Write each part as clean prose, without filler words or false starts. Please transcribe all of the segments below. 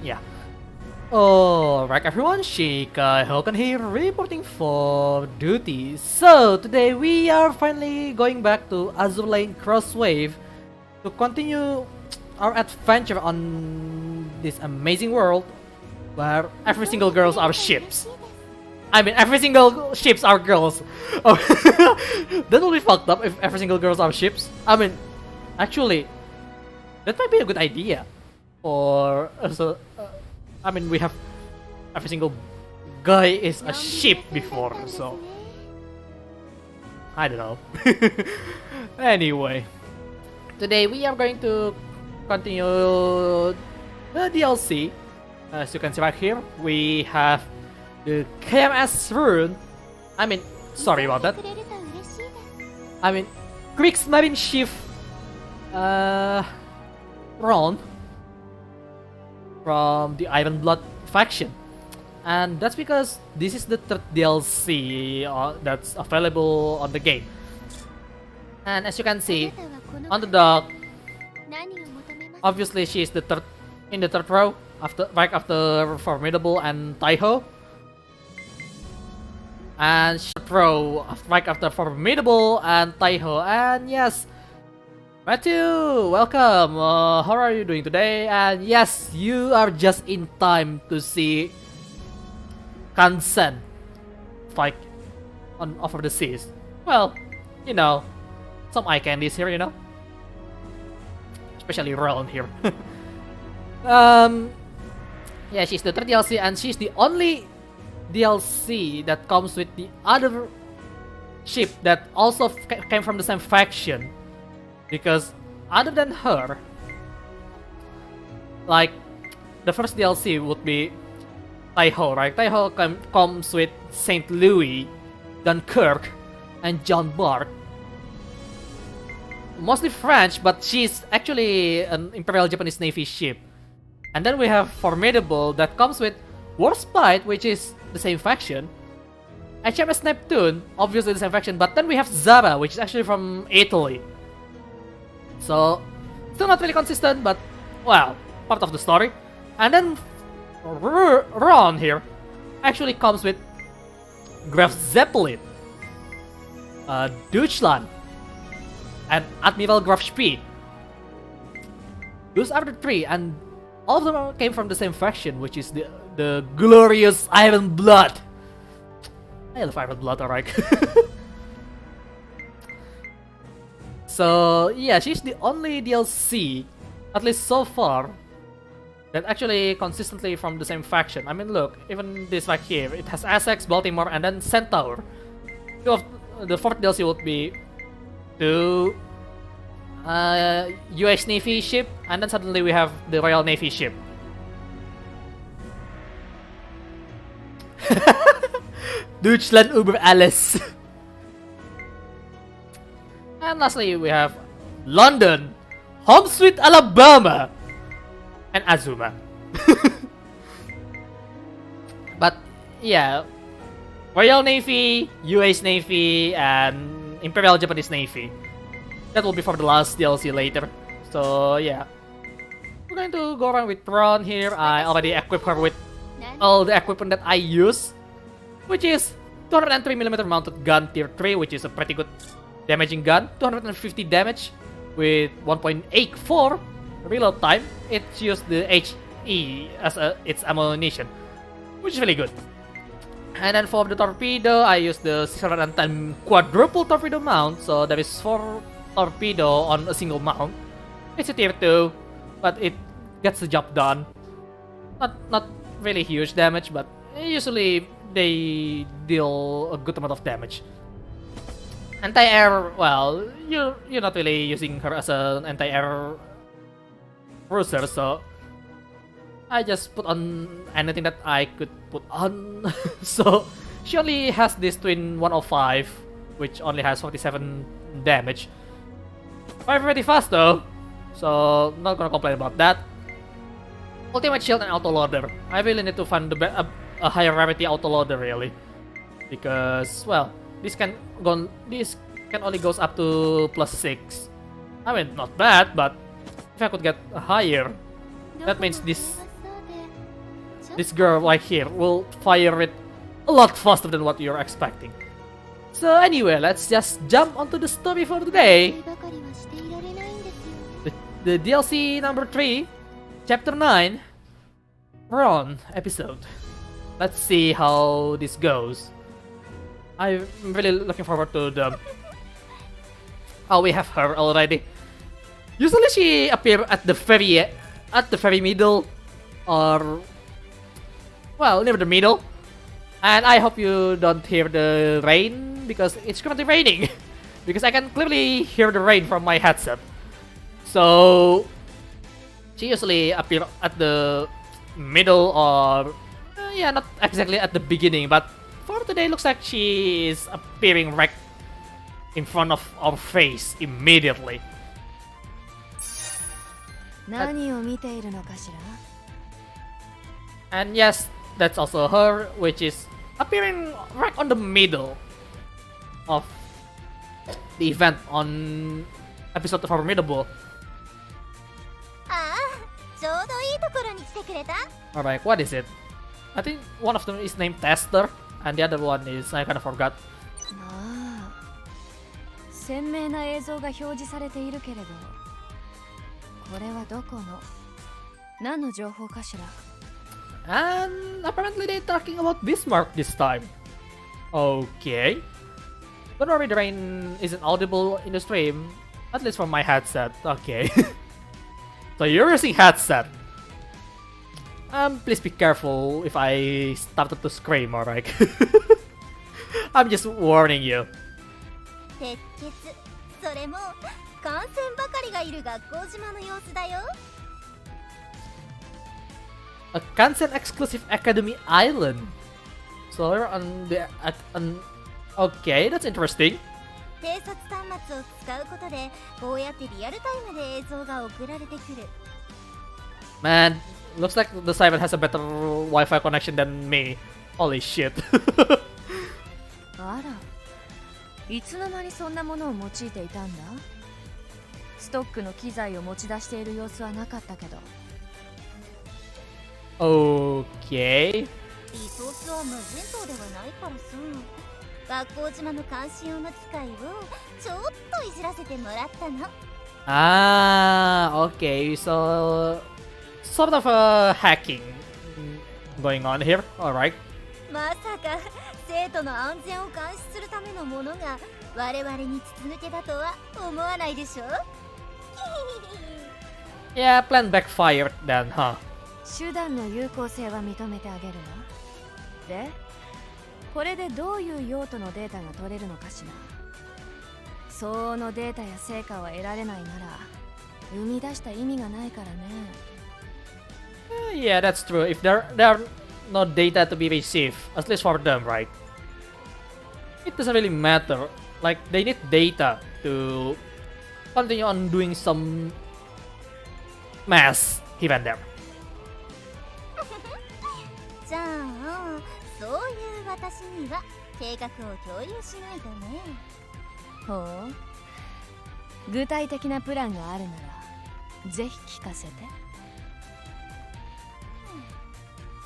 Yeah. Alright everyone, Shika Hokan here reporting for duty. So today we are finally going back to Azur Lane Crosswave to continue our adventure on this amazing world where every single girls are ships. I mean every single ships are girls. Oh, that will be fucked up if every single girls are ships. I mean, actually, that might be a good idea. Or I mean, we have every single guy is a ship before, so I don't know. Anyway, today we are going to continue the DLC. As you can see right here, we have the KMS Roon. I mean, sorry about that. I mean, Kriegsmarine Chief Ron from the Iron Blood faction, and that's because this is the third DLC that's available on the game. And as you can see on the dock, obviously she is the third in the third row right after Formidable and Taiho, and third row right after Formidable and Taiho. And yes, Matthew, welcome. How are you doing today? And yes, you are just in time to see Kansen fight on over the seas. Well, you know, some eye candies here, you know, especially around here. Yeah, she's the third DLC, and she's the only DLC that comes with the other ship that also came from the same faction. Because other than her, like the first DLC would be Taiho, right? Taiho comes with Saint Louis, Dunkirk, and John Bart. Mostly French, but she's actually an Imperial Japanese Navy ship. And then we have Formidable that comes with Warspite, which is the same faction. HMS Neptune, obviously the same faction, but then we have Zara, which is actually from Italy. So, still not really consistent, but, well, part of the story. And then, Ron here actually comes with Graf Zeppelin, Deutschland, and Admiral Graf Spee. Those are the three, and all of them came from the same faction, which is the glorious Iron Blood. I love Iron Blood, alright. So yeah, she's the only DLC, at least so far, that actually consistently from the same faction. I mean, look, even this right here, it has Essex, Baltimore, and then Centaur. The fourth DLC would be two US Navy ship, and then suddenly we have the Royal Navy ship. Deutschland über alles. And lastly, we have London, Home Sweet Alabama, and Azuma. But yeah, Royal Navy, US Navy, and Imperial Japanese Navy. That will be for the last DLC later. So yeah, we're going to go around with Ron here. I already equipped her with all the equipment that I use, which is 203mm mounted gun tier 3, which is a pretty good damaging gun, 250 damage with 1.84 reload time. It's used the HE as its ammunition, which is really good. And then for the torpedo, I use the 610 quadruple torpedo mount, so there is 4 torpedo on a single mount. It's a tier 2, but it gets the job done. Not really huge damage, but usually they deal a good amount of damage. Anti-air, well, you're not really using her as an anti-air cruiser, so I just put on anything that I could put on. So she only has this twin 105, which only has 47 damage. Fire pretty fast though, so not gonna complain about that. Ultimate shield and autoloader. I really need to find a higher rarity autoloader really, because well, this can only goes up to +6, I mean, not bad, but if I could get higher, that means this girl right here will fire it a lot faster than what you're expecting. So anyway, let's just jump onto the story for today. The DLC number 3, Chapter 9, Roon episode. Let's see how this goes. I'm really looking forward to the... Oh, we have her already. Usually she appears at the very middle, or well, near the middle. And I hope you don't hear the rain because it's currently raining. Because I can clearly hear the rain from my headset. So she usually appears at the middle, or yeah, not exactly at the beginning, but for today looks like she is appearing right in front of our face immediately. And yes, that's also her, which is appearing right on the middle of the event on episode of Formidable. Alright, what is it? I think one of them is named Tester, and the other one is, I kind of forgot. And apparently they're talking about Bismarck this time. Okay. Don't worry, the rain isn't audible in the stream, at least from my headset. Okay. So you're using headset. Please be careful if I started to scream, alright? I'm just warning you. A Kansen exclusive Academy Island. So we're on the... okay, that's interesting. Man, looks like the Siren has a better Wi-Fi connection than me. Holy shit. あら、いつの間にそんなものを用いていたんだ？ストックの機材を持ち出している様子はなかったけど。Okay. リソースは無人島ではないからさ。学校島の監視用の機械をちょっといじらせてもらったの。Ah, okay. So sort of a hacking going on here. All right. まさか生徒の安全を監視するためのものが我々に筒抜けだとは思わないでしょ。Yeah, plan backfired then, huh? 手段の有効性は認めてあげるわ。で、これでどういう用途のデータが取れるのかしら。相応のデータや成果を得られないなら生み出した意味がないからね。Yeah, that's true. If there are no data to be received, at least for them, right? It doesn't really matter. Like, they need data to continue on doing some mass here and there. じゃあ、そういう私には計画を共有しないとね。ほう。具体的なプランがあるなら、ぜひ聞かせて。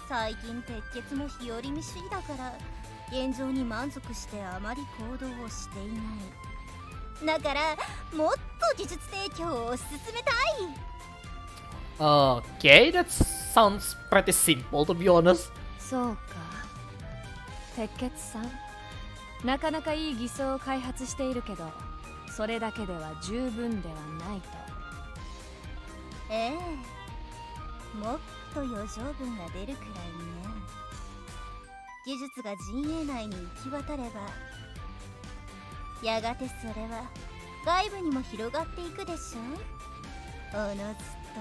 最近鉄血も日和見主義だから現状に満足してあまり行動をしていない。だからもっと技術提供を進めたい。Okay, that sounds pretty simple to be honest. そうか。鉄血さん、なかなかいい偽装を開発しているけど、それだけでは十分ではないと。ええ、もっと余剰分が出るくらいにね。技術が陣営内に行き渡れば、やがてそれは外部にも広がっていくでしょ。おのずと。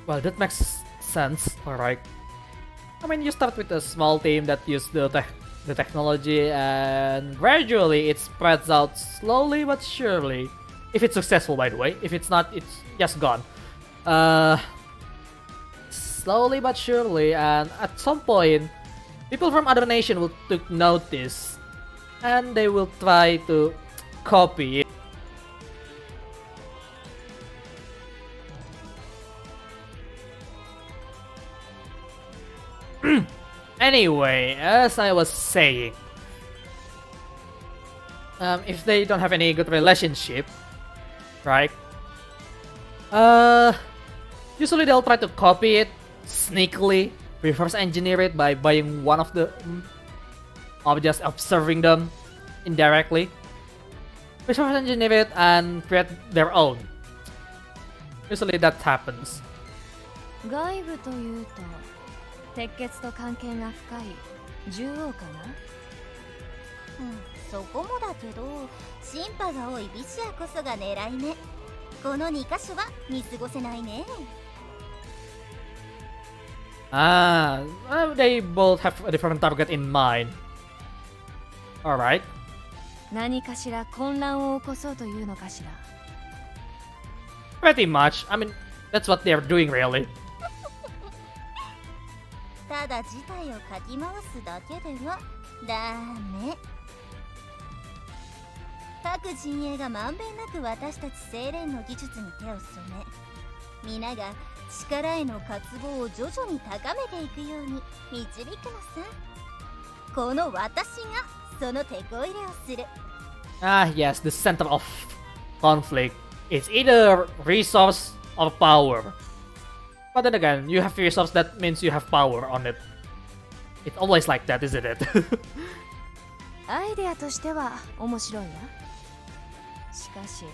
Well, that makes sense. Alright. I mean, you start with a small team that use the technology, and gradually it spreads out slowly but surely. If it's successful, by the way. If it's not, it's just gone. Slowly but surely, and at some point, people from other nations will take notice, and they will try to copy it. Anyway, as I was saying, if they don't have any good relationship, right? Usually they'll try to copy it sneakily, reverse engineer it by buying one of the or just observing them indirectly. Reverse engineer it and create their own. Usually that happens. 外部というと鉄血と関係が深い獣王かな。そこもだけどシンパが多いビシアこそが狙い目。この2箇所は見過ごせないね。They both have a different target in mind. Alright. 何かしら混乱を起こそうというのかしら。Pretty much. I mean, that's what they're doing really. ただ事態をかき回すだけではダメ。各陣営がまんべんなく私たち精錬の技術に手を染め、皆が力への渇望を徐々に高めていくように導くのさ。この私がその手こ入れをする。Yes, the center of conflict. It's either resource or power. But then again, you have resource, that means you have power on it. It's always like that, isn't it? アイデアとしては面白いわ。しかし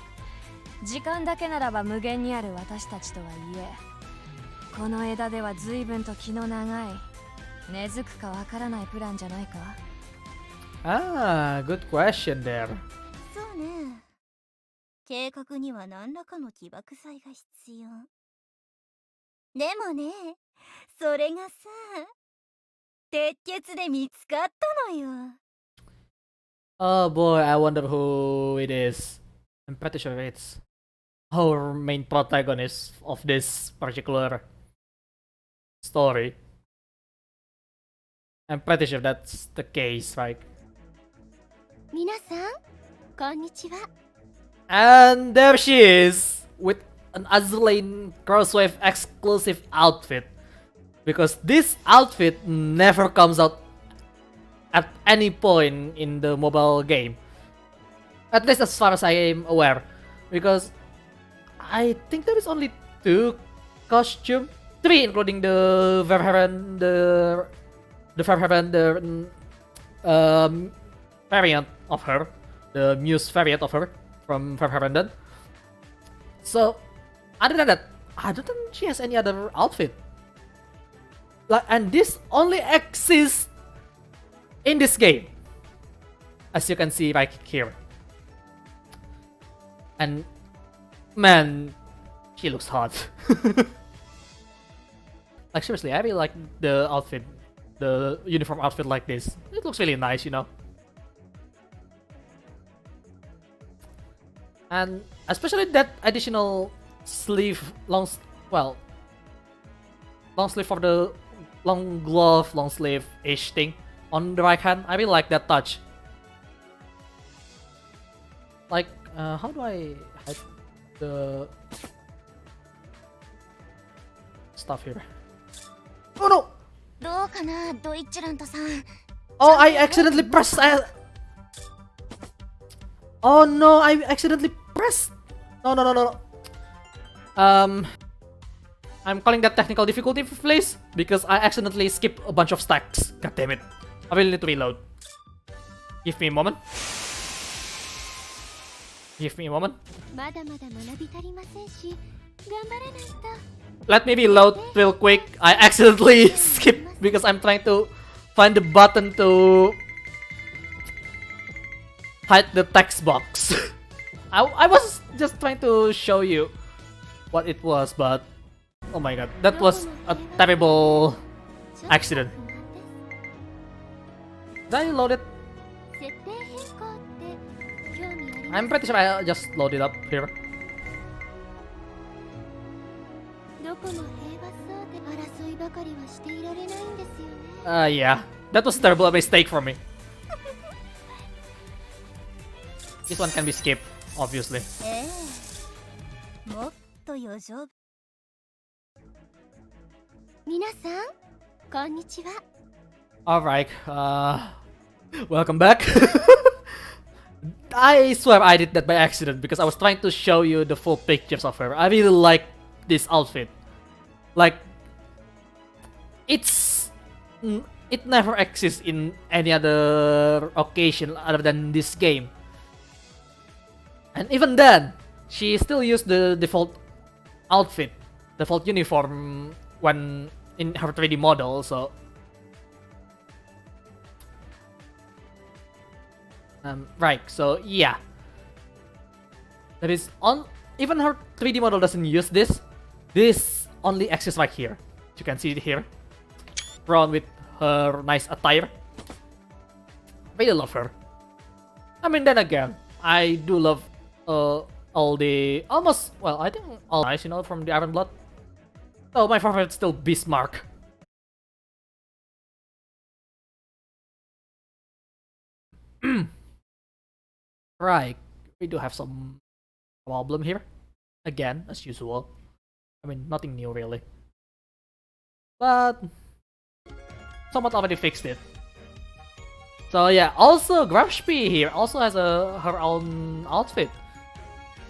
時間だけならば無限にある私たちとはいえ、この枝では随分と気の長い根付くかわからないプランじゃないか。Good question there. そうね。計画には何らかの起爆剤が必要。でもね、それがさ、鉄血で見つかったのよ。Oh boy, I wonder who it is. I'm pretty sure it's our main protagonist of this particular story. I'm pretty sure that's the case, right? 皆さん、こんにちは。And there she is with an Azur Lane Crosswave exclusive outfit. Because this outfit never comes out at any point in the mobile game. At least as far as I am aware. Because I think there is only 2 costumes. 3 including the Verheeren, the Verheeren, the variant of her. The Muse variant of her from Verheeren. So, other than that, I don't think she has any other outfit. And this only exists in this game, as you can see right here. And man, she looks hot. Like seriously, I really like the outfit, the uniform outfit like this. It looks really nice, you know. And especially that additional sleeve, long sleeve for the long glove, long sleeve-ish thing on the right hand. I really like that touch. Like, how do I hide the stuff here? Oh no! どうかな、ドイッチラントさん。Oh, I accidentally pressed. Oh no, I accidentally pressed. No. I'm calling that technical difficulty, please, because I accidentally skipped a bunch of stacks. God damn it. I will need to reload. Give me a moment. Let me reload real quick. I accidentally skipped because I'm trying to find the button to hide the text box. I was just trying to show you what it was, but oh my god, that was a terrible accident. Did I load it? I'm pretty sure I just loaded up here. Yeah, that was a terrible mistake for me. This one can be skipped, obviously. もっと余剰。皆さん、こんにちは。Alright, welcome back. I swear I did that by accident because I was trying to show you the full pictures of her. I really like this outfit. Like, it never exists in any other occasion other than this game. And even then, she still used the default outfit, default uniform when in her 3D model, so right, so yeah. That is on even her 3D model doesn't use this. This only exists right here. You can see it here. Brown with her nice attire. Really love her. I mean, then again, I do love all the almost, well, I think all nice, you know, from the Iron Blood. So my favorite is still Bismarck. Right, we do have some problem here. Again, as usual. I mean, nothing new really. But someone already fixed it. So yeah, also Grabspi here also has her own outfit.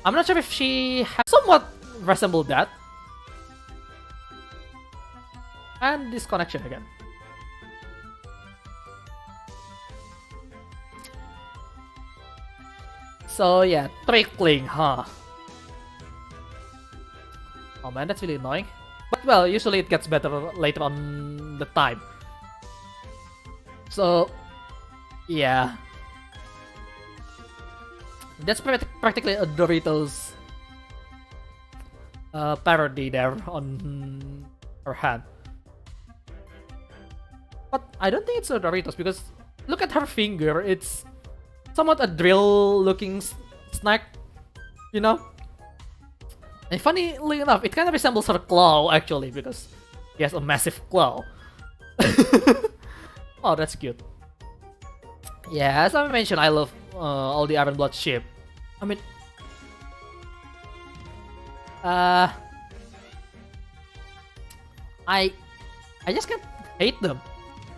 I'm not sure if she has somewhat resembled that. And disconnection again. So yeah, trickling, huh? Oh man, that's really annoying. But well, usually it gets better later on the time. So yeah, that's practically a Doritos parody there on her hand. But I don't think it's a Doritos because look at her finger, it's somewhat a drill looking snack, you know? And funnily enough, it kind of resembles her claw actually because she has a massive claw. Oh, that's cute. Yeah, as I mentioned, I love all the Iron Blood ship. I mean, I just can't hate them.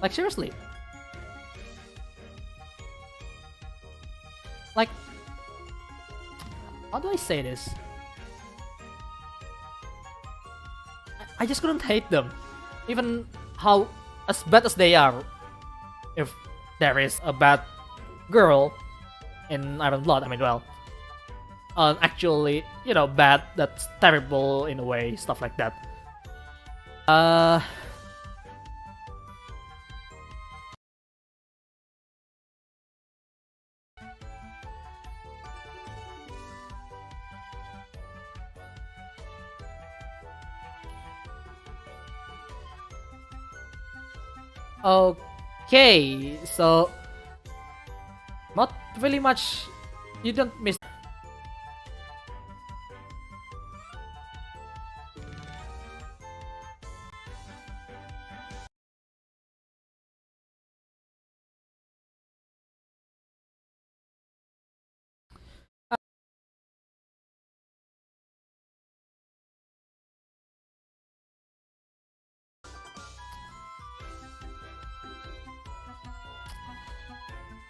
Like seriously. Like, how do I say this? I just couldn't hate them, even how as bad as they are. If there is a bad girl in Iron Blood, I mean, well, actually, you know, bad, that's terrible in a way, stuff like that. Okay, so not really much. You don't miss.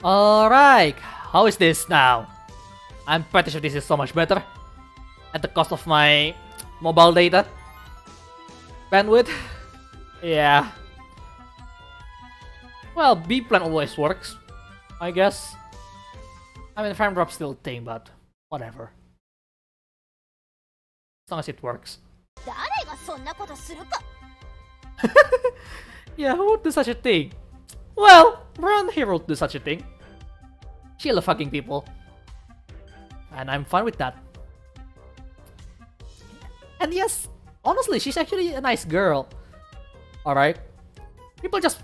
Alright, how is this now? I'm pretty sure this is so much better. At the cost of my mobile data bandwidth. Yeah. Well, B-plan always works, I guess. I mean, frame drop's still a thing, but whatever. As long as it works. Yeah, who would do such a thing? Well, Ron here would do such a thing. She love fucking people. And I'm fine with that. And yes, honestly, she's actually a nice girl. Alright? People just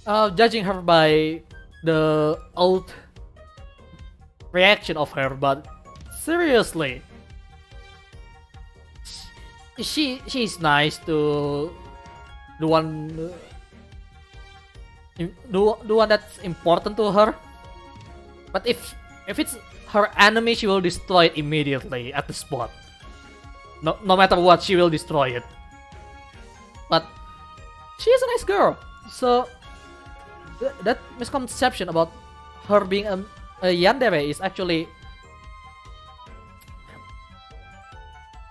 judging her by the old reaction of her, but seriously, she's nice to the one that's important to her. But if it's her enemy, she will destroy it immediately at the spot. No matter what, she will destroy it. But she is a nice girl, so that misconception about her being a yandere is actually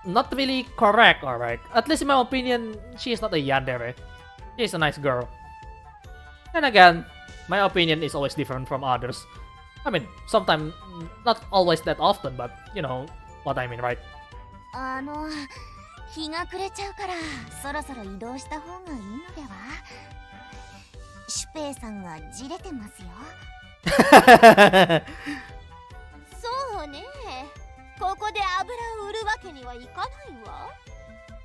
not really correct, alright? At least in my opinion, she is not a yandere. She is a nice girl. And again, my opinion is always different from others. I mean, sometimes, not always that often, but you know what I mean, right? 日が暮れちゃうからそろそろ移動した方がいいのでは。シュペイさんがじれてますよ。そうね。ここで油を売るわけにはいかないわ。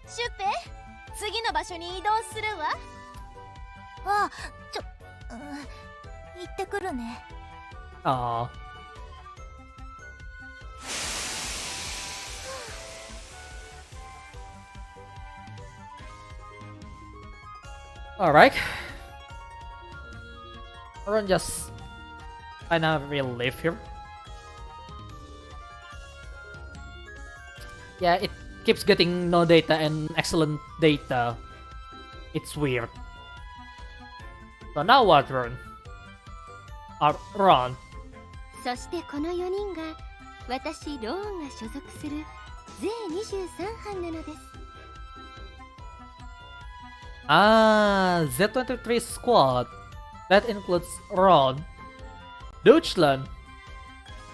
シュペイ、次の場所に移動するわ。あ、行ってくるね。Aww. Alright. Everyone just kinda really live here. Yeah, it keeps getting no data and excellent data. It's weird. So now what, Ron? Ron. そしてこの4人が私ローンが所属する税23班なのです。Ah, Z23 squad. That includes Ron, Deutschland,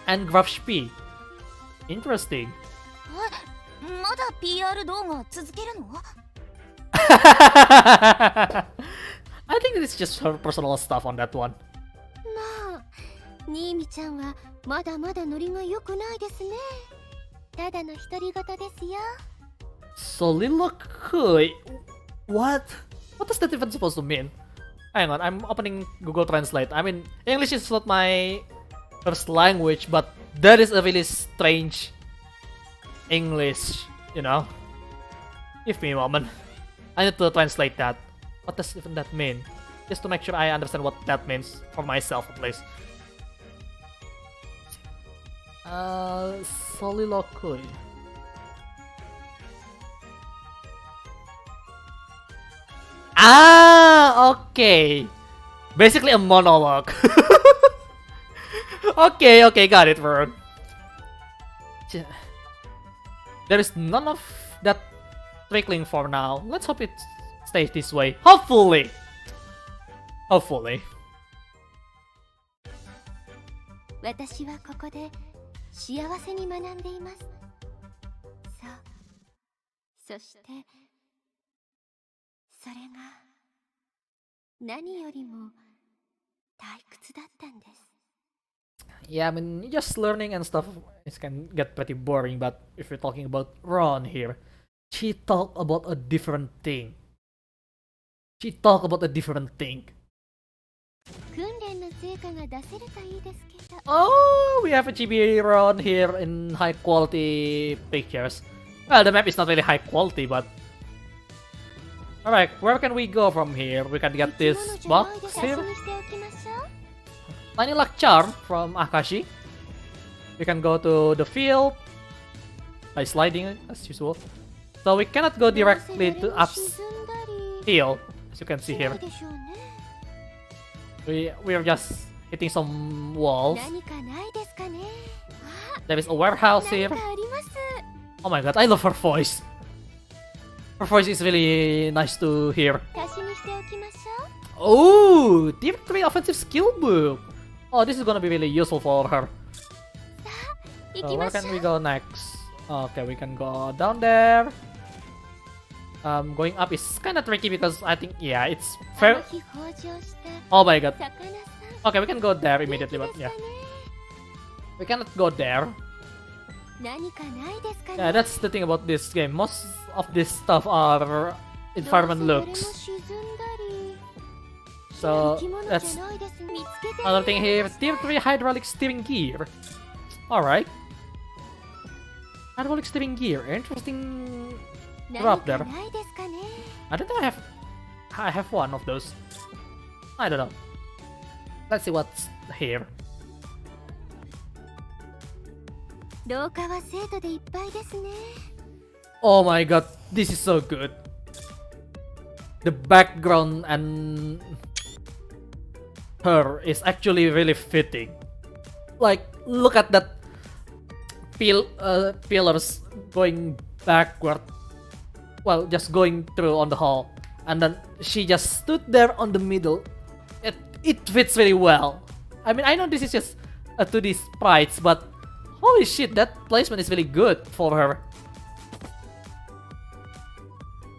and Graf Spee. Interesting. まだ PR 動画続けるの？ I think it's just her personal stuff on that one. まあ、ニーミちゃんはまだまだノリが良くないですね。ただの独り言ですよ。 Soliloquy? What? What is that even supposed to mean? Hang on, I'm opening Google Translate. I mean, English is not my first language, but that is a really strange English, you know? Give me a moment. I need to translate that. What does even that mean? Just to make sure I understand what that means for myself at least. Soliloquy. Ah, okay. Basically a monologue. Okay, got it, Vern. There is none of that trickling for now. Let's hope it stays this way. Hopefully. 私はここで幸せに学んでいます。そう。そして、それが何よりも退屈だったんです。Yeah, I mean, just learning and stuff it can get pretty boring, but if you're talking about Ron here, she talked about a different thing. Oh, we have a GB Ron here in high quality pictures. Well, the map is not really high quality, but... Alright, where can we go from here? We can get this box here. Tiny Luck Charm from Akashi. We can go to the field by sliding as usual. So we cannot go directly to Up's hill, as you can see here. We are just hitting some walls. There is a warehouse here. Oh my god, I love her voice. Her voice is really nice to hear. Oh, Tier 3 offensive skill book. Oh, this is gonna be really useful for her. So where can we go next? Okay, we can go down there. Going up is kind of tricky because I think, yeah, it's fair. Oh my god. Okay, we can go there immediately, but yeah. We cannot go there. Yeah, that's the thing about this game. Most of this stuff are environment looks. So that's another thing here. Tier 3 hydraulic steering gear. Alright. Hydraulic steering gear. Interesting drop there. I don't think I have one of those. I don't know. Let's see what's here. Oh my god, this is so good. The background and her is actually really fitting. Like, look at that pillars going backward. Well, just going through on the hall. And then she just stood there on the middle. It fits very well. I mean, I know this is just a 2D sprites, but holy shit, that placement is really good for her.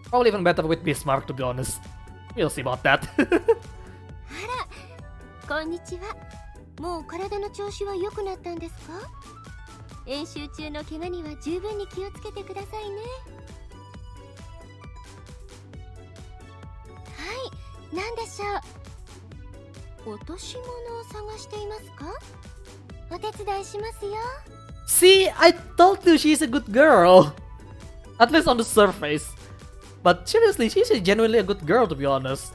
Probably even better with Bismarck, to be honest. We'll see about that. あら、こんにちは。もう体の調子は良くなったんですか？演習中の怪我には十分に気をつけてくださいね。はい、何でしょう。落とし物を探していますか？お手伝いしますよ。See, I told you she's a good girl. At least on the surface. But seriously, she's genuinely a good girl, to be honest.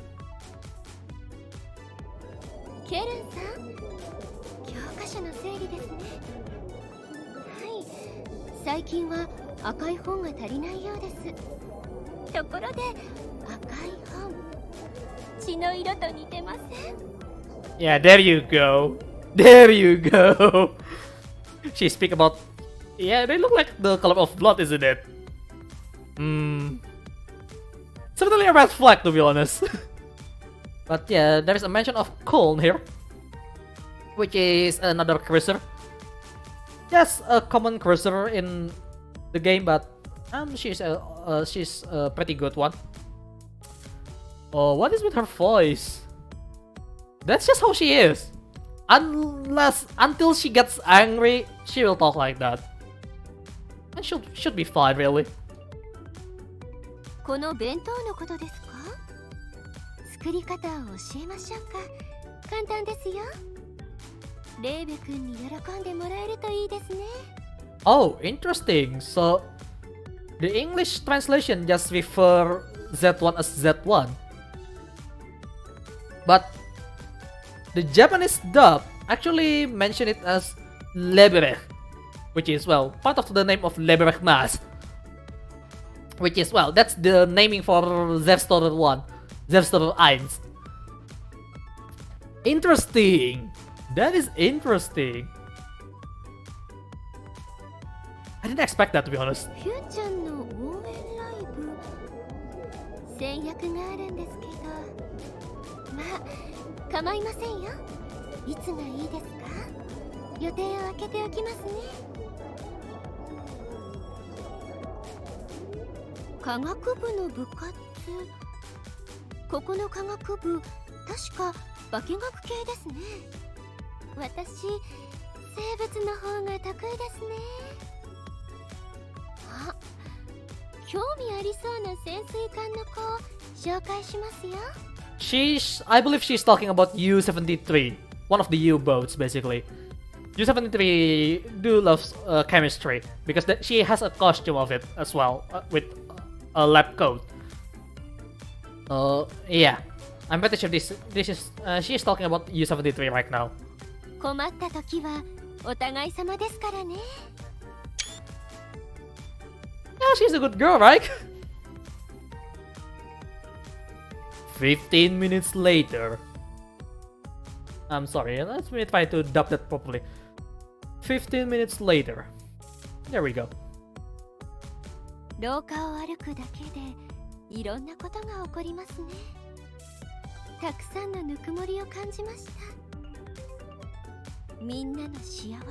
ケルンさん、教科書の整理ですね。はい、最近は赤い本が足りないようです。ところで、赤い本、血の色と似てません？ Yeah, there you go. There you go. She speak about... Yeah, they look like the color of blood, isn't it? Certainly a red flag, to be honest. But yeah, there is a mention of Coln here, which is another cruiser. Yes, a common cruiser in the game, but she's a pretty good one. Oh, what is with her voice? That's just how she is. Until she gets angry, she will talk like that. And should be fine, really. この弁当のことですか？作り方を教えましょうか。簡単ですよ。レーベ君に喜んでもらえるといいですね。Oh, interesting. So, the English translation just refer Z1 as Z1. But the Japanese dub actually mention it as Leberech, which is, well, part of the name of Leberech Mass. Which is, well, that's the naming for Zevstorer 1, Zevstorer 1. Interesting. That is interesting. I didn't expect that, to be honest. フューちゃんの応援ライブ、戦略があるんですけど、まあ構いませんよ。いつがいいですか？予定を空けておきますね。科学部の部活、ここの科学部、確か化学系ですね。私、生物の方が得意ですね。あ、興味ありそうな潜水艦の子を紹介しますよ。I believe she's talking about U-73, one of the U-boats, basically. U-73 do loves chemistry because she has a costume of it as well, with a lab coat. Yeah, I'm pretty sure she is talking about U-73 right now. 困った時はお互い様ですからね。Yeah, she's a good girl, right? 15 minutes later. I'm sorry, let me try to dub that properly. 15 minutes later. There we go. 廊下を歩くだけでいろんなことが起こりますね。たくさんのぬくもりを感じました。みんなの幸せな顔、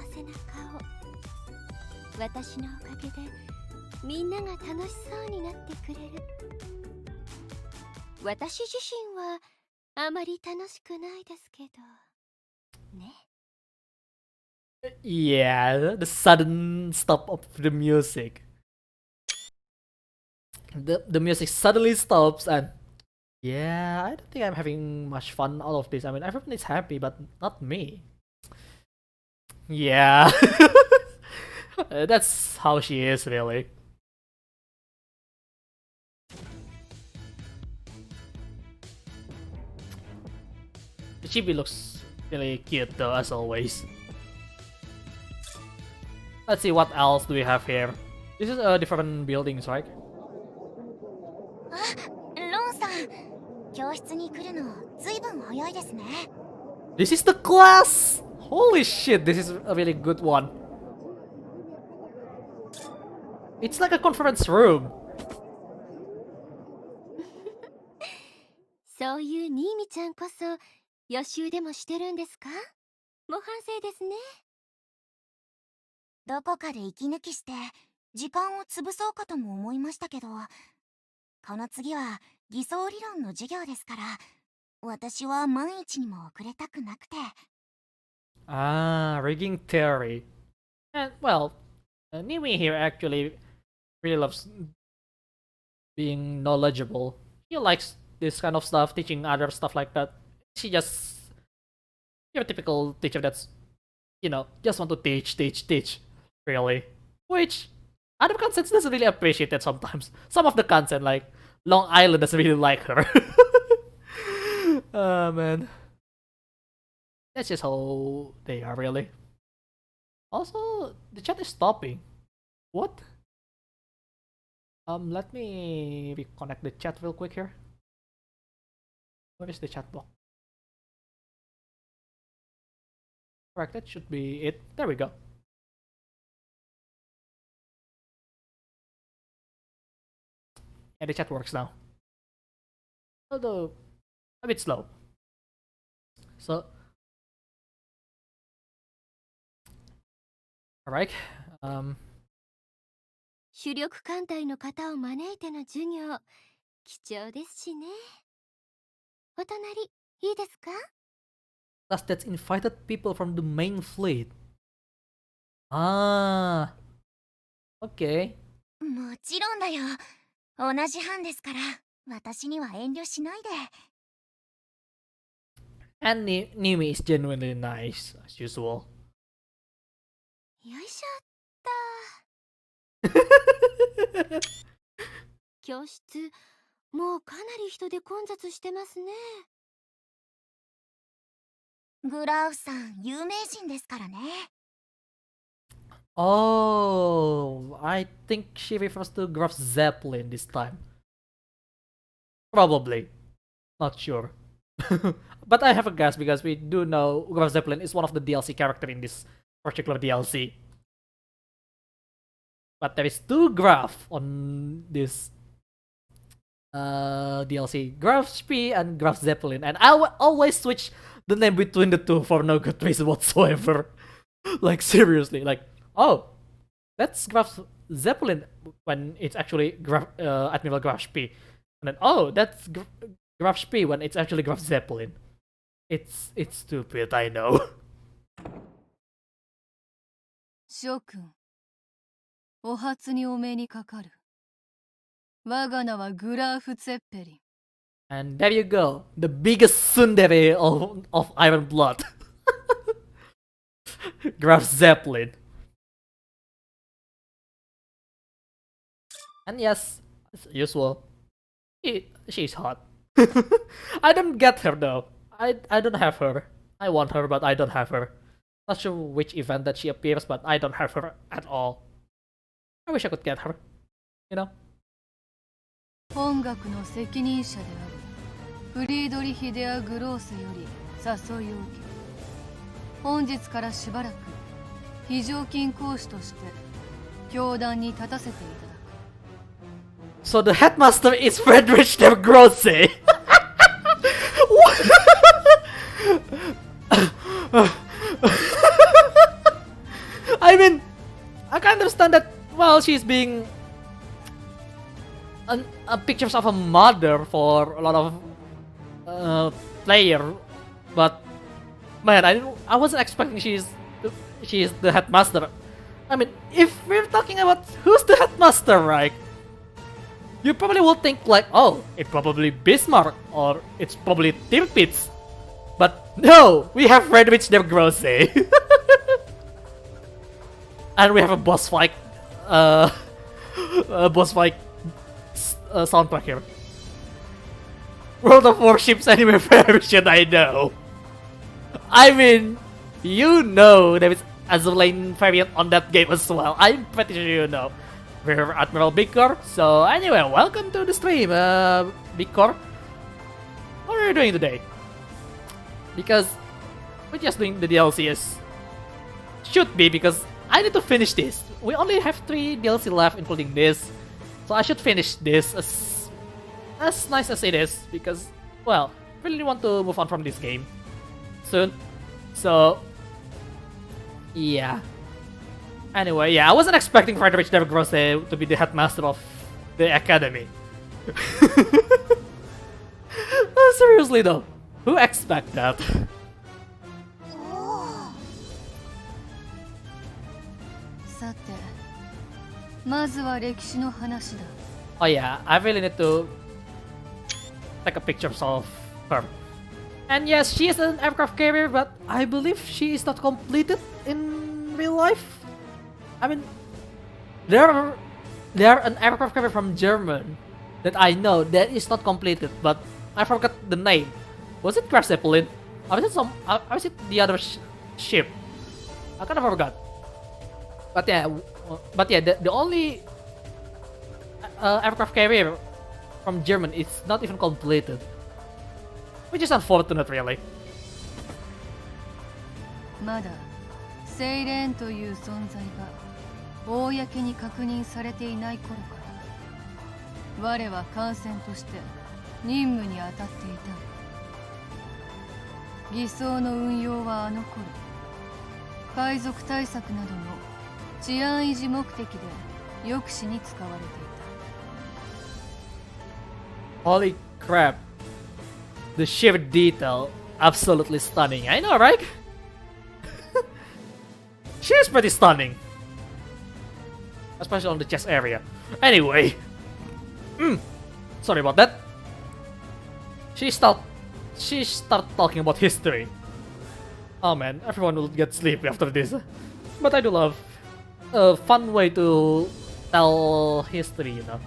私のおかげでみんなが楽しそうになってくれる。私自身はあまり楽しくないですけどね。Yeah, the sudden stop of the music. The music suddenly stops and yeah, I don't think I'm having much fun out of this. I mean, everyone is happy, but not me. Yeah, that's how she is, really. Chibi looks really cute though, as always. Let's see what else do we have here. This is different buildings, right? あ、ロンさん、教室に来るのずいぶん早いですね。This is the class! Holy shit, this is a really good one. It's like a conference room. そういうニーミちゃんこそ予習でもしてるんですか？模範生ですね。どこかで息抜きして時間を潰そうかとも思いましたけど、この次は偽装理論の授業ですから、私は万一にも遅れたくなくて。Ah, rigging theory. And well, Nimi here actually really loves being knowledgeable. He likes this kind of stuff, teaching other stuff like that. She just your typical teacher that's, you know, just want to teach, really. Which other concepts doesn't really appreciate that sometimes. Some of the content, like Long Island, doesn't really like her. Oh man. That's just how they are, really. Also, the chat is stopping. What? Let me reconnect the chat real quick here. Where is the chat box? Correct, that should be it. There we go. And the chat works now. Although, a bit slow. So, alright. 主力艦隊の方を招いての授業、貴重ですしね。お隣、いいですか？ Class that's invited people from the main fleet. Ah. Okay. もちろんだよ。同じ班ですから、私には遠慮しないで。And Nimi is genuinely nice, as usual. よいしょっと。教室、もうかなり人で混雑してますね。グラウさん、有名人ですからね。Oh, I think she refers to Graf Zeppelin this time. Probably. Not sure. But I have a guess because we do know Graf Zeppelin is one of the DLC character in this particular DLC. But there is two Graf on this DLC. Graf Spee and Graf Zeppelin. And I always switch the name between the two for no good reason whatsoever. Like, seriously. Like, oh, that's Graf Zeppelin when it's actually Admiral Graf Spee. And then, oh, that's Graf Spee when it's actually Graf Zeppelin. It's stupid, I know. 諸君、お初にお目にかかる。我が名はグラーフ・ツェッペリン。 And there you go, the biggest tsundere of Iron Blood. Graf Zeppelin. And yes, as usual, she's hot. I don't get her though. I don't have her. I want her, but I don't have her. Not sure which event that she appears, but I don't have her at all. I wish I could get her. You know? 本学の責任者であるフリードリヒ・デア・グローセより誘いを受け、本日からしばらく非常勤講師として教壇に立たせていただく。 So the headmaster is Friedrich der Grosse. I mean, I can understand that. Well, she's being pictures of a mother for a lot of player, but man, I wasn't expecting she's the headmaster. I mean, if we're talking about who's the headmaster, right? You probably will think like, oh, it's probably Bismarck or it's probably Tirpitz. But no, we have Friedrich der Grosse. And we have a boss fight soundtrack here. World of Warships anime version, I know. I mean, you know there is Azur Lane variant on that game as well. I'm pretty sure you know. We're Admiral Bigcore. So anyway, welcome to the stream, Bigcore. What are you doing today? Because we're just doing the DLCs. Should be, because I need to finish this. We only have 3 DLC left, including this. So I should finish this as nice as it is, because, well, really want to move on from this game soon. So, yeah. Anyway, yeah, I wasn't expecting Friedrich Grosse to be the headmaster of the academy. Seriously though, who expect that? Oh yeah, I really need to take a picture of her. And yes, she is an aircraft carrier, but I believe she is not completed in real life. I mean, there an aircraft carrier from German that I know that is not completed, but I forgot the name. Was it Crash Zeppelin? Or was it the other ship? I kind of forgot. But yeah, the only aircraft carrier from German is not even completed, which is unfortunate, really. まだセイレーンという存在が公に確認されていない頃から我は艦船として任務に当たっていた。偽装の運用はあの頃海賊対策などの治安維持目的で抑止に使われていた。 Holy crap, the sheer detail, absolutely stunning. I know, right? She is pretty stunning, especially on the chest area. Anyway, sorry about that. She started talking about history. Oh man, everyone will get sleepy after this. But I do love a fun way to tell history, you know.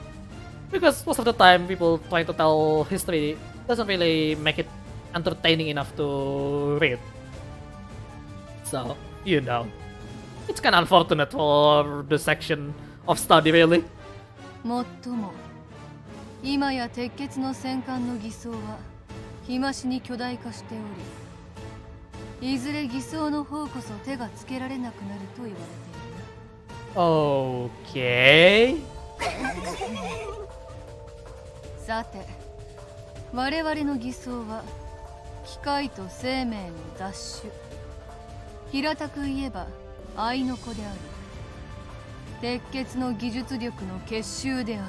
Because most of the time, people trying to tell history doesn't really make it entertaining enough to read. So, you know, it's kind of unfortunate for the section of study, really. もっとも今や鉄血の戦艦の偽装は日増しに巨大化しており、いずれ偽装の方こそ手がつけられなくなると言われている。 Okay. さて、我々の偽装は機械と生命の雑種。平たく言えば愛の子である。鉄血の技術力の結集である。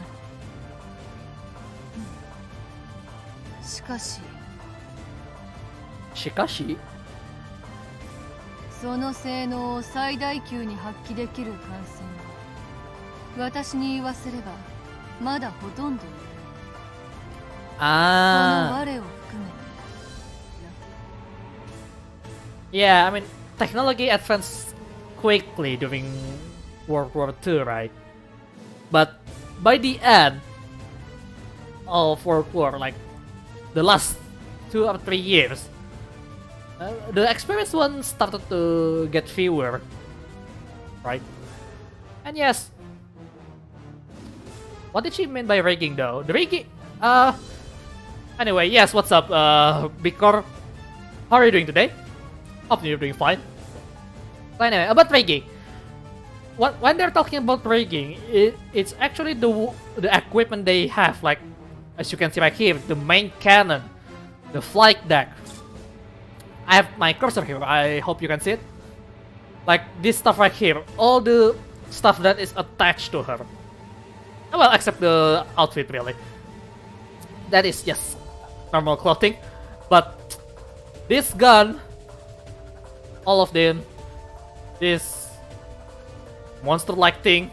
しかし、その性能を最大級に発揮できる艦船は私に言わせればまだほとんどいない。 Ah. Yeah, I mean, technology advanced quickly during World War II, right? But by the end of World War, like the last 2 or 3 years, the experienced ones started to get fewer, right? And yes, what did she mean by rigging though? The rigging, anyway, yes, what's up, Bicor? How are you doing today? Hope you're doing fine. But anyway, about rigging. When they're talking about rigging, it's actually the equipment they have, like, as you can see right here, the main cannon, the flight deck. I have my cursor here, I hope you can see it. Like, this stuff right here, all the stuff that is attached to her. Well, except the outfit, really. That is just normal clothing. But this gun, all of them, this monster-like thing,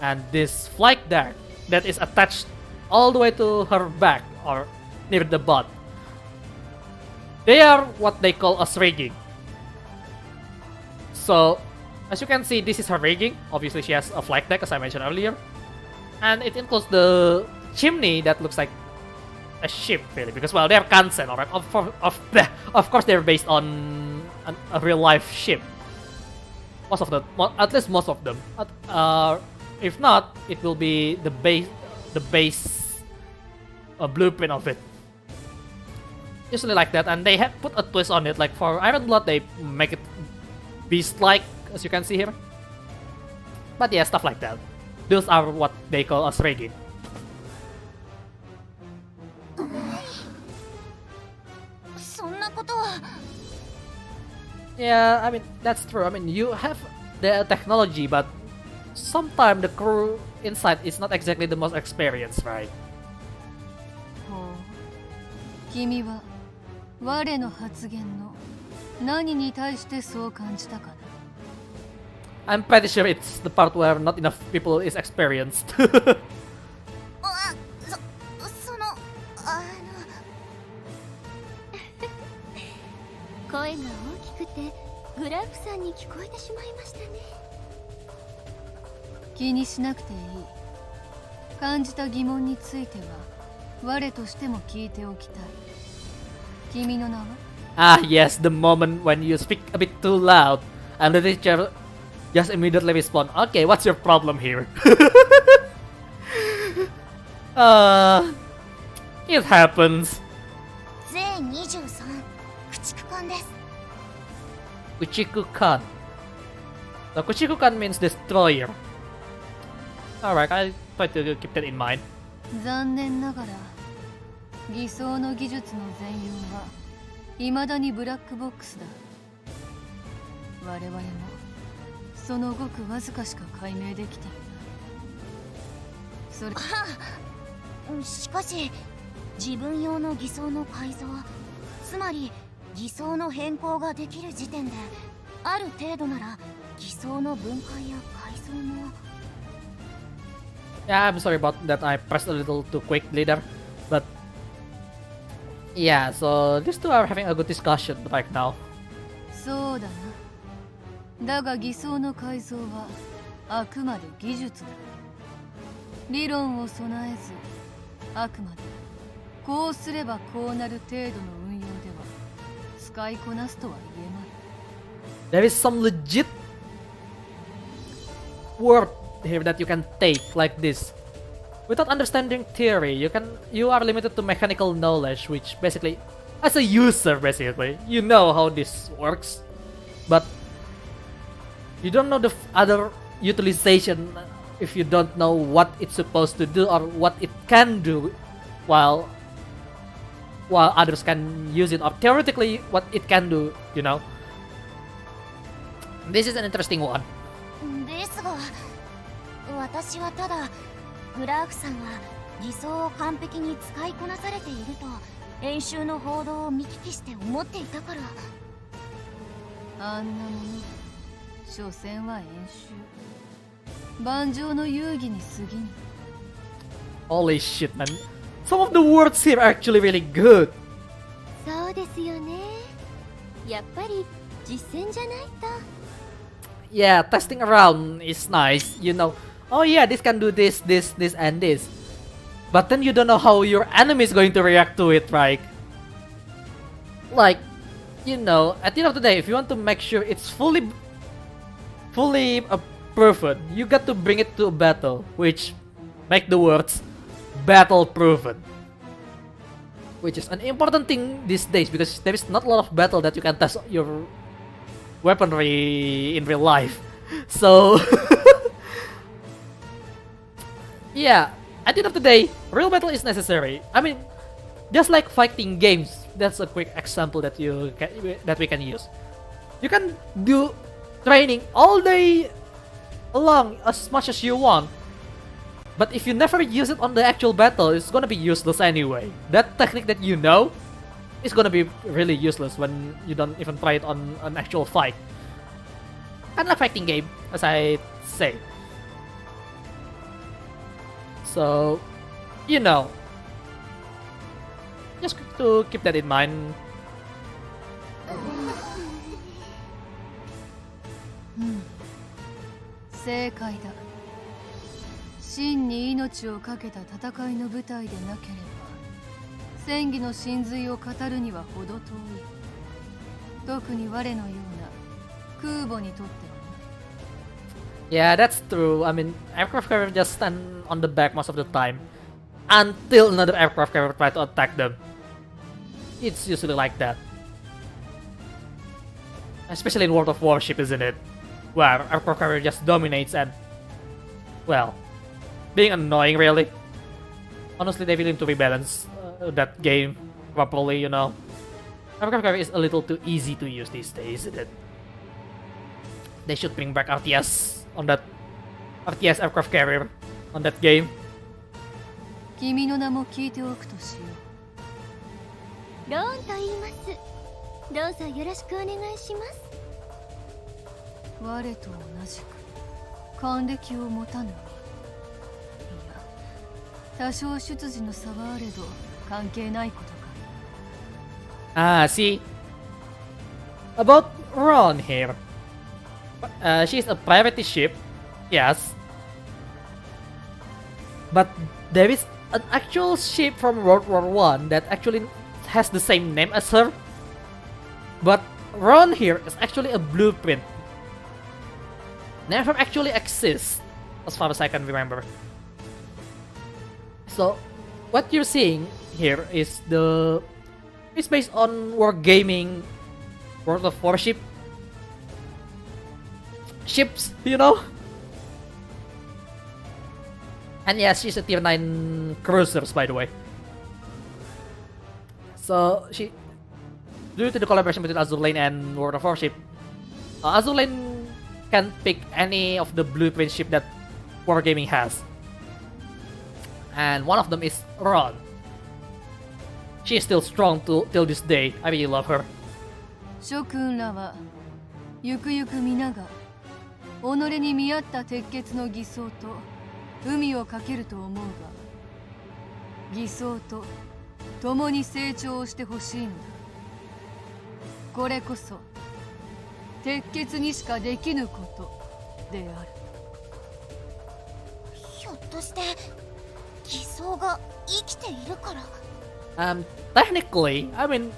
and this flight deck that is attached all the way to her back or near the butt. They are what they call as rigging. So, as you can see, this is her rigging. Obviously, she has a flight deck, as I mentioned earlier. And it includes the chimney that looks like a ship, really, because, well, they're Kansen, alright? Of course, they're based on a real-life ship. Most of them, at least most of them. If not, it will be the base blueprint of it. usually like that, and they have put a twist on it. Like for Iron Blood, they make it beast-like, as you can see here. But yeah, stuff like that. Those are what they call a Reigin. Yeah, I mean, that's true. I mean, you have the technology, but sometimes the crew inside is not exactly the most experienced, right? 君は我の発言の何に対してそう感じたかな I'm pretty sure it's the part where not enough people is experienced. 声が大きくてグラフさんに聞こえてしまいましたね。気にしなくていい。感じた疑問については我としても聞いておきたい。君の名は Ah, yes, the moment when you speak a bit too loud, and the teacher just immediately respond, okay, what's your problem here? It happens. 全23駆逐艦です。 Kuchikukan. So Kuchikukan means destroyer. Alright, I try to keep that in mind. 残念ながら偽装の技術の全容は未だにブラックボックスだ。我々もそのごくわずかしか解明できていない。それしかし自分用の偽装の改造、つまり偽装の変更ができる時点である程度なら偽装の分解や改造も。 Yeah, I'm sorry about that. I pressed a little too quickly there, but yeah. So these two are having a good discussion right now. そうだな。だが偽装の改造はあくまで技術だ。理論を備えず、あくまでこうすればこうなる程度の運用では使いこなすとは言えない。 There is some legit word here that you can take like this. Without understanding theory, you are limited to mechanical knowledge, which basically, as a user, basically, you know how this works, but you don't know the other utilization if you don't know what it's supposed to do or what it can do, while others can use it, or theoretically what it can do, you know. This is an interesting one. ですが私はただグラーフさんは偽装を完璧に使いこなされていると演習の報道を見聞きして思っていたから。あんなもの所詮は演習。盤上の遊戯に過ぎぬ。 Holy shit, man. Some of the words here are actually really good. そうですよね。やっぱり実践じゃないと。 Yeah, testing around is nice, you know. Oh yeah, this can do this, and this. But then you don't know how your enemy is going to react to it, right? Like, you know, at the end of the day, if you want to make sure it's fully proven, you got to bring it to a battle, which make the words battle proven. Which is an important thing these days because there is not a lot of battle that you can test your weaponry in real life. So yeah, at the end of the day, real battle is necessary. I mean, just like fighting games, that's a quick example that we can use. You can do training all day long as much as you want, but if you never use it on the actual battle, it's gonna be useless anyway. That technique that you know is gonna be really useless when you don't even try it on an actual fight. Kind of fighting game, as I say. So, you know, just to keep that in mind. 正解だ。真に命を懸けた戦いの舞台でなければ戦技の真髄を語るには程遠い。特に我のような空母にとっては。 Yeah, that's true. I mean, aircraft carrier just stand on the back most of the time until another aircraft carrier try to attack them. it's usually like that. Especially in World of Warship, isn't it? Where aircraft carrier just dominates and, well, being annoying really. Honestly, they need to rebalance that game properly, you know. Aircraft carrier is a little too easy to use these days, isn't it? They should bring back RTS on that RTS aircraft carrier on that game. 君の名も聞いておくとしよローンと言います。どうぞよろしくお願いします。う。我と同じく還暦を持たぬ身。いや、多少出自の差はあれど関係ないことか。See? About Ron here. She's a private ship, yes. But there is an actual ship from World War One that actually has the same name as her. But Ron here is actually a blueprint. Never actually exists, as far as I can remember. So, what you're seeing here is it's based on Wargaming World of Warship ships, you know? And yeah, she's a tier 9 cruisers, by the way. So, due to the collaboration between Azur Lane and World of Warship, Azur Lane can pick any of the blueprint ship that Wargaming has. And one of them is Ron. She is still strong till this day. I really love her. 諸君らはゆくゆく皆が己に見合った鉄血の偽装と海をかけると思うが、偽装と共に成長してほしいのだ。これこそ鉄血にしかできぬことである。ひょっとして偽装が生きているから。Technically, I mean,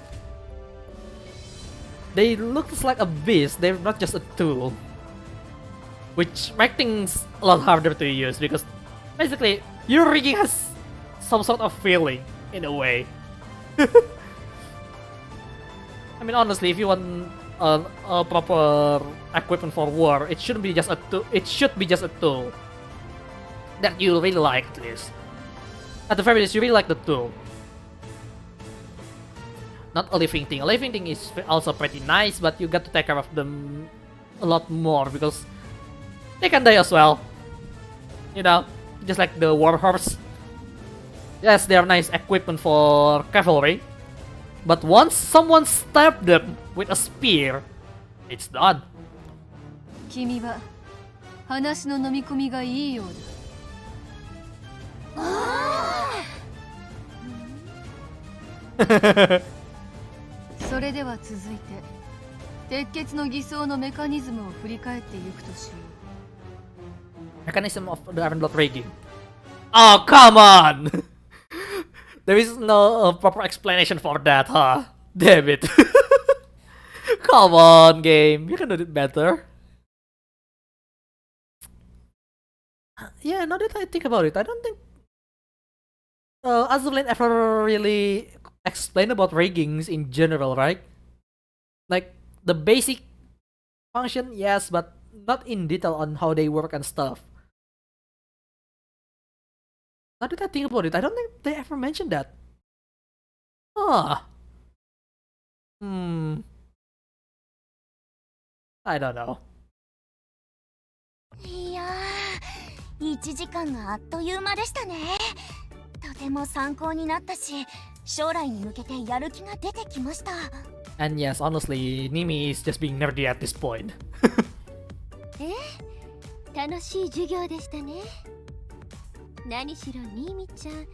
they look like a beast. They're not just a tool, which makes things a lot harder to use because basically your rigging has some sort of feeling in a way. I mean, honestly, if you want a proper equipment for war, it shouldn't be just a tool. It should be just a tool that you really like, at least. At the very least, you really like the tool. Not a living thing. A living thing is also pretty nice, but you got to take care of them a lot more because they can die as well. You know, just like the warhorse. Yes, they are nice equipment for cavalry, but once someone stabs them with a spear, it's done. 君は話の飲み込みがいいようだ。それでは続いて鉄血の偽装のメカニズムを振り返っていくとしよう。 Mechanism of the Iron Blood rigging. Oh, come on! There is no proper explanation for that, huh? Damn it. Come on, game. You can do it better. Yeah, now that I think about it, I don't think Azur Lane ever really explained about riggings in general, right? Like, the basic function, yes, but not in detail on how they work and stuff. Now that I think about it, I don't think they ever mentioned that. Huh. I don't know. いやー、1時間があっという間でしたね。とても参考になったし、将来に向けてやる気が出てきました。And yes, honestly, Nimi is just being nerdy at this point. 楽しい授業でしたね。何しろニミちゃん、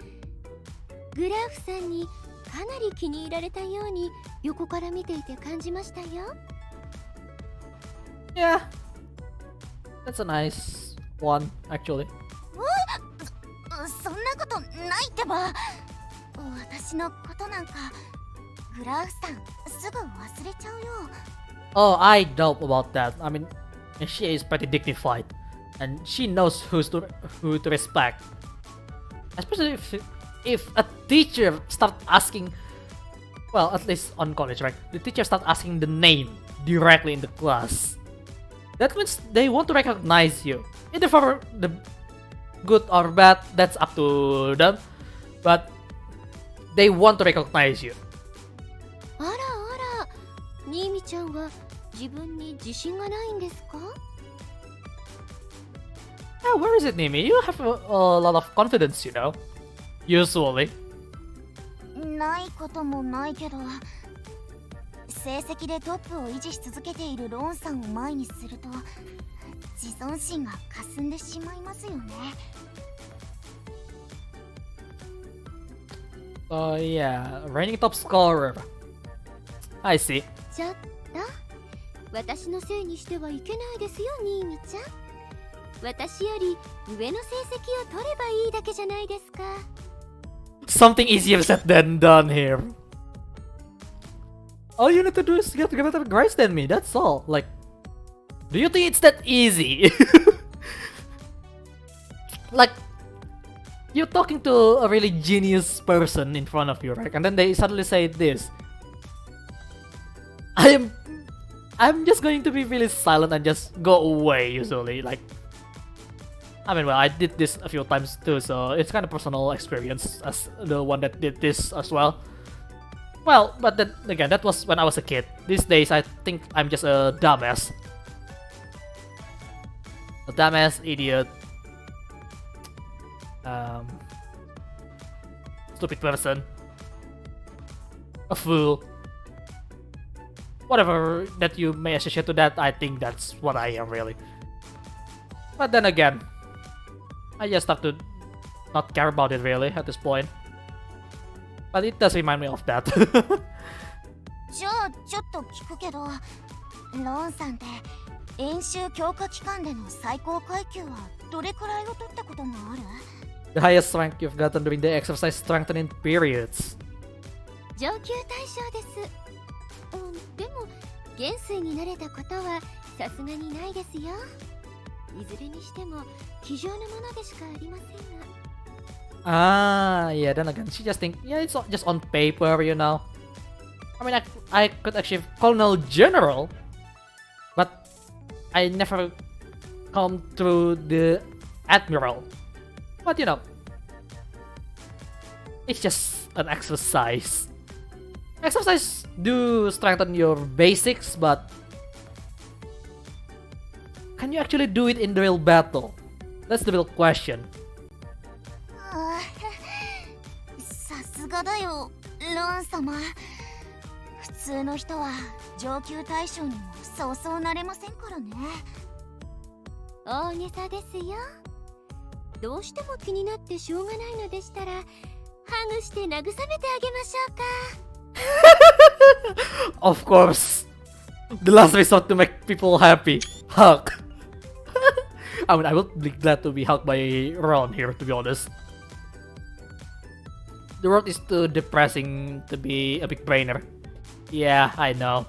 グラフさんにかなり気に入られたように横から見ていて感じましたよ。Yeah, that's a nice one, actually. そんなことないってば。私のことなんかグラフさんすぐ忘れちゃうよ。Oh, I doubt about that. I mean, she is pretty dignified, and she knows who to respect. Especially if a teacher starts asking well, at least on college, right? The teacher start asking the name directly in the class. That means they want to recognize you. Either for the good or bad, that's up to them. But they want to recognize you. あらあら、新見ちゃんは自分に自信がないんですか？ Yeah, where is it, Nimi? You have a lot of confidence, you know. Usually. ないこともないけど、成績でトップを維持し続けているローンさんを前にすると自尊心が霞んでしまいますよね。Yeah, reigning top scorer. I see. ちょっと、私のせいにしてはいけないですよ、新見ちゃん。私より上の成績を取ればいいだけじゃないですか。Something easier said than done here. All you need to do is get better grades than me, that's all. Like, do you think it's that easy? Like, you're talking to a really genius person in front of you, right? And then they suddenly say this. I'm just going to be really silent and just go away usually. Like, I mean, well, I did this a few times too, so it's kind of personal experience as the one that did this as well. Well, but then again, that was when I was a kid. These days, I think I'm just a dumbass. A dumbass, idiot, stupid person, a fool. Whatever that you may associate to that, I think that's what I am really. But then again, I just have to not care about it really at this point. But it does remind me of that. じゃあちょっと聞くけど、ローンさんって演習強化期間での最高階級はどれくらいを取ったことがある？ The highest rank you've gotten during the exercise strengthening periods. 上級対象です。でも元帥になれたことはさすがにないですよ。いずれにしても机上のものでしかありませんが。Ah, yeah, then again, she just think, yeah, it's just on paper, you know. I mean, I could achieve Colonel General, but I never come through the Admiral. But you know, it's just an exercise. Exercise do strengthen your basics, but can you actually do it in the real battle? That's the real question. さすがだよ、ローン様。普通の人は上級大将にもそうそうなれませんからね。大げさですよ。どうしても気になってしょうがないのでしたら、ハグして慰めてあげましょうか。Of course, the last resort to make people happy. Hug. I mean, I would be glad to be hugged by Ron here, to be honest. The world is too depressing to be a big brainer. Yeah, I know.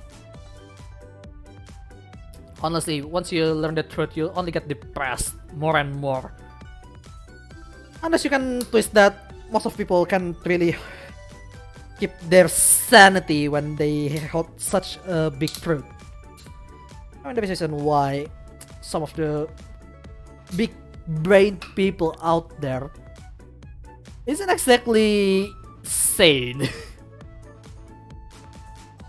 Honestly, once you learn the truth, you'll only get depressed more and more. Unless you can twist that, most of people can't really keep their sanity when they hold such a big truth. I mean, the reason why some of the big brained people out there isn't exactly sane.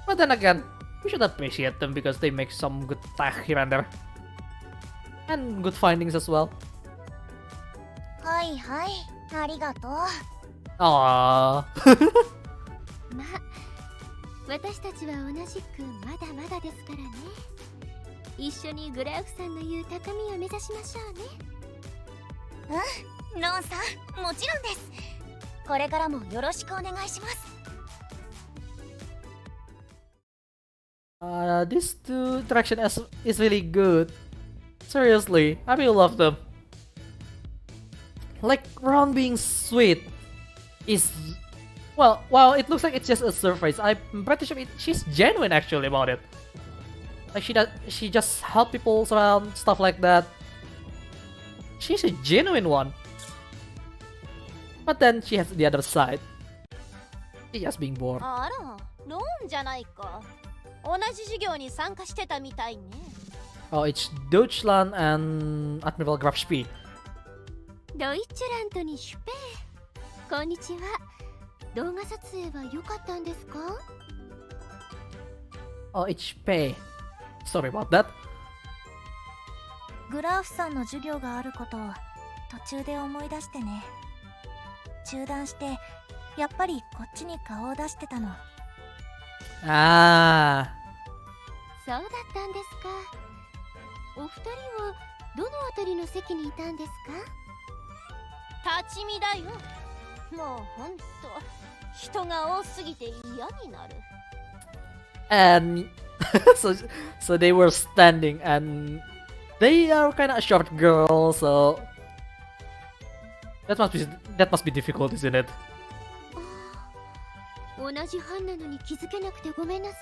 But then again, we should appreciate them because they make some good tech here and there. And good findings as well. はいはい、ありがとう。Aww. まあ、私たちは同じくまだまだですからね。一緒にグラーフさんの言う高みを目指しましょうね。ローンさん、もちろんです。これからもよろしくお願いします。These two interaction is really good. Seriously, I really love them. Like, Ron being sweet is... Well, while it looks like it's just a surface, I'm pretty sure she's genuine actually about it. Like, she just help people around, stuff like that. She's a genuine one. But then she has the other side. She's just being bored. あら、ローンじゃないか。同じ授業に参加してたみたいね。Oh, it's Deutschland and Admiral Graf Spee. ドイツラントにシュペー。こんにちは。動画撮影は良かったんですか？ Oh, it's Spee. Sorry about that. グラーフさんの授業があることを途中で思い出してね。中断してやっぱりこっちに顔を出してたの。Ah. そうだったんですか。お二人はどのあたりの席にいたんですか？立ち見だよ。もうほんと人が多すぎて嫌になる。And so they were standing, and they are kind of a short girl, so that must be difficult, isn't it? 同じ班なのに気づけなくてごめんなさい。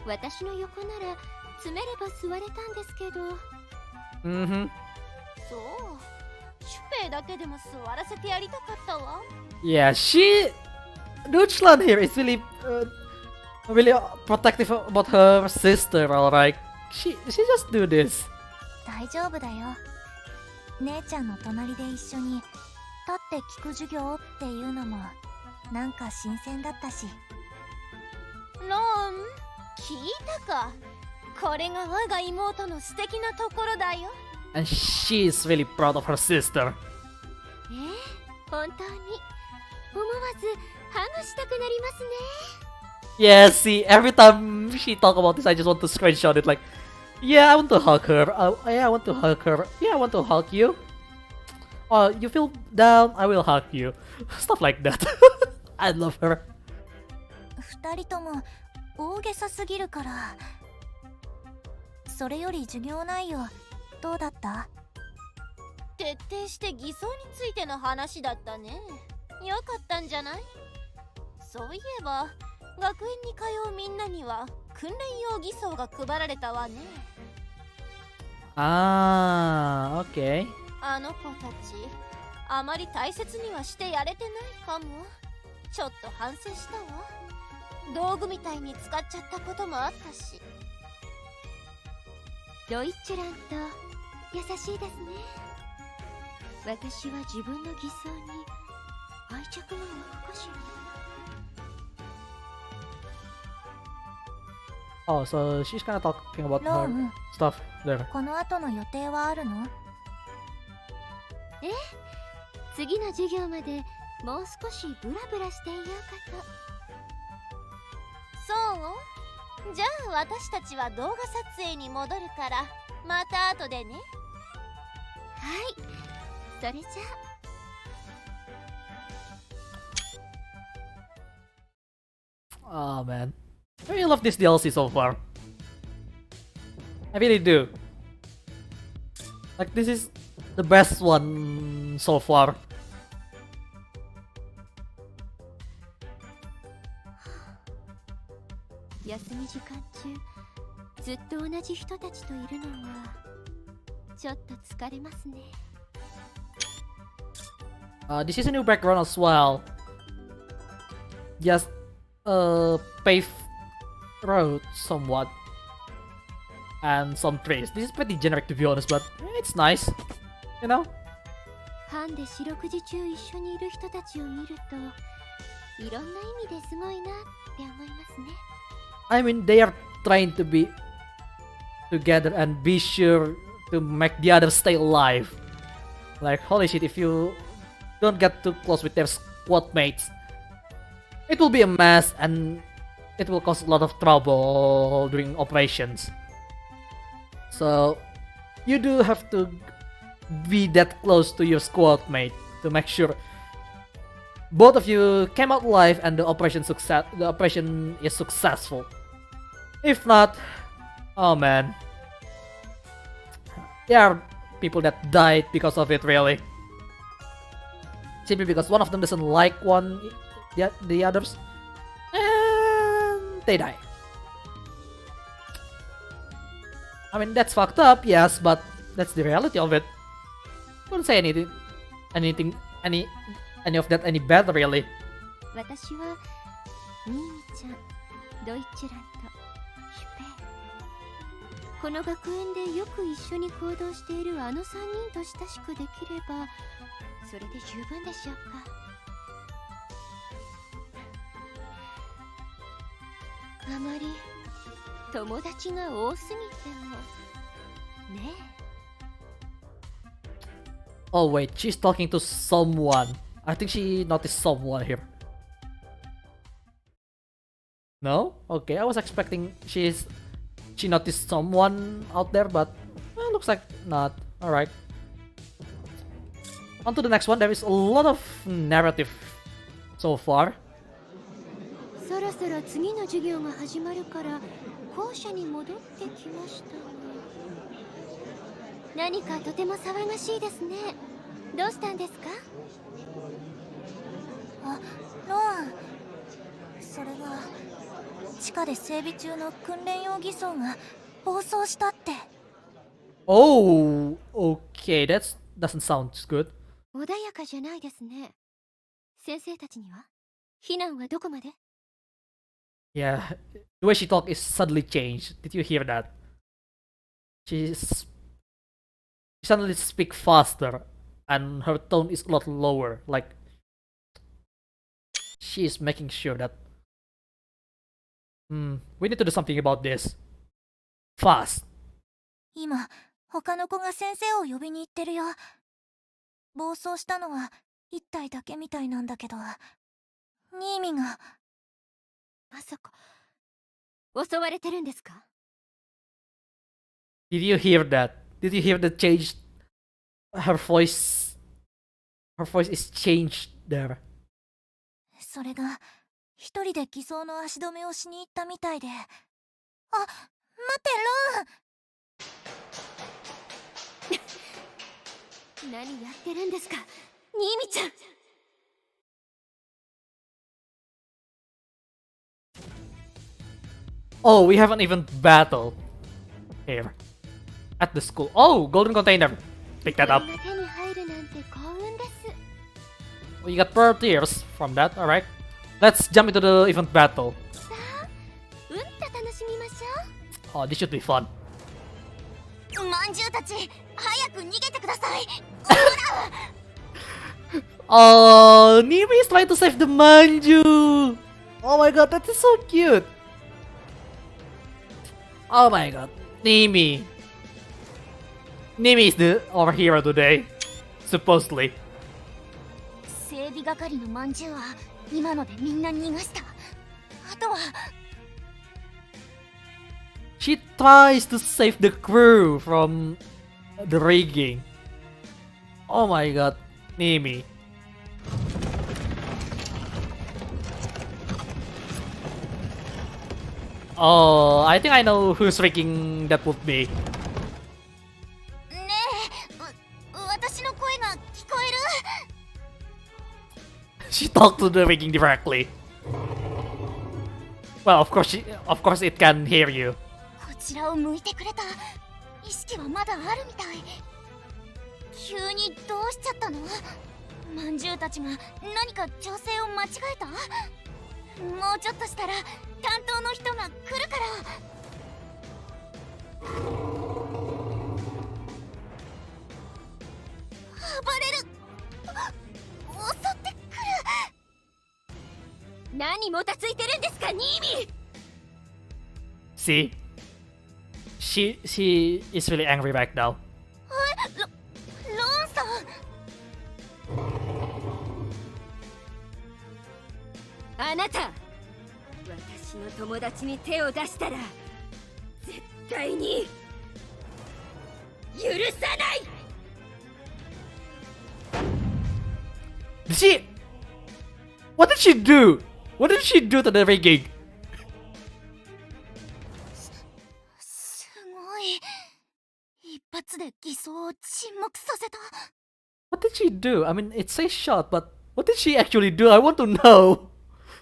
私の横なら詰めれば座れたんですけど。Mm-hmm. そう、シュペイだけでも座らせてやりたかったわ。Yeah, Deutschland here is really protective about her sister. Alright, she just do this. 大丈夫だよ。姉ちゃんの隣で一緒に立って聞く授業っていうのもなんか新鮮だったし。ローン、聞いたか？これが我が妹の素敵なところだよ。And she is really proud of her sister. 本当に思わずハグしたくなりますね。Yeah, see, every time she talk about this, I just want to screenshot it. Like, yeah, I want to hug her. Yeah, I want to hug her. Yeah, I want to hug you. Oh, you feel down? I will hug you. Stuff like that. I love her. 二人とも大げさすぎるから。それより授業内容どうだった？徹底して偽装についての話だったね。よかったんじゃない？そういえば学園に通うみんなには訓練用偽装が配られたわね。Ah, okay. あの子たちあまり大切にはしてやれてないかも。ちょっと反省したわ。道具みたいに使っちゃったこともあったし。ドイッチュラント優しいですね。私は自分の偽装に愛着が湧くかしら。Oh, so she's kind of talking about ロー her ン、 stuff there. この後の予定はあるの？次の授業までもう少しブラブラしていようかと。そう？じゃあ私たちは動画撮影に戻るからまた後でね。はい、それじゃあ。 Oh man, I really love this DLC so far. I really do. Like, this is the best one so far. 休み時間中ずっと同じ人たちといるのはちょっと疲れますね。This is a new background as well. Just paved road somewhat and some trees. This is pretty generic to be honest, but it's nice, you know. 班で四六時中一緒にいる人たちを見るといろんな意味ですごいなって思いますね。I mean, they are trying to be together and be sure to make the others stay alive. Like, holy shit, if you don't get too close with their squad mates, it will be a mess and it will cause a lot of trouble during operations. So, you do have to be that close to your squad mate to make sure both of you came out alive and the operation is successful. If not, oh man, there are people that died because of it, really. Simply because one of them doesn't like the others, and they die. I mean, that's fucked up, yes, but that's the reality of it. Wouldn't say any of that any better, really. 私はミーちゃんドイツラント、シュペー。この学園でよく一緒に行動しているあの3人と親しくできればそれで十分でしょうか。あまり友達が多すぎてもね。Oh wait, she's talking to someone. I think she noticed someone here. No? Okay, I was expecting she noticed someone out there, but looks like not. Alright. On to the next one. There is a lot of narrative so far. そろそろ次の授業が始まるから校舎に戻ってきましたが、何かとても騒がしいですね。どうしたんですか？あ、ローン。それが地下で整備中の訓練用偽装が暴走したって。Oh, okay. That doesn't sound good. 穏やかじゃないですね。先生たちには避難はどこまで？ Yeah, the way she talk is suddenly changed. Did you hear that? She suddenly speak faster, and her tone is a lot lower. Like she is making sure that we need to do something about this fast. 今、他の子が先生を呼びに行ってるよ。暴走したのは1体だけみたいなんだけど、新見が。まさか襲われてるんですか？ Did you hear that? Did you hear the change? Her voice is changed there. それが一人で偽装の足止めをしに行ったみたいで。あ、待ってローン。何やってるんですか、新見ちゃん。Oh, we have an event battle here at the school. Oh, golden container. Pick that up. こんな手に入るなんて幸運です。 We got pearl tears from that. All right. Let's jump into the event battle. さあ、うんと楽しみましょう。 Oh, this should be fun. まんじゅうたち、早く逃げてください。Oh, Nimi is trying to save the manju. Oh my god, that is so cute. Oh my god, Nimi. Nimi is our hero today, supposedly. 整備係のまんじゅうは今のでみんな逃がした。あとは She tries to save the crew from the rigging. Oh my god, Nimi. Oh, I think I know whose rigging that would be. ねえ、私の声が聞こえる？ She talked to the rigging directly. Well, of course it can hear you. こちらを向いてくれた。意識はまだあるみたい。急にどうしちゃったの？まんじゅうたちが何か調整を間違えた？もうちょっとしたら担当の人が来るから。暴れる。襲ってくる。何もたついてるんですか、新見。 See? She is really angry right now. ローンさん。あなた、私の友達に手を出したら絶対に許さない。 What did she do? What did she do to the rigging? すごい。一発で偽装を沈黙させた。What did she do? I mean, it's a shot, but what did she actually do? I want to know.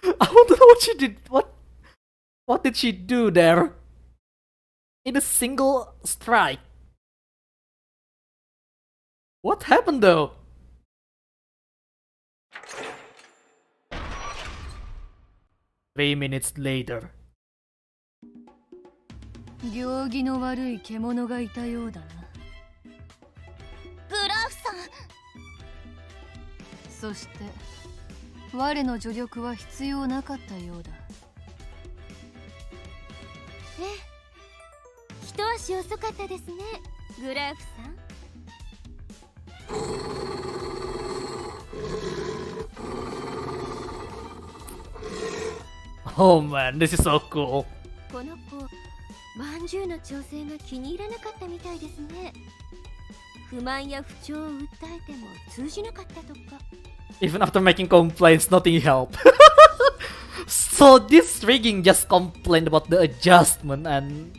I want to know what she did. What did she do there? In a single strike. What happened though? Three minutes later. 行儀の悪い獣がいたようだな。グラフさん、そして我の助力は必要なかったようだ。ええ、一足遅かったですね、グラフさん。Oh man, this is so cool. この子、まんじゅうの調整が気に入らなかったみたいですね。不満や不調を訴えても通じなかったとか。Even after making complaints, nothing helped. So this rigging just complained about the adjustment, and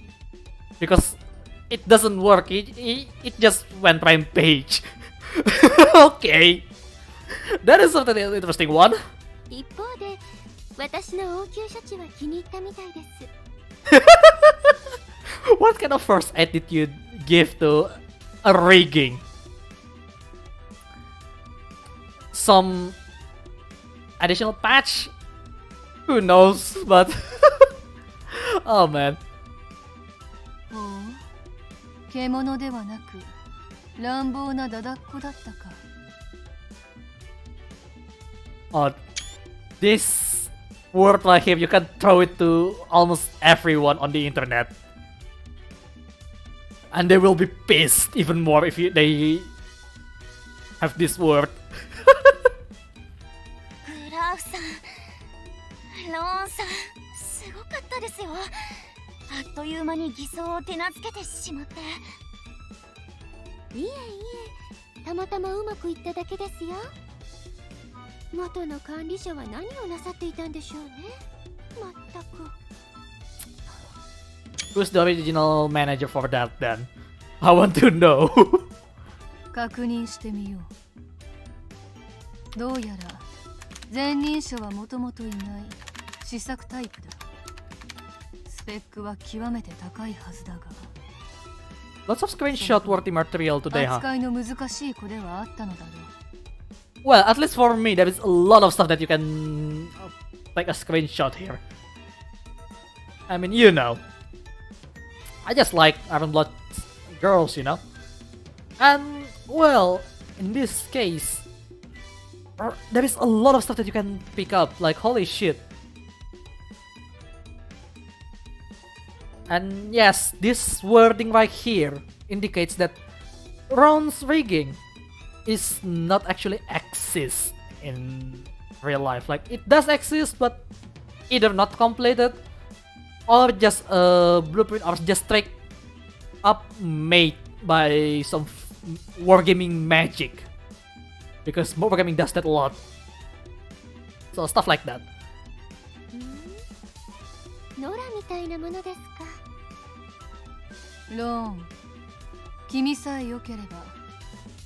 because it doesn't work, it just went rampage. Okay, that is something interesting one. 一方で、私の応急処置は気に入ったみたいです。What kind of first aid did you give to a rigging? Some additional patch? Who knows, but oh man. ほう、獣ではなく乱暴なダダっ子だったか。Oh, this word like him, you can throw it to almost everyone on the internet, and they will be pissed even more if they have this word. グラフさん、ローンさん、すごかったですよ。あっという間に偽装を手なずけてしまって。いえいえ、たまたまうまくいっただけですよ。元の管理者は何をなさっていたんでしょうね。まったく。Who's the original manager for that then? I want to know. 確認してみよう。どうやら前任者はもともといない試作タイプだ。スペックは極めて高いはずだが。Lots of screenshot worthy material today, huh? 扱いの難しい子ではあったのだろう。Well, at least for me, there is a lot of stuff that you can take a screenshot here. I mean, you know, I just like Iron Blood girls, you know. And well, in this case, there is a lot of stuff that you can pick up. Like, holy shit. And yes, this wording right here indicates that Ron's rigging is not actually exist in real life. Like, it does exist, but either not completed or just a blueprint or just straight up made by some wargaming magic, because wargaming does that a lot. So stuff like that. ノラみたいなものですか。ローン、君さえ良ければ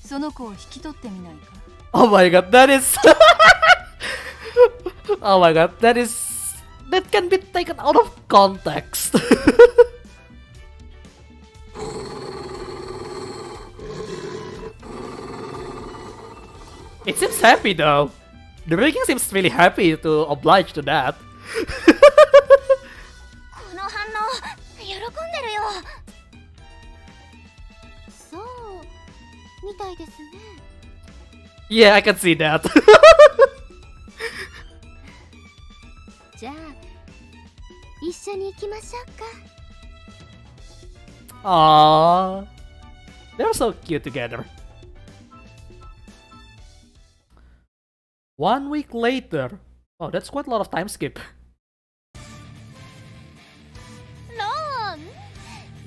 その子を引き取ってみないか。 Oh my god, that is oh my god, that can be taken out of context. It seems happy though. The rigging seems really happy to oblige to that. この反応、喜んでるよ。そうみたいですね。Yeah, I can see that. じゃあ一緒に行きましょうか。Aww, they're so cute together. 1 week later. Oh, that's quite a lot of time skip. ローン、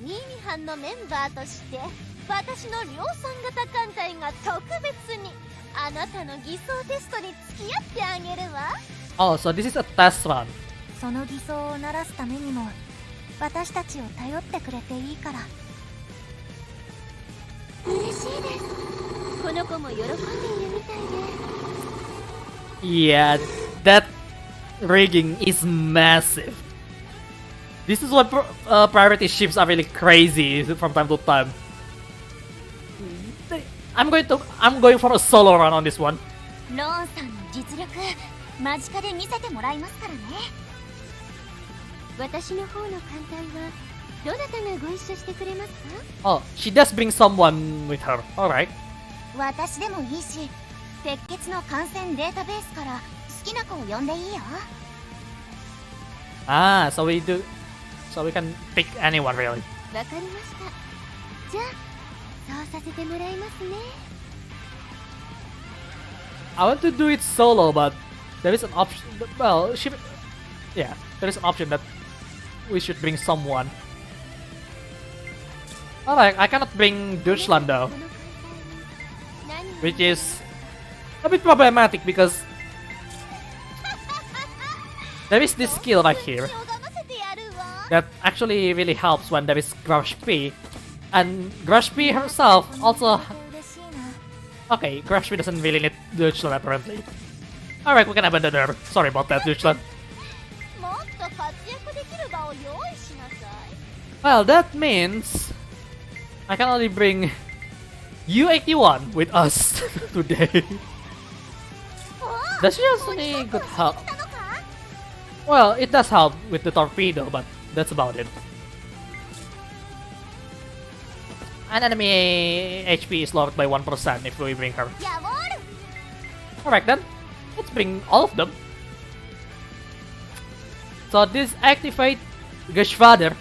新見班のメンバーとして私の量産型艦隊が特別にあなたの偽装テストに付き合ってあげるわ。 Oh, so this is a test run. その偽装を鳴らすためにも私たちを頼ってくれていいから。嬉しいです。この子も喜んでいるみたいで。Yeah, that rigging is massive. This is what priority ships are really crazy from time to time. I'm going for a solo run on this one. ローンさんの実力間近で見せてもらいますからね。私の方の艦隊はどなたがご一緒してくれますか？ Oh, she does bring someone with her. Alright. 私でもいいし、鉄血の感染データベースから好きな子を呼んでいいよ。Ah, so we can pick anyone really. わかりました。じゃあ、そうさせてもらいますね。I want to do it solo, but there is an option. Well, yeah, there is an option that we should bring someone. Alright, I cannot bring Deutschland though, which is a bit problematic because there is this skill right here that actually really helps when there is Grush P, and Grush P herself also. Okay, Grush P doesn't really need Deutschland apparently. Alright, we can abandon her. Sorry about that, Deutschland. Well, that means I can only bring U81 with us today. Does she also need good help? Well, it does help with the torpedo, but that's about it. And enemy HP is lowered by 1% if we bring her. Alright then, let's bring all of them. So this activate Geschwader,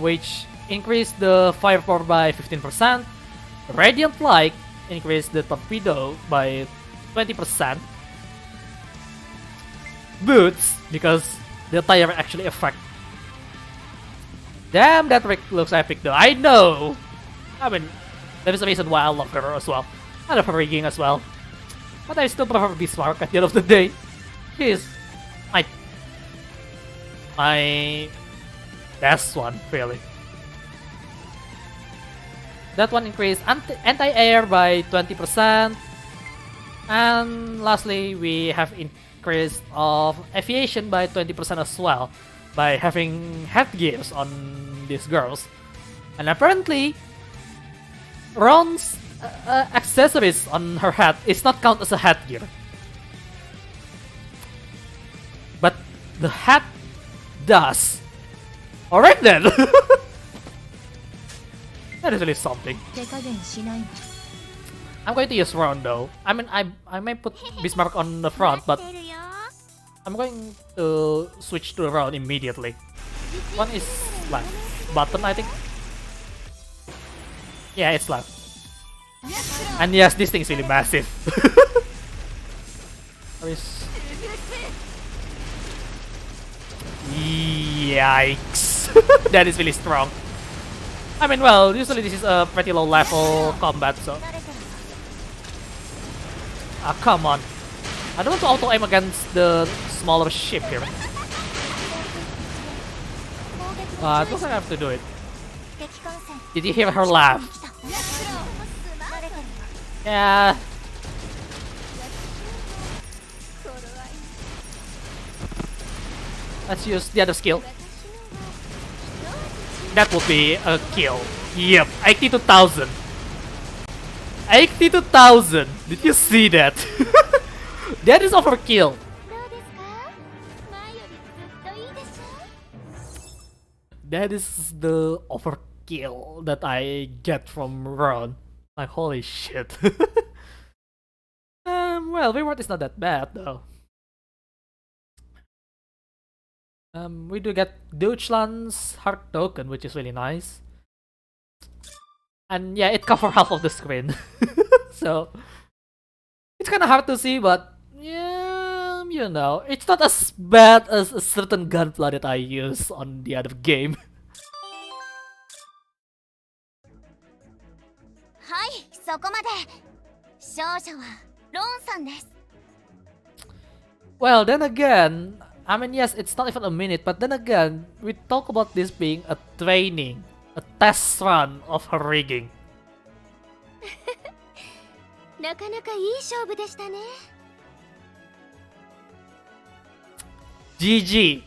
which increase the firepower by 15%. Radiant Light increase the torpedo by 20%. Boots, because the tire actually affect. Damn, that rig looks epic though. I know! I mean, there is a reason why I love her as well. I love her rigging as well. But I still prefer Bismarck at the end of the day. She is my best one, really. That one increased anti-air by 20%. And lastly, we have increase of aviation by 20% as well, by having headgears on these girls. And apparently, Ron's accessories on her head is not count as a headgear. But the hat does. Alright then! That is really something. I'm going to use Ron though. I mean, I may put Bismarck on the front, but I'm going to switch to Ron immediately. One is left button, I think. Yeah, it's left. And yes, this thing is really massive. Yikes! That is really strong. I mean, well, usually this is a pretty low level combat, so. Ah, come on. I don't want to auto aim against the smaller ship here. I don't think I have to do it. Did you hear her laugh? Yeah. Let's use the other skill. That would be a kill. Yep, 82,000. 82,000. Did you see that? That is overkill. That is the overkill that I get from Ron. Like, holy shit. Well, reward is not that bad though. We do get Deutschland's heart token, which is really nice. And yeah, it covers half of the screen. So it's kind of hard to see, but yeah, you know, it's not as bad as a certain gunpla that I use on the other game. Well, then again, I mean, yes, it's not even a minute, but then again, we talk about this being a training, a test run of her rigging. なかなかいい勝負でしたね。GG!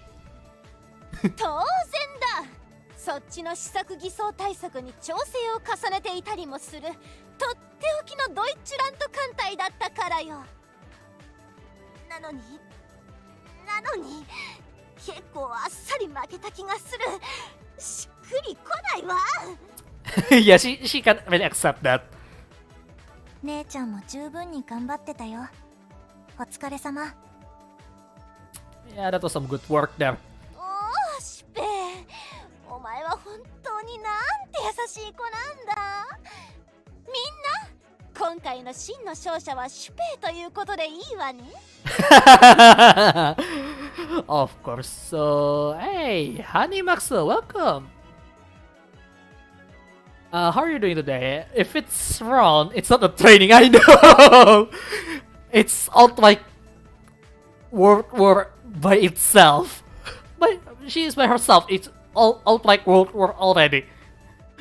当然だ。そっちの試作偽装対策に調整を重ねていたりもするとっておきのドイツラント艦隊だったからよ。なのに結構あっさり負けた気がする。しっくりこないわ。Yeah, she can't really accept that. 姉ちゃんも十分に頑張ってたよ。お疲れ様。Yeah, that was some good work there. おお、しっぺ。お前は本当になんて優しい子なんだ。みんな、今回の真の勝者はシュペイということでいいわね。Of course. So, hey, Honey Maxwell, welcome. How are you doing today? If it's wrong, it's not a training, I know. It's out like World War by itself. But she is by herself. It's all out like World War already.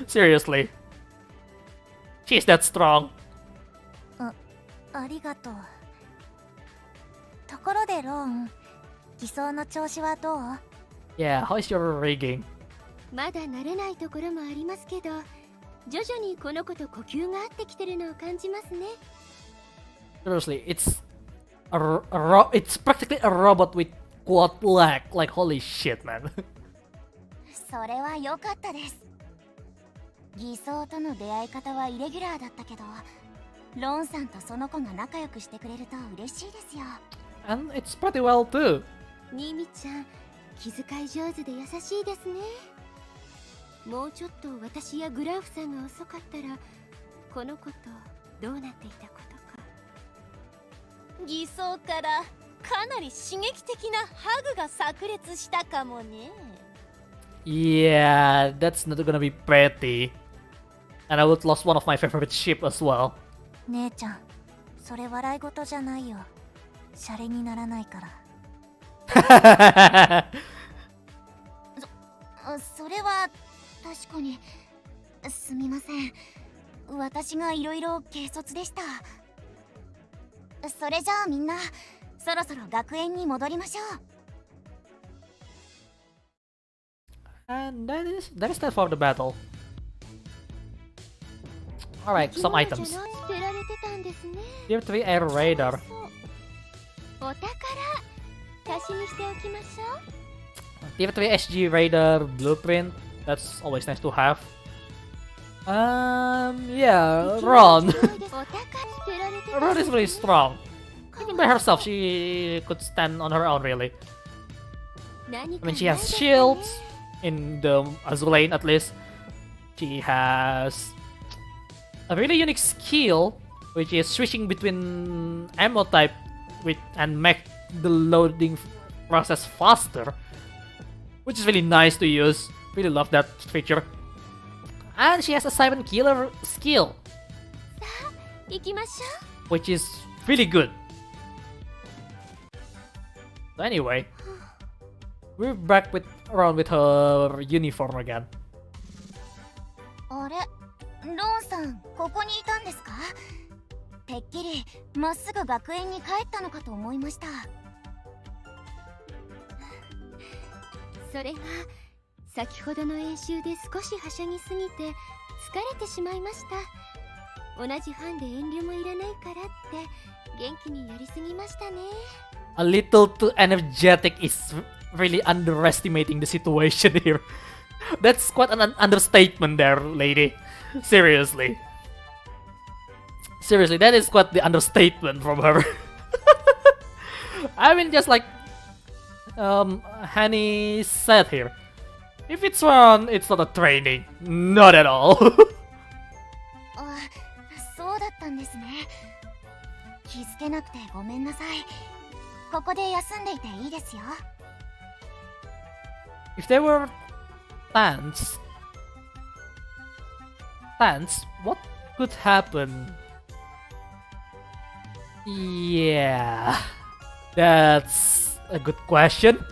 Seriously. She's that strong. ありがとう。ところでローン、偽装の調子はどう？ Yeah, how is your rigging? まだ慣れないところもありますけど、徐々にこの子と呼吸が合ってきてるのを感じますね。Seriously, it's practically a robot with quad leg. Like holy shit, man. それは良かったです。偽装との出会い方はイレギュラーだったけど、ローンさんとその子が仲良くしてくれると嬉しいですよ。And it's pretty well too. ニミちゃん、気遣い上手で優しいですね。もうちょっと私やグラフさんが遅かったら、この子とどうなっていたことか。偽装からかなり刺激的なハグが炸裂したかもね。Yeah, that's not gonna be pretty. And I would lost one of my favorite ship as well. 姉ちゃん、それ笑い事じゃないよ。シャレにならないから。それは確かにすみません。私がいろいろ軽率でした。それじゃあみんなそろそろ学園に戻りましょう。And that is that for the battle. Alright, some items. 捨てられてたんですね。 Tier 3 Air Raider. お宝貸しにしておきましょう。 Tier 3 SG Raider Blueprint. That's always nice to have. Yeah, Ron. Ron is really strong. Even by herself, she could stand on her own, really. I mean, she has shields in the Azur Lane, at least. She has a really unique skill, which is switching between ammo type and make the loading process faster, which is really nice to use. Really love that feature. And she has a silent killer skill, 行きましょ which is really good. So anyway, we're back around with her uniform again. あれ、ローンさん、ここにいたんですか？てっきりまっすぐ学園に帰ったのかと思いました。それが先ほどの演習で少しはしゃぎすぎて疲れてしまいました。同じ班で遠慮もいらないからって元気にやりすぎましたね。A little too energetic is really underestimating the situation here. That's quite an understatement there, lady. Seriously. Seriously, that is quite the understatement from her. I mean, just like Honey said here, if it's wrong, it's not a training. Not at all. あ、そうだったんですね。気づけなくてごめんなさい。ここで休んでいていいですよ。If there were tents, what could happen? Yeah, that's a good question.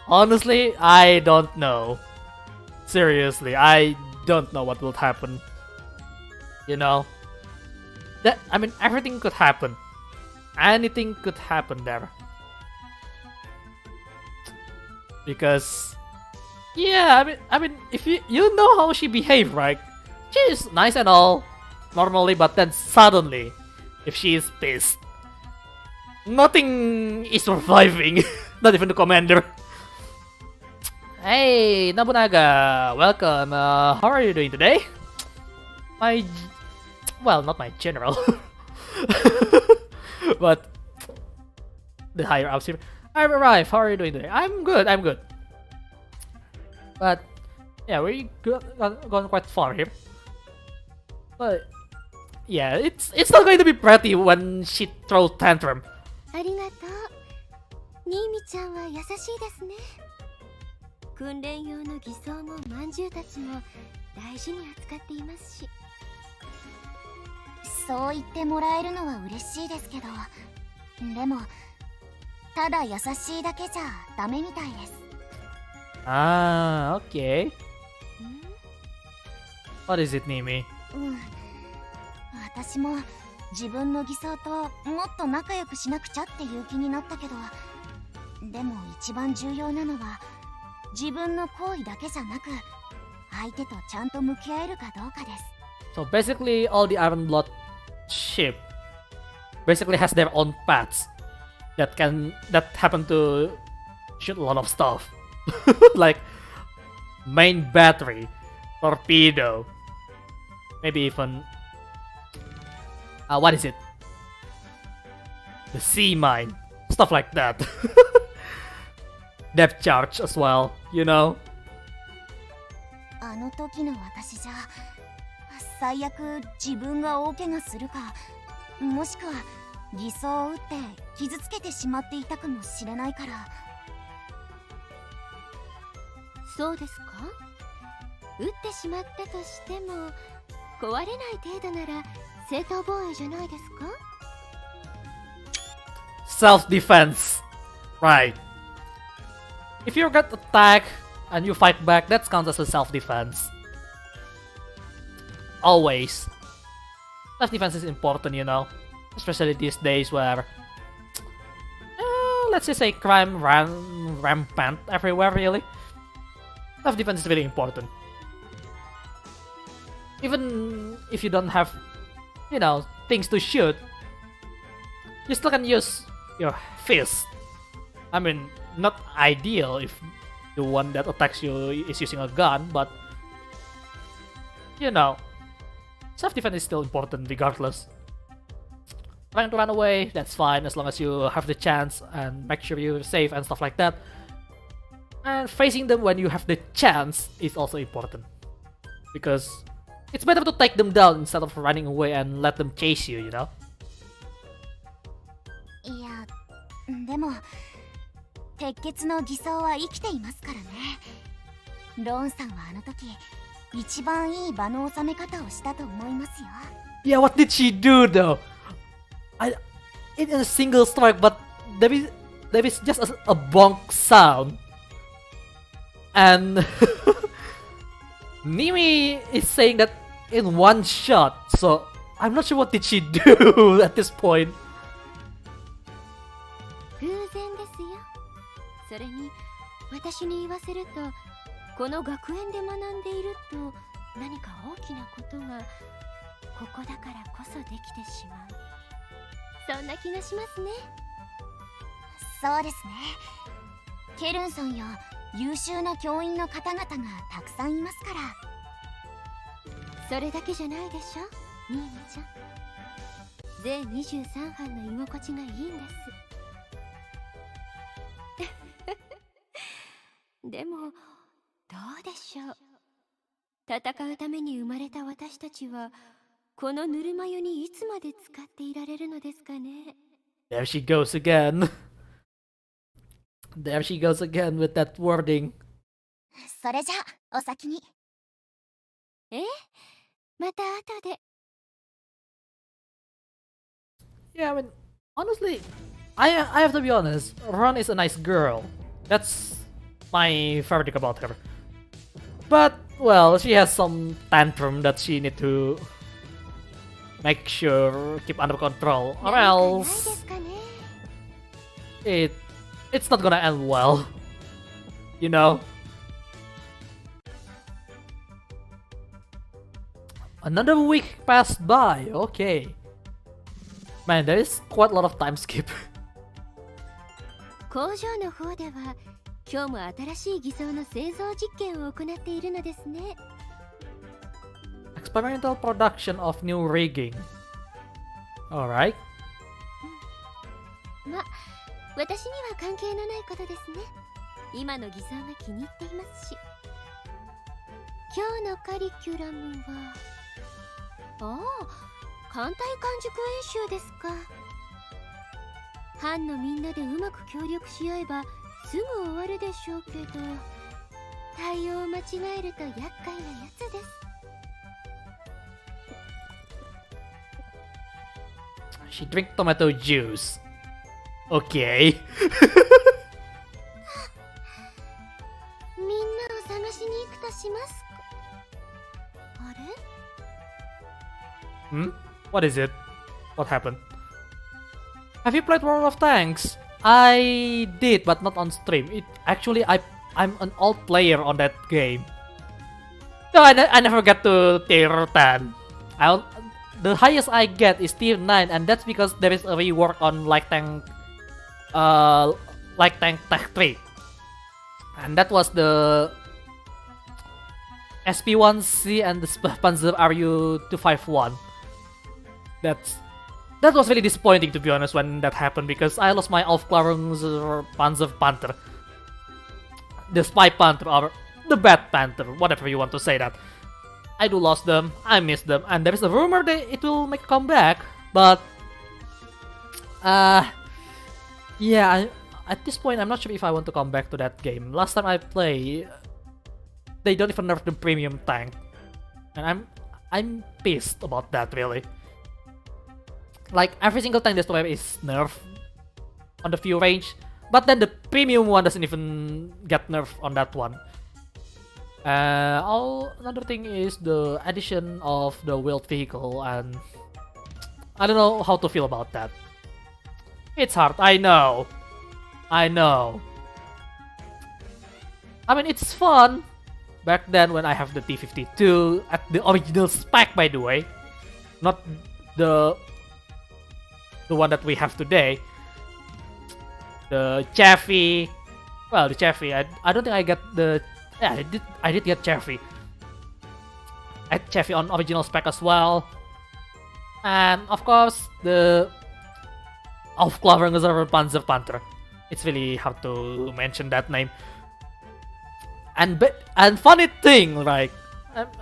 Honestly, I don't know. Seriously, I don't know what will happen. You know, I mean, everything could happen. Anything could happen there. Because, yeah, I mean, if you know how she behaved, right? She is nice and all, normally, but then suddenly, if she is pissed, nothing is surviving. Not even the commander. Hey, Nobunaga, welcome. How are you doing today? Well, not my general, but the higher ups here. I've arrived. How are you doing today? I'm good. I'm good. But yeah, we gone quite far here. But yeah, it's not going to be pretty when she throws tantrum. ありがとう。ニーミちゃんは優しいですね。訓練用の偽装もまんじゅうたちも大事に扱っていますし。そう言ってもらえるのは嬉しいですけど、でもただ優しいだけじゃダメみたいです。Ah, okay. What is it, Nimi? 私も自分の偽装ともっと仲良くしなくちゃっていう気になったけど、でも一番重要なのは自分の行為だけじゃなく相手とちゃんと向き合えるかどうかです。 So basically, all the Iron Blood ship basically has their own paths that happen to shoot a lot of stuff, like main battery, torpedo, maybe even what is it? The sea mine, stuff like that. Depth charge as well, you know. あの時の私じゃ最悪自分が大怪我するか、もしくは偽装を打って傷つけてしまっていたかもしれないから。そうですか？撃ってしまったとしても壊れない程度なら正当防衛じゃないですか？ Self-defense, right? If you get attacked and you fight back, that counts as a self-defense. Always. Self-defense is important, you know, especially these days where, let's just say, crime rampant everywhere. Really, self-defense is very important. Even if you don't have, you know, things to shoot, you still can use your fist. I mean, not ideal if the one that attacks you is using a gun, but you know, self-defense is still important regardless. Trying to run away, that's fine as long as you have the chance and make sure you're safe and stuff like that. And facing them when you have the chance is also important, because it's better to take them down instead of running away and let them chase you, you know? いや、でも鉄血の偽装は生きていますからね。ローンさんはあの時一番いい場の収め方をしたと思いますよ。 Yeah, what did she do though? It is a single strike, but there is just a bonk sound, and Nimi is saying that in one shot. So I'm not sure what did she do at this point. 偶然ですよ。それに私に言わせるとこの学園で学んでいると何か大きなことがここだからこそできてしまう、そんな気がしますね。そうですね。ケルンさんや優秀な教員の方々がたくさんいますから。それだけじゃないでしょ、ニーミちゃん。全23班の居心地がいいんです。でもどうでしょう。戦うために生まれた私たちはこのぬるま湯にいつまで使っていられるのですかね。 There she goes again. There she goes again with that wording. それじゃお先に。また後で。 Yeah, I mean, honestly, I have to be honest. Ron is a nice girl. That's my favorite thing about her. But well, she has some tantrum that she need to make sure keep under control, or else it's not gonna end well. You know. Another week passed by. Okay. Man, there is quite a lot of time skip. 工場の方では今日も新しい偽装の製造実験を行っているのですね。 Experimental production of new rigging. Alright. ま、私には関係のないことですね。今の偽装が気に入っていますし。今日のカリキュラムは、艦隊完熟演習ですか。班のみんなでうまく協力し合えばすぐ終わるでしょうけど、対応を間違えると厄介なやつです。 She drink tomato juice. Okay. みんなを探しに行くとしますか。あれ？ What is it? What happened? Have you played World of Tanks? I did, but not on stream. I'm an old player on that game. No, I never get to tier 10. The highest I get is tier 9, and that's because there is a rework on Light Tank Tech 3. And that was the SP1C and the Panzer RU251. That was really disappointing, to be honest, when that happened, because I lost my Aufklärungs Panzer Panther. The Spy Panther, or the Bad Panther, whatever you want to say that. I do lost them, I miss them, and there is a rumor that it will make a comeback, but... yeah, at this point, I'm not sure if I want to come back to that game. Last time I played, they don't even nerf the premium tank, and I'm pissed about that, really. Like, every single tank destroyer is nerfed on the few range, but then the premium one doesn't even get nerfed on that one. Another thing is the addition of the wheeled vehicle, and I don't know how to feel about that. It's hard, I know. I mean, it's fun back then when I have the T-52 at the original spec, by the way, not the one that we have today. The Chaffee, well, the Chaffee. I don't think I get the. Yeah, I did get Chaffee. I had Chaffee on original spec as well, and of course the Aufklärungs Panzer Panther. It's really hard to mention that name. And funny thing, like,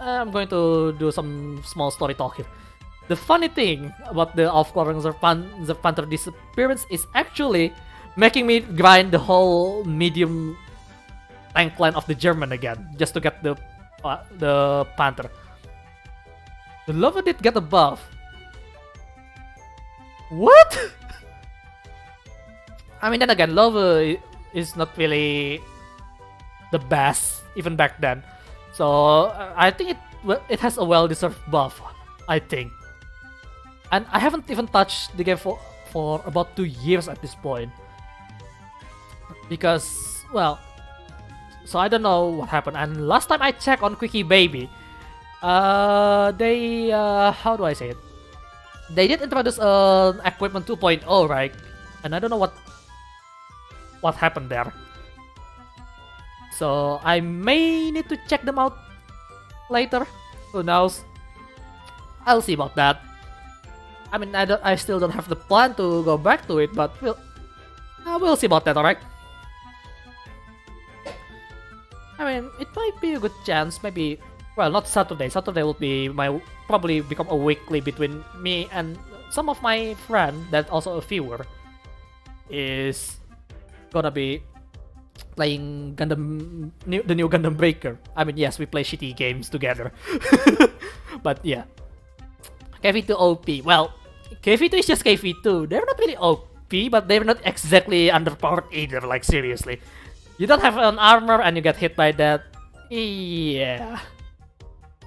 I'm going to do some small story talk here. The funny thing about the Aufklärungs Panther disappearance is actually making me grind the whole medium tank line of the German again, just to get the Panther. The Lover did get a buff. What? I mean, then again, Lover is not really the best even back then, so I think it has a well-deserved buff, I think. And I haven't even touched the game for about 2 years at this point, because, well, so I don't know what happened. And last time I checked on Quickie Baby, they how do I say it? They did introduce equipment 2.0, right? And I don't know what happened there. So I may need to check them out later. Who knows? I'll see about that. I mean, I still don't have the plan to go back to it, but we'll see about that, alright? I mean, it might be a good chance, maybe, well, not Saturday. Saturday will be probably become a weekly between me and some of my friend that also a viewer is gonna be playing the new Gundam Breaker. I mean, yes, we play shitty games together. But yeah. KV2 OP. Well, KV2 is just KV2. They're not really OP, but they're not exactly underpowered either, like seriously. You don't have an armor and you get hit by that. Yeah.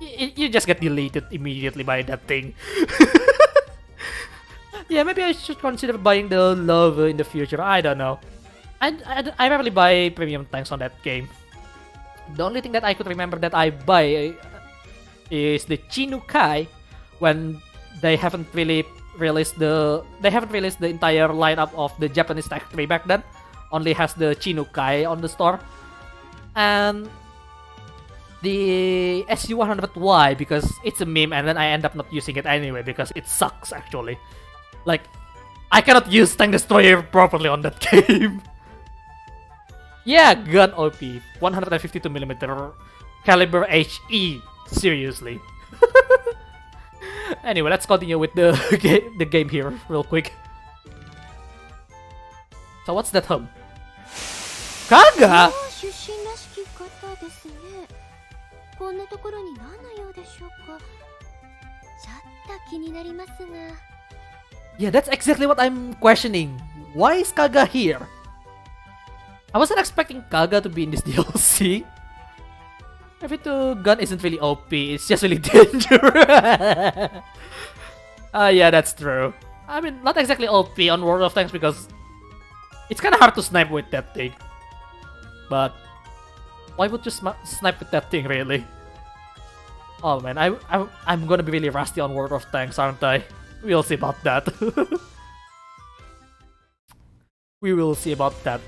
You just get deleted immediately by that thing. Yeah, maybe I should consider buying the Love in the future. I don't know. I rarely buy premium tanks on that game. The only thing that I could remember that I buy is the Chinukai, when they haven't really released the entire lineup of the Japanese Tech 3 back then. only has the Chinukai on the store. And the SU-100Y because it's a meme, and then I end up not using it anyway because it sucks actually. Like, I cannot use Tank Destroyer properly on that game. Yeah, gun OP, 152mm caliber HE. Seriously. Anyway, let's continue with the game here real quick. So what's that home? Kaga! 出身らしき方ですね。こんなところに何の用でしょうか。ちょっと気になりますが。Yeah, that's exactly what I'm questioning. Why is Kaga here? I wasn't expecting Kaga to be in this DLC. F2 gun isn't really OP, it's just really dangerous. Yeah, that's true. I mean, not exactly OP on World of Tanks because it's kind of hard to snipe with that thing. But why would you snipe with that thing, really? Oh man, I'm gonna be really rusty on World of Tanks, aren't I? We'll see about that. We will see about that.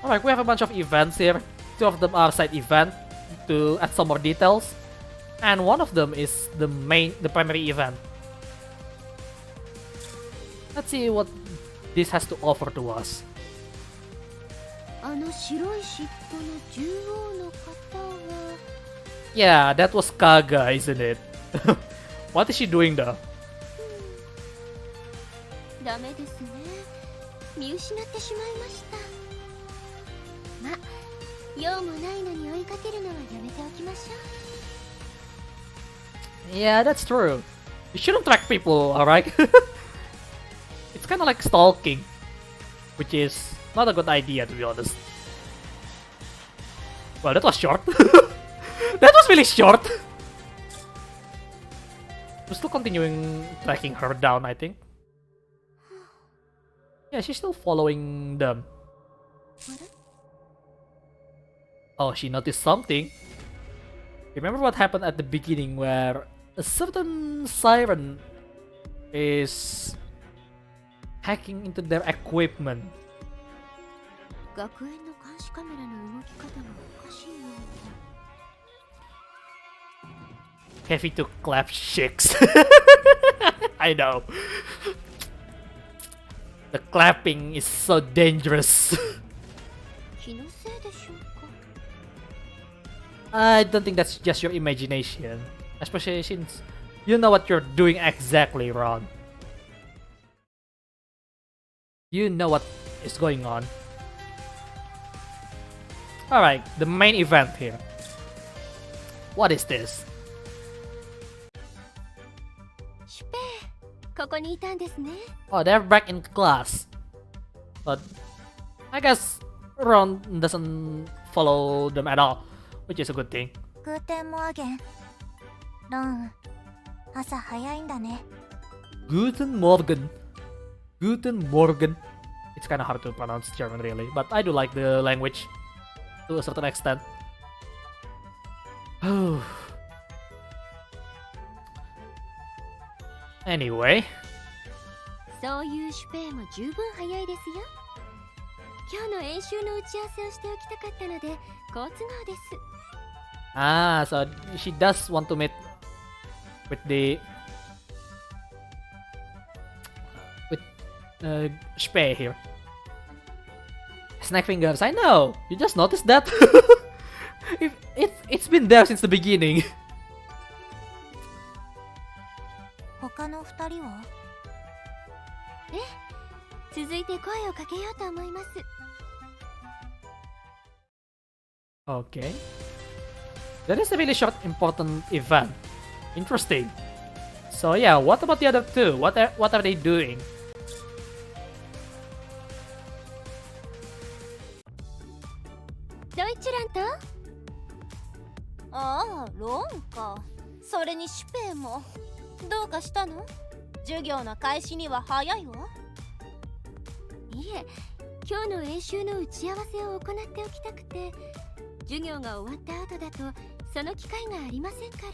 Alright, we have a bunch of events here. 2 of them are side event to add some more details. And one of them is the primary event. Let's see what this has to offer to us. あの白い尻尾の獣王の方は Yeah, that was Kaga, isn't it? What is she doing though? ダメですね。見失ってしまいました。ま、用もないのに追いかけるのはやめておきましょう。Yeah, that's true. You shouldn't track people, alright? It's kind of like stalking, which is not a good idea, to be honest. Well, that was short. That was really short. We're still continuing tracking her down, I think. Yeah, she's still following them. Oh, she noticed something. Remember what happened at the beginning where a certain siren is hacking into their equipment. 学園の監視カメラの動き方がおかしいようで。Heavy to clap chicks. I know. The clapping is so dangerous. 気のせいでしょうか。I don't think that's just your imagination. Especially since you know what you're doing exactly wrong. You know what is going on. Alright, the main event here. What is this? シュペー、ここにいたんですね。Oh, they're back in class. But I guess Ron doesn't follow them at all, which is a good thing. グーテンモーゲン。ロン、朝早いんだね。Guten Morgen. Guten Morgen. It's kind of hard to pronounce German, really, but I do like the language to a certain extent. Anyway. そういうシュペーも十分早いですよ。今日の演習の打ち合わせをしておきたかったので好都合です。Ah, so she does want to meet with the Spee here. Snack fingers, I know. You just noticed that. It's been there since the beginning. 他の2人は？え、続いて声をかけようと思います。Okay. That is a really short, important event. Interesting. So yeah, what about the other two? What are they doing? ドイツランと？ああ、ロンか。それにシュペーも。どうかしたの？授業の開始には早いわ。いえ、今日の演習の打ち合わせを行っておきたくて、授業が終わった後だとその機会がありませんから。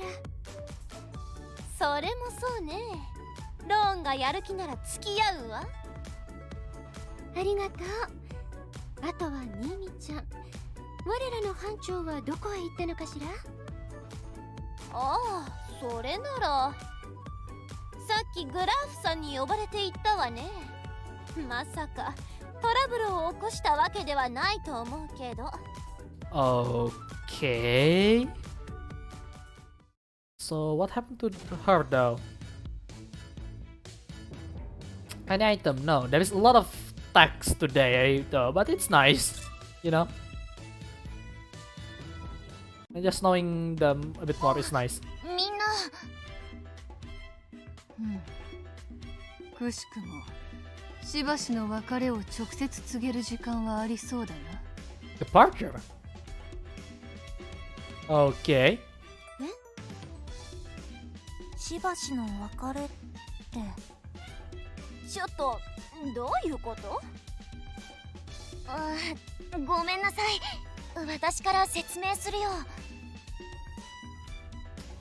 それもそうね。ローンがやる気なら付き合うわ。ありがとう。あとはニーミちゃん。我らの班長はどこへ行ったのかしら？ああ、それならさっきグラーフさんに呼ばれて行ったわね。まさかトラブルを起こしたわけではないと思うけど。 Okay. So what happened to her though? Any item? No, there is a lot of text today though, but it's nice, you know. And just knowing them a bit more is nice. みんな。くしくもしばしの別れを直接告げる時間はありそうだな。Departure. Okay. しばしの別れってちょっとどういうこと？ごめんなさい、私から説明するよ。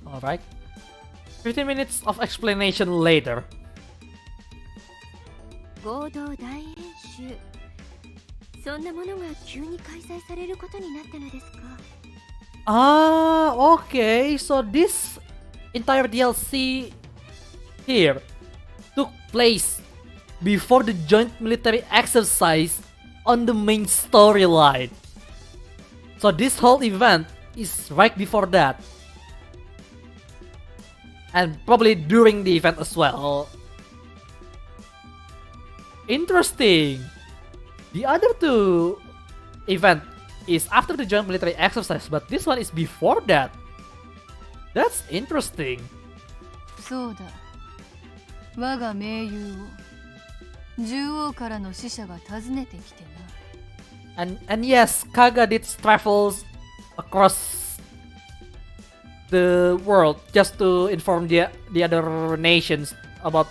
Alright. 15 minutes of explanation later. 合同大演習。そんなものが急に開催されることになったのですか？ Ah, okay. So this entire DLC here took place before the joint military exercise on the main storyline. So this whole event is right before that. And probably during the event as well. Interesting. The other two event is after the joint military exercise, but this one is before that. That's interesting. そうだ。我が盟友を獣王からの使者が訪ねてきてな。And yes, Kaga did travels across the world just to inform the other nations about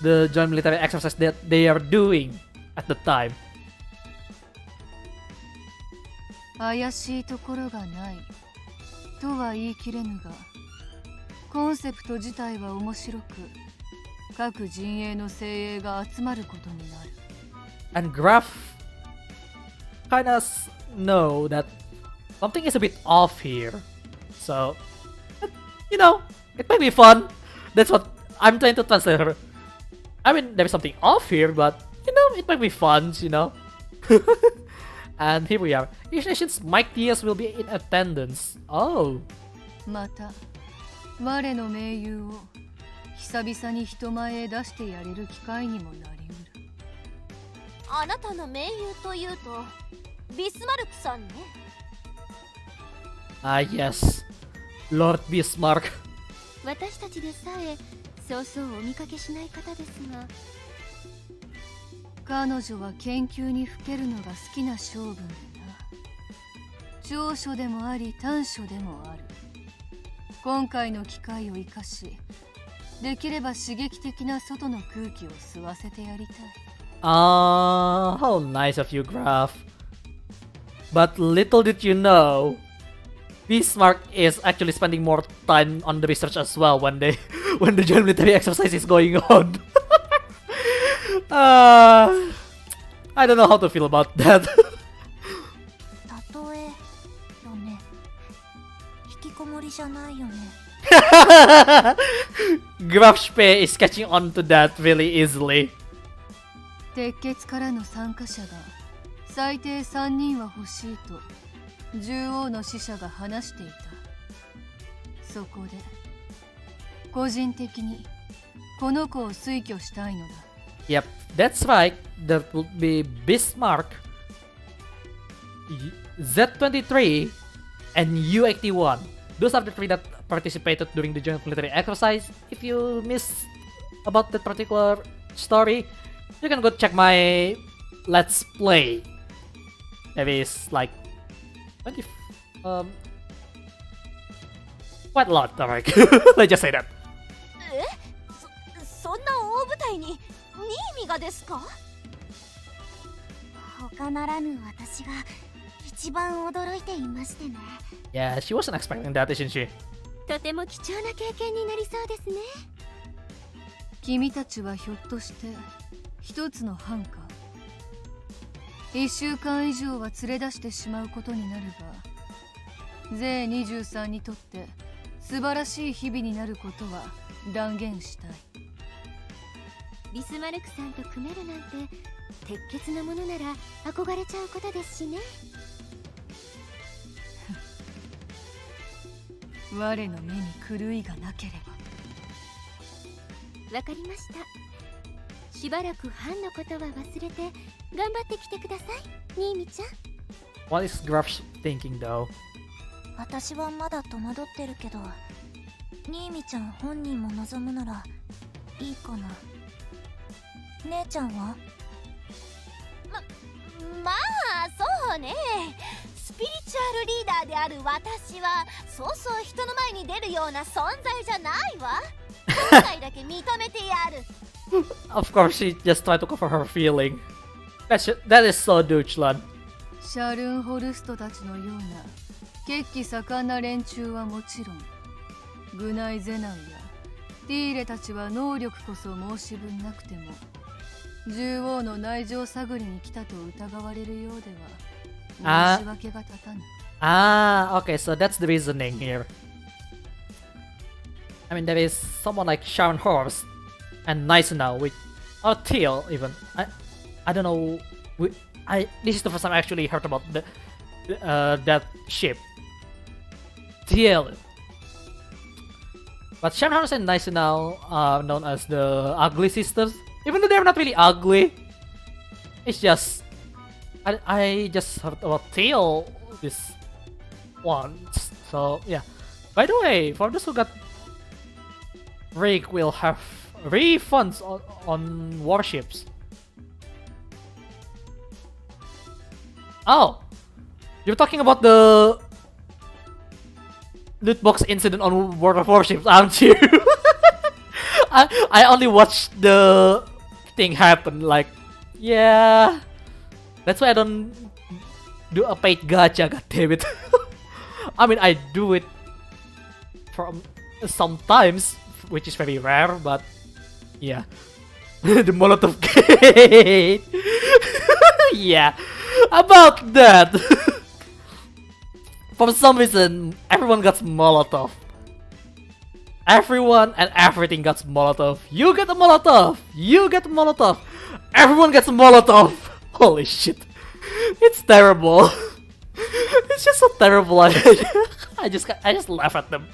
the joint military exercise that they are doing at the time. 怪しいところがないとは言い切れぬが、コンセプト自体は面白く、各陣営の精鋭が集まることになる。And Graph kinda know that something is a bit off here. So, you know, it might be fun. That's what I'm trying to translate her. I mean, there's something off here, but, you know, it might be fun, you know. And here we are. Each nation's mightiest will be in attendance. Oh. また、我の盟友を久々に人前へ出してやれる機会にもなりうる。あなたの盟友というとビスマルクさんね。Ah, yes. Lord Bismarck. 私たちでさえそうそうお見かけしない方ですが、彼女は研究にふけるのが好きな性分でな。長所でもあり短所でもある。今回の機会を生かし、できれば刺激的な外の空気を吸わせてやりたい。Ah, how nice of you, Graph. But little did you know, Bismarck is actually spending more time on the research as well when the joint military exercise is going on. I don't know how to feel about that. 例えよね。引きこもりじゃないよね。Grafspe is catching on to that really easily. 鉄血からの参加者が最低3人は欲しいと獣王の使者が話していた。そこで個人的にこの子を推挙したいのだ。Yep, that's right. That would be Bismarck, Z23, and U81. Those are the three that participated during the joint military exercise. If you miss about that particular story, you can go check my Let's Play. Maybe it's like 20, quite a lot. Alright, let's just say that. そんな大舞台にニーミがですか？他ならぬ私が一番驚いていましてね。Yeah, she wasn't expecting that, isn't she? とても貴重な経験になりそうですね。君たちはひょっとして一つの班か？ 1週間以上は連れ出してしまうことになるが、税23にとって素晴らしい日々になることは断言したい。ビスマルクさんと組めるなんて鉄血のものなら憧れちゃうことですしね。我の目に狂いがなければ。わかりました。しばらく班のことは忘れて頑張ってきてください、ニーミちゃん。 What is Gruff thinking though? 私はまだ戸惑ってるけど、ニーミちゃん本人も望むならいいかな。姉ちゃんは？まあそうね。スピリチュアルリーダーである私はそうそう人の前に出るような存在じゃないわ。今回だけ認めてやる。Of course, she just tried to cover her feeling. That is so Deutschland. シャルンホルストたちのような血気盛んな連中はもちろん、グナイゼナウやティーレたちは能力こそ申し分なくても、獣王の内情探りに来たと疑われるようでは申し訳が立たぬ。Okay, so that's the reasoning here. I mean, there is someone like Sharon Horst and Nice now with or Teal even. I don't know. This is the first time I actually heard about that ship. Teal. But Sharon Horst and Nice now are known as the Ugly Sisters. Even though they're not really ugly, it's just I just heard about Teal this once. So yeah. By the way, for those who got Rick will have refunds on warships. Oh, you're talking about the loot box incident on World of Warships, aren't you? I only watched the thing happen. Like, yeah, that's why I don't do a paid gacha. God damn it! I mean, I do it from sometimes, which is very rare, but yeah. The Molotov gate. Yeah, about that. For some reason, everyone got Molotov. Everyone and everything got Molotov. You get a Molotov. You get a Molotov. Everyone gets a Molotov. Holy shit. It's terrible. It's just so terrible. I just laugh at them.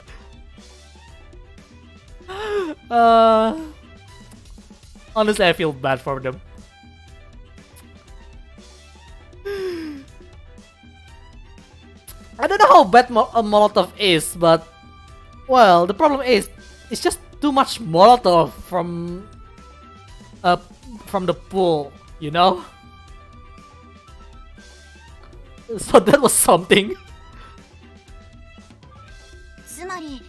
Honestly, I feel bad for them. I don't know how bad a Molotov is, but well, the problem is it's just too much Molotov from the pool, you know. So that was something. つまり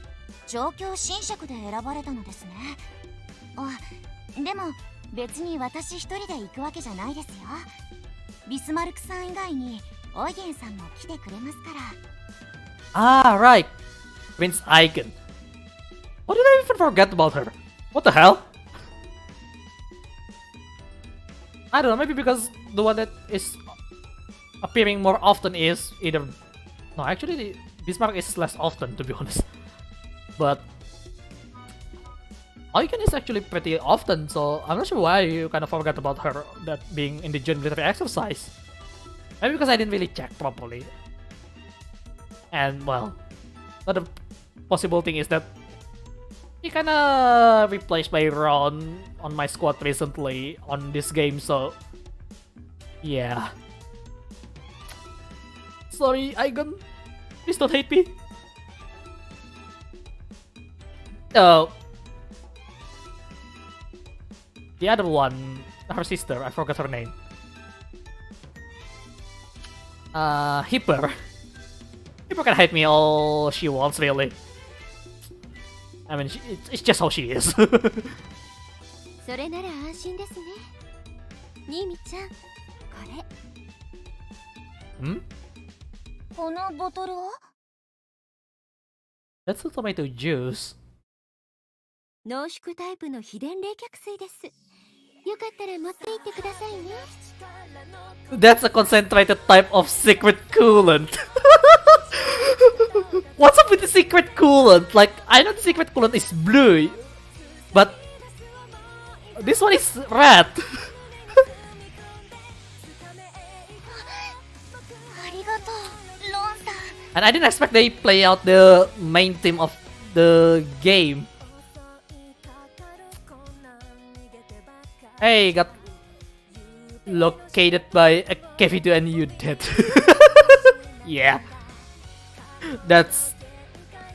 状況侵釈で選ばれたのですね。あ、でも別に私一人で行くわけじゃないですよ。ビスマルクさん以外にオイゲンさんも来てくれますから。Ah, right. Prince Icon. What did I even forget about her? What the hell? I don't know, maybe because the one that is appearing more often is either... No, actually Bismarck is less often, to be honest. But Icon is actually pretty often, so I'm not sure why you kind of forgot about her, that being in the June military exercise. Maybe because I didn't really check properly. And well, another possible thing is that he kinda replaced by Ron on my squad recently on this game, so yeah. Sorry, Icon. Please don't hate me. Oh. The other one, her sister, I forgot her name. Hipper. Hipper can hate me all she wants, really. I mean, it's just how she is. それなら安心ですね。ニーミちゃん、これ。Hmm? このボトルは？ That's the tomato juice. 濃縮タイプの秘伝冷却水です。よかったら持って行ってくださいね。That's a concentrated type of secret coolant. What's up with the secret coolant? Like, I know the secret coolant is blue, but this one is red. ありがとうロンさん。 And I didn't expect they play out the main theme of the game. Hey, got located by a KV2 and you dead. Yeah. That's...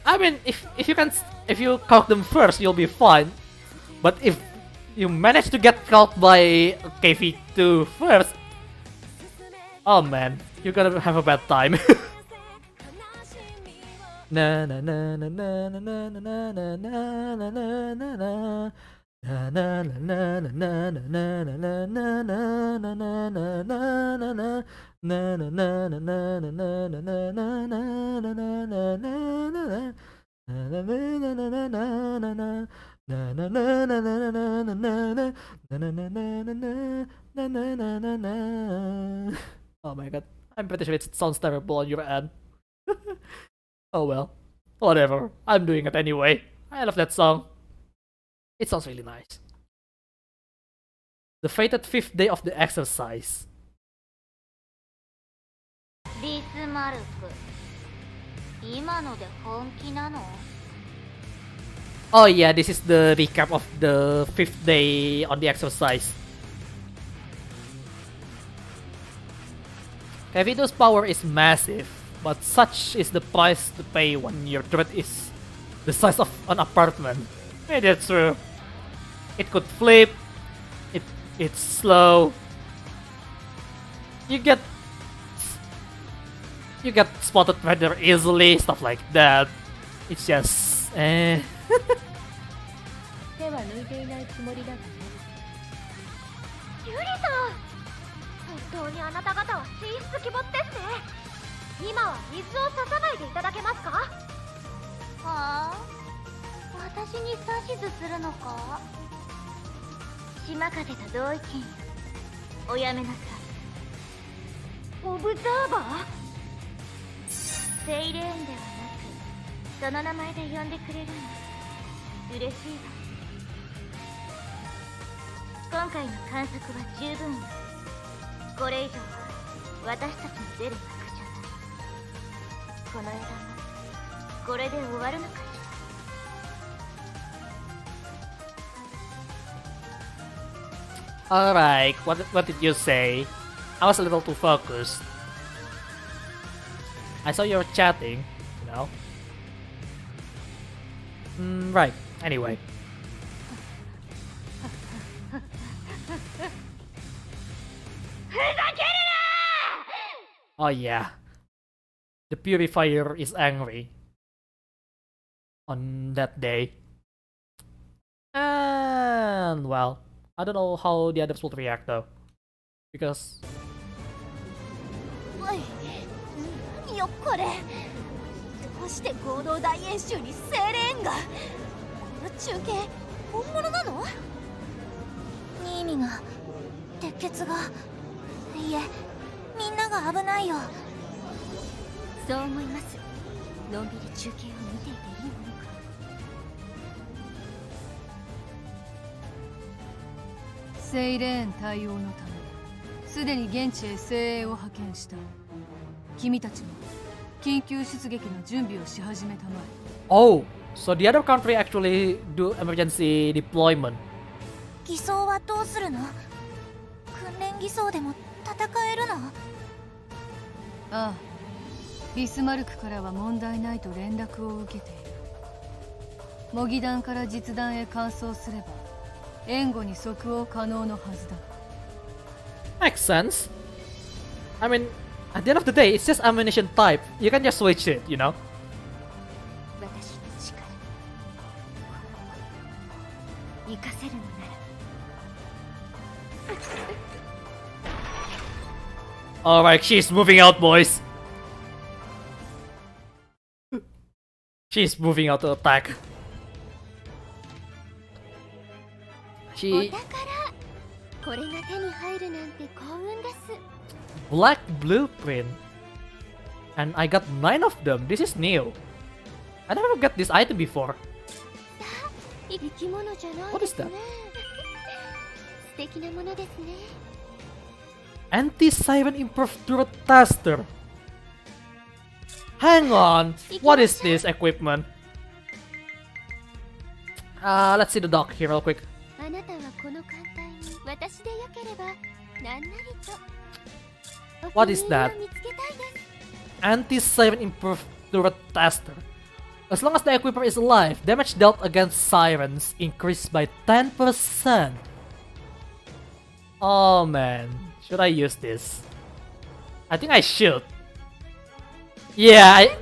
I mean, if you count them first, you'll be fine. But if you manage to get caught by KV2 first, oh man, you're gonna have a bad time. Na na na na na na na na na na na na na na. Na na na na na na na na na na na na na na na. Na na na na na na na na na na na na na na. Na na na na na na na na. Na na na na na na na na na. Na na na na na na na na na. Oh my god, I'm pretty sure it sounds terrible on your end. Oh well, whatever. I'm doing it anyway. I love that song. It sounds really nice. The fated 5th day of the exercise. ビスマルク、今ので本気なの？ Oh yeah, this is the recap of the 5th day on the exercise. Kevito's power is massive, but such is the price to pay when your threat is the size of an apartment. Hey, that's true. It could flip. It's slow. You get spotted rather easily, stuff like that. It's just 手は抜いていないつもりだがね。ユリさん、本当にあなた方は神出鬼没ですね。今は水を差さないでいただけますか？はあ、私に指図するのか？島風と同意見、おやめなさい。オブザーバー？セイレーンではなく、その名前で呼んでくれるの嬉しいわ。今回の観測は十分よ。これ以上は私たちに出る幕じゃない。この枝もこれで終わるのかしら。Alright, what did you say? I was a little too focused. I saw you were chatting, you know. Right, anyway. Oh yeah. The purifier is angry on that day. And well, I don't know how the others will react though. Because おい、何よこれ。どうして合同大演習にセイレーンが。この中継本物なの？ニーニが、鉄血が、いえ、みんなが危ないよ。そう思います。のんびり中継を見ていていいものか。セイレーン対応のためすでに現地へ精鋭を派遣した。君たちも緊急出撃の準備をし始めたまえ。 oh, so the other country actually do emergency deployment. 偽装はどうするの？訓練偽装でも戦えるの？ああ、ビスマルクからは問題ないと連絡を受けている。模擬弾から実弾へ換装すれば援護に即応可能のはずだ。 Makes sense. I mean, at the end of the day, it's just ammunition type. You can just switch it, you know? 私の力、活かせるのなら。Alright, she's moving out, boys. She's moving out to attack. お She... 宝、これが手に入るなんて幸運です。 Black blueprint. And I got 9 of them. This is new. I never got this item before. 生き物じゃない What で is すね。 that? 素敵なものですね。 Anti-Siren Improved Turret Tester. Hang on. What is this equipment? Let's see the dock here real quick. あなたはこの艦隊に私でよければ何なりと。 What is that? お気に入りを見つけたいです。 Anti-Siren Improved Turret Tester. As long as the equipment is alive, damage dealt against sirens increased by 10%. Oh man, should I use this? I think I should. Yeah, いいで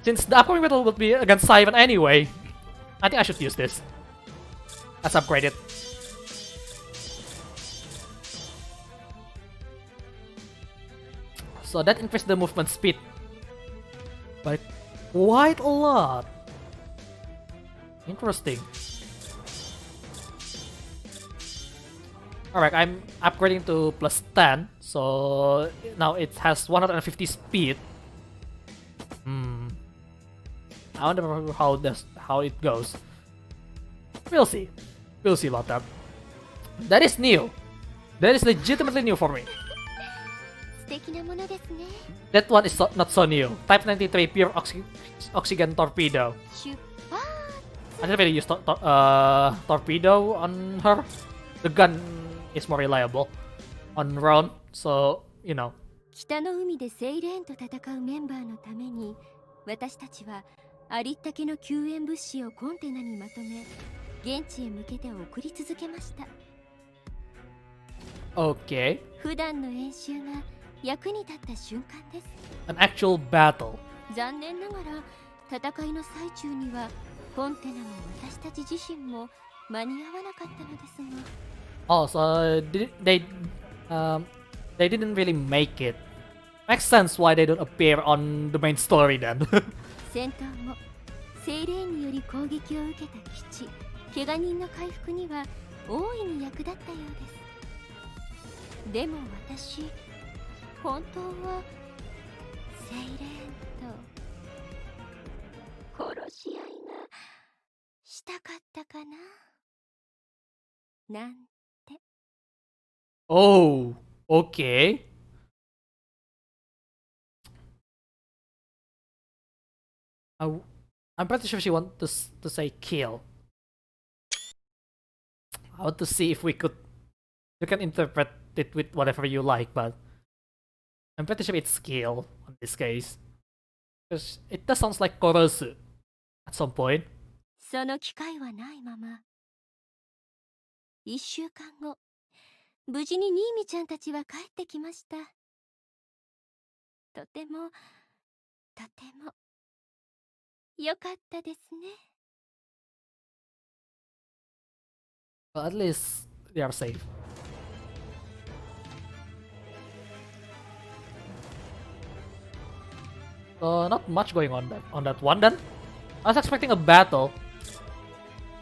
すね。 since the upcoming battle will be against siren anyway, I think I should use this. Let's upgrade it. So that increased the movement speed by quite a lot. Interesting. Alright, I'm upgrading to plus 10, so now it has 150 speed. I wonder how it goes. We'll see. We'll see about that. That is new. That is legitimately new for me. 素敵なものですね。 That one is not so new. Type 93 pure oxygen torpedo. 出発。 I didn't really use torpedo on her. The gun is more reliable on Roon, so you know. 北の海でセイレーンと戦うメンバーのために、私たちはありったけの救援物資をコンテナにまとめ、現地へ向けて送り続けました。 Okay. 普段の演習が役に立った瞬間です。 An actual battle. 残念ながら戦いの最中にはコンテナも私たち自身も間に合わなかったのですが。 Oh, so they didn't really make it. Makes sense why they don't appear on the main story then. 戦闘後、セイレーンにより攻撃を受けた基地、怪我人の回復には大いに役立ったようです。でも私、本当はセイレーンと殺し合いがしたかったかななんて。 Oh, okay. I'm pretty sure she wants to say kill. I want to see if you can interpret it with whatever you like, but I'm pretty sure it's kill in this case. Because it does sound like Korosu at some point. その機会はないまま。1週間後、無事にニーミちゃんたちは帰ってきました。とてもよかったですね。 But at least they are safe. So not much going on that one then. I was expecting a battle,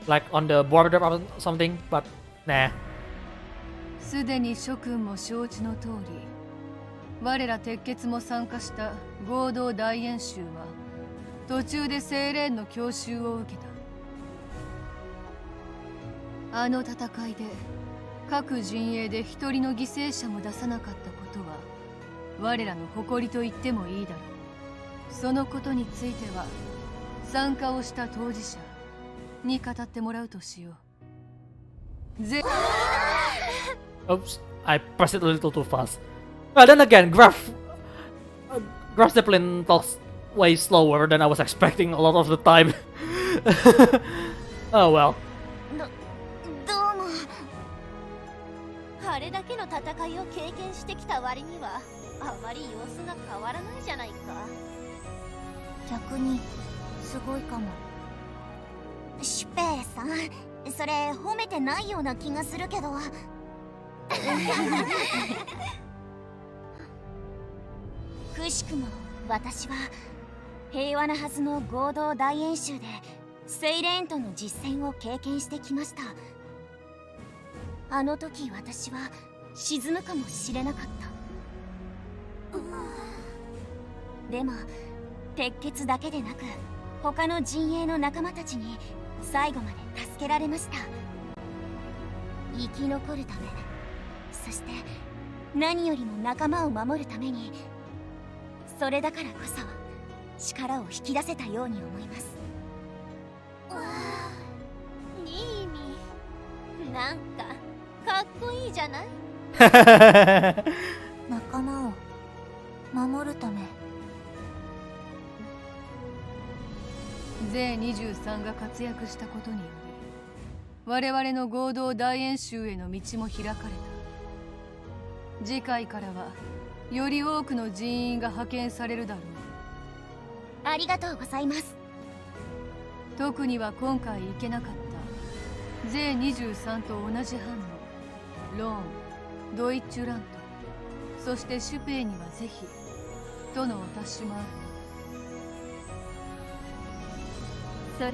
like on the border or something, but nah. すでに諸君も承知の通り、我ら鉄血も参加した合同大演習は途中でセイレーンの強襲を受けた。あの戦いで各陣営で一人の犠牲者も出さなかったことは我らの誇りと言ってもいいだろう。そのことについては参加をした当事者に語ってもらうとしよう。Oops, I pressed it a little too fast. Well, then again, Graf Zeppelin talks way slower than I was expecting a lot of the time. Oh well. どうも。あれだけの戦いを経験してきた割にはあまり様子が変わらないじゃないか。逆にすごいかも。シュペイさん、それ褒めてないような気がするけど。くしくも私は平和なはずの合同大演習でセイレーンとの実戦を経験してきました。あの時私は沈むかもしれなかった。でも鉄血だけでなく他の陣営の仲間たちに最後まで助けられました。生き残るため、そして何よりも仲間を守るために、それだからこそ力を引き出せたように思います。ニーミ、なんかかっこいいじゃない。仲間を守るため。税23が活躍したことにより我々の合同大演習への道も開かれた。次回からはより多くの人員が派遣されるだろう。ありがとうございます。特には今回行けなかった税23と同じ班のローン、ドイッチュラント、そしてシュペイにはぜひとのお達しもある。それは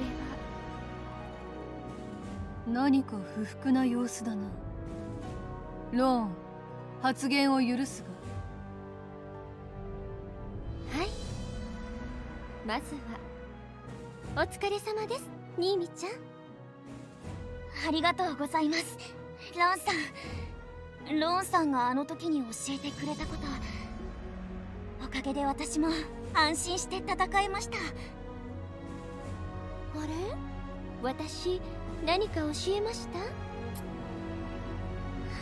何か不服な様子だな。ローン、発言を許すはい。まずはお疲れ様です、ニーミちゃん。ありがとうございます、ロンさん。ロンさんがあの時に教えてくれたこと、おかげで私も安心して戦えました。あれ、私何か教えまし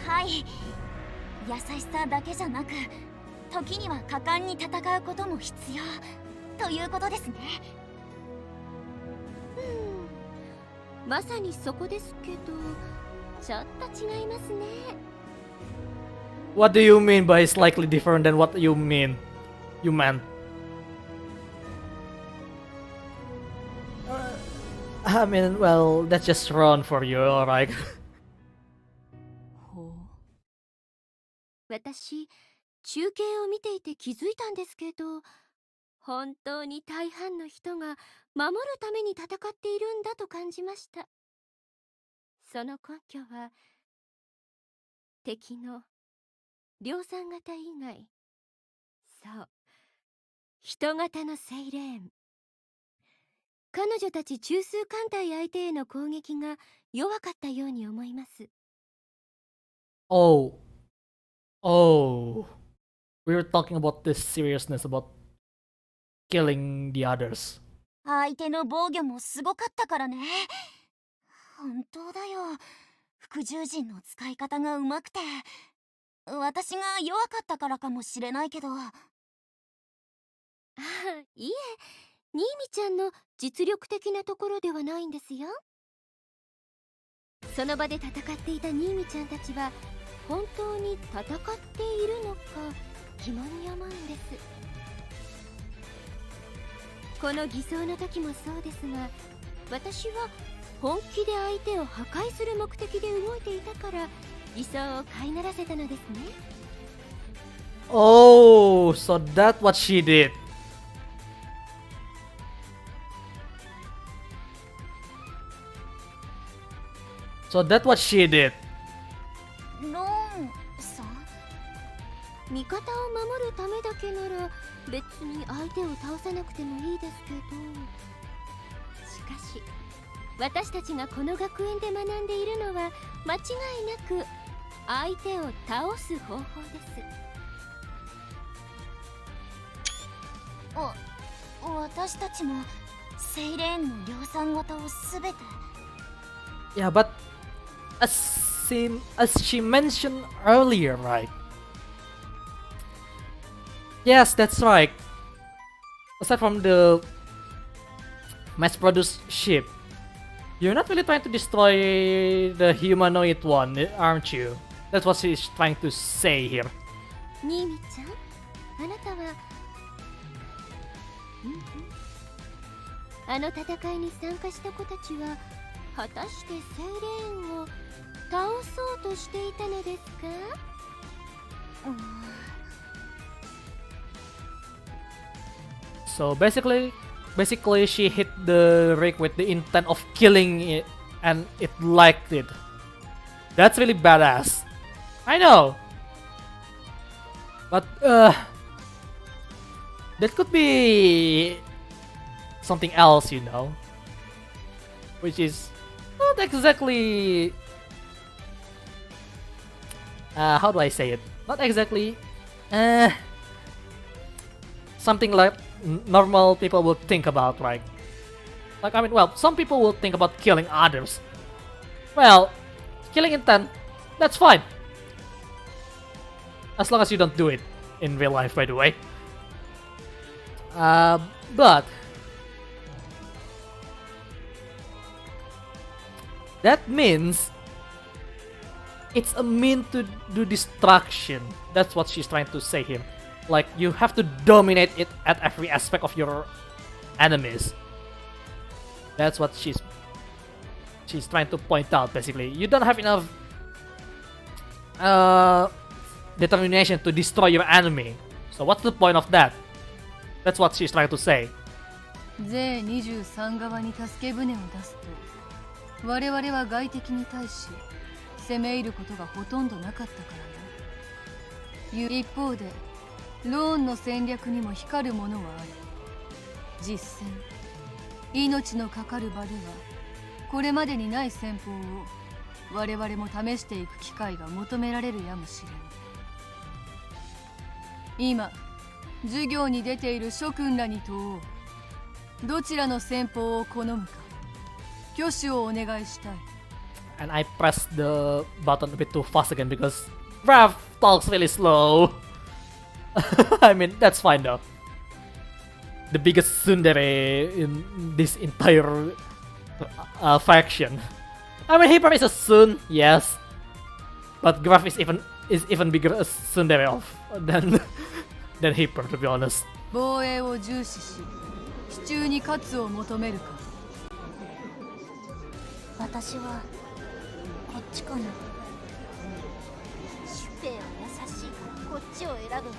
た？はい、優しさだけじゃなく時には果敢に戦うことも必要ということですね。まさにそこですけど、ちょっと違いますね。 What do you mean by slightly different than what you meant? I mean, well, that's just wrong for you, alright? ほう。私、中継を見ていて気づいたんですけど、本当に大半の人が守るために戦っているんだと感じました。その根拠は、敵の量産型以外、そう、人型のセイレーン。彼女たち中枢艦隊相手への攻撃が弱かったように思います。Oh. Oh. We were talking about this seriousness about killing the others. 相手の防御もすごかったからね。本当だよ、副獣人の使い方がうまくて、私が弱かったからかもしれないけど。ああ、いえ、ニーミちゃんの実力的なところではないんですよ。その場で戦っていたニーミちゃんたちは本当に戦っているのか疑問に思うんです。この偽装の時もそうですが、私は本気で相手を破壊する目的で動いていたから偽装を飼いならせたのですね。 Oh, so that's what she did. So that's what she did. ローンさん、味方を守るためだけなら別に相手を倒さなくてもいいですけど、しかし私たちがこの学園で学んでいるのは間違いなく相手を倒す方法です。私たちもセイレーンの量産型をすべて。 Yeah, but as she mentioned earlier, right? Yes, that's right. Aside from the mass-produced ship, you're not really trying to destroy the humanoid one, aren't you? That's what she's trying to say here. ニーミちゃん、あなたはあの戦いに参加した子たちは果たしてセイレーンを倒そうとしていたのですか？So basically she hit the rig with the intent of killing it, and it liked it. That's really badass. I know. But, that could be something else, you know. Which is not exactly... how do I say it? Not exactly... something like normal people would think about, right? Like, I mean, well, some people will think about killing others. Well, killing intent, that's fine. As long as you don't do it in real life, by the way. But that means it's a mean to do destruction. That's what she's trying to say here. Like, you have to dominate it at every aspect of your enemies. That's what she's trying to point out, basically. You don't have enough determination to destroy your enemy. So what's the point of that? That's what she's trying to say. 税23側に助け舟を出すと、我々は外敵に対し攻め入ることがほとんどなかったからな。一方で、ローンの戦略にも光るものはある。実戦、命のかかる場では、これまでにない戦法を我々も試していく機会が求められるやもしれん。今、授業に出ている諸君らに問おう。どちらの戦法を好むか、挙手をお願いしたい。And I pressed the button a bit too fast again because Raph talks really slow. I mean, that's fine though. The biggest tsundere in this entire faction. I mean, Hyper is a Tsun, yes, but Graph is even bigger a tsundere than Hyper, to be honest. 防衛を重視し、支柱に勝つを求めるか。私はこっちかな。シュペイは優しいからこっちを選ぶ。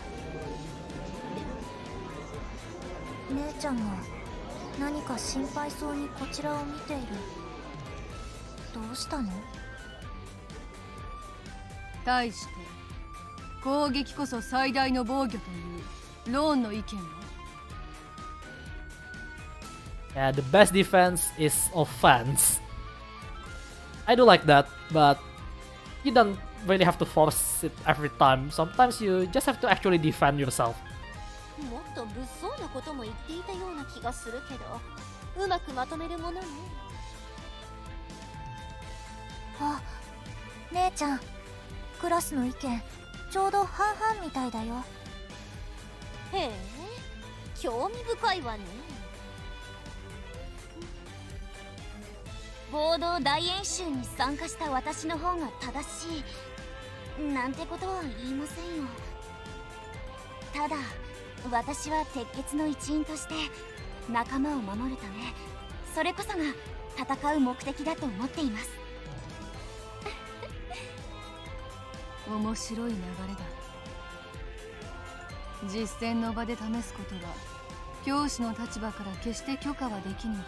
姉ちゃんが何か心配そうにこちらを見ている。どうしたの？対して攻撃こそ最大の防御というローンの意見は？ Yeah, the best defense is offense. I do like that, but you don't really have to force it every time. Sometimes you just have to actually defend yourself. もっと物騒なことも言っていたような気がするけど、うまくまとめるものね。あ、姉ちゃん、クラスの意見ちょうど半々みたいだよ。へえ、興味深いわね。合同大演習に参加した私の方が正しいなんてことは言いませんよ。ただ私は鉄血の一員として仲間を守るため、それこそが戦う目的だと思っています。面白い流れだ。実戦の場で試すことは教師の立場から決して許可はできぬが、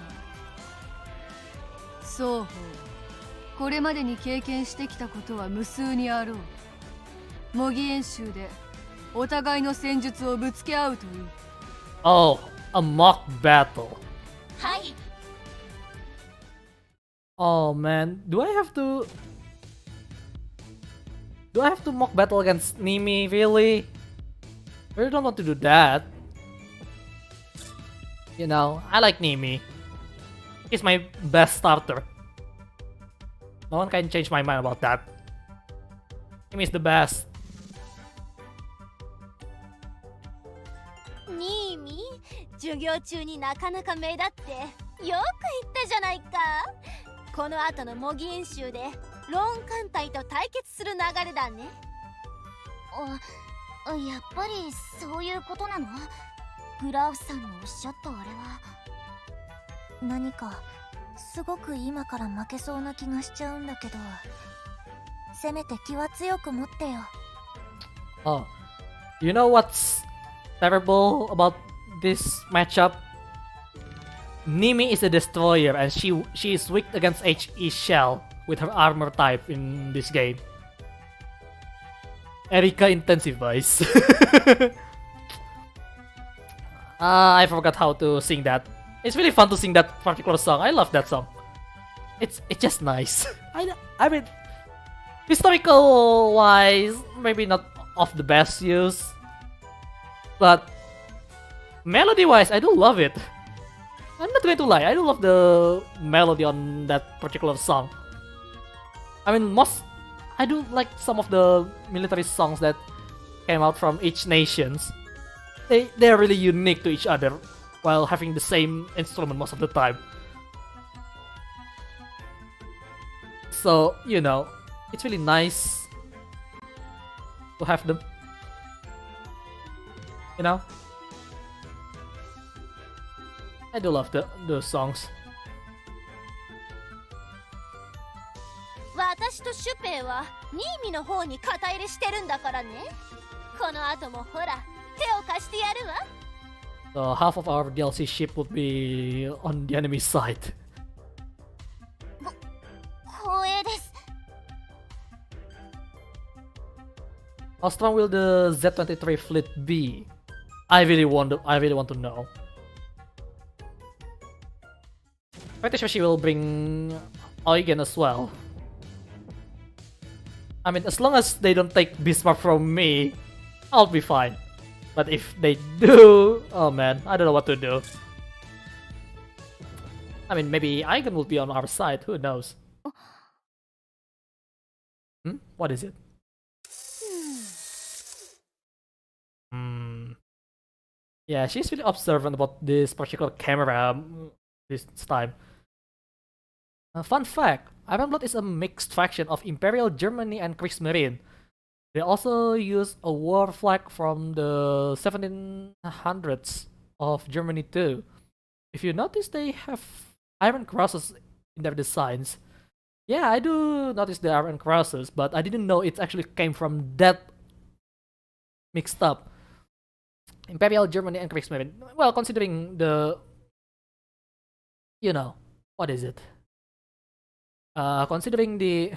双方これまでに経験してきたことは無数にあろう。模擬演習でお互いの戦術をぶつけ合うという。Oh, a mock battle. はい。Oh man, do I have to mock battle against Nimi, really? I really don't want to do that. You know, I like Nimi. He's my best starter. No one can change my mind about that. Nimi is the best. ニーミ、授業中になかなか目立ってよく言ったじゃないか。この後の模擬演習でローン艦隊と対決する流れだね。やっぱりそういうことなの？グラフさんのおっしゃったあれは。何かすごく今から負けそうな気がしちゃうんだけど、せめて気は強く持ってよ。Oh, you know what's terrible about this matchup? Nimi is a destroyer and she is weak against HE shell. with her armor type in this game. Erika intensifies. I forgot how to sing that. It's really fun to sing that particular song. I love that song. It's just nice. I mean, historical wise, maybe not of the best use, but melody wise, I do love it. I'm not going to lie, I do love the melody on that particular song. I mean, I do like some of the military songs that came out from each nations. They're really unique to each other while having the same instrument most of the time. So, you know, it's really nice to have them. You know? I do love the songs. 私とシュペイはニーミの方に肩入れしてるんだからね。この後もほら手を貸してやるわ。So half of our DLC ship would be on the enemy side. 光栄です。 How strong will the Z-23 fleet be? I really want to know. Pretty sure she will bring Eugen as well. I mean, as long as they don't take Bismarck from me, I'll be fine. But if they do, oh man, I don't know what to do. I mean, maybe Eugen will be on our side, who knows? What is it? Yeah, she's really observant about this particular camera this time. Fun fact, Ironblood is a mixed faction of Imperial Germany and Kriegsmarine. They also use a war flag from the 1700s of Germany too. If you notice, they have iron crosses in their designs. Yeah, I do notice the iron crosses, but I didn't know it actually came from that mixed up. Imperial Germany and Kriegsmarine. Well, considering the... You know, what is it? Considering the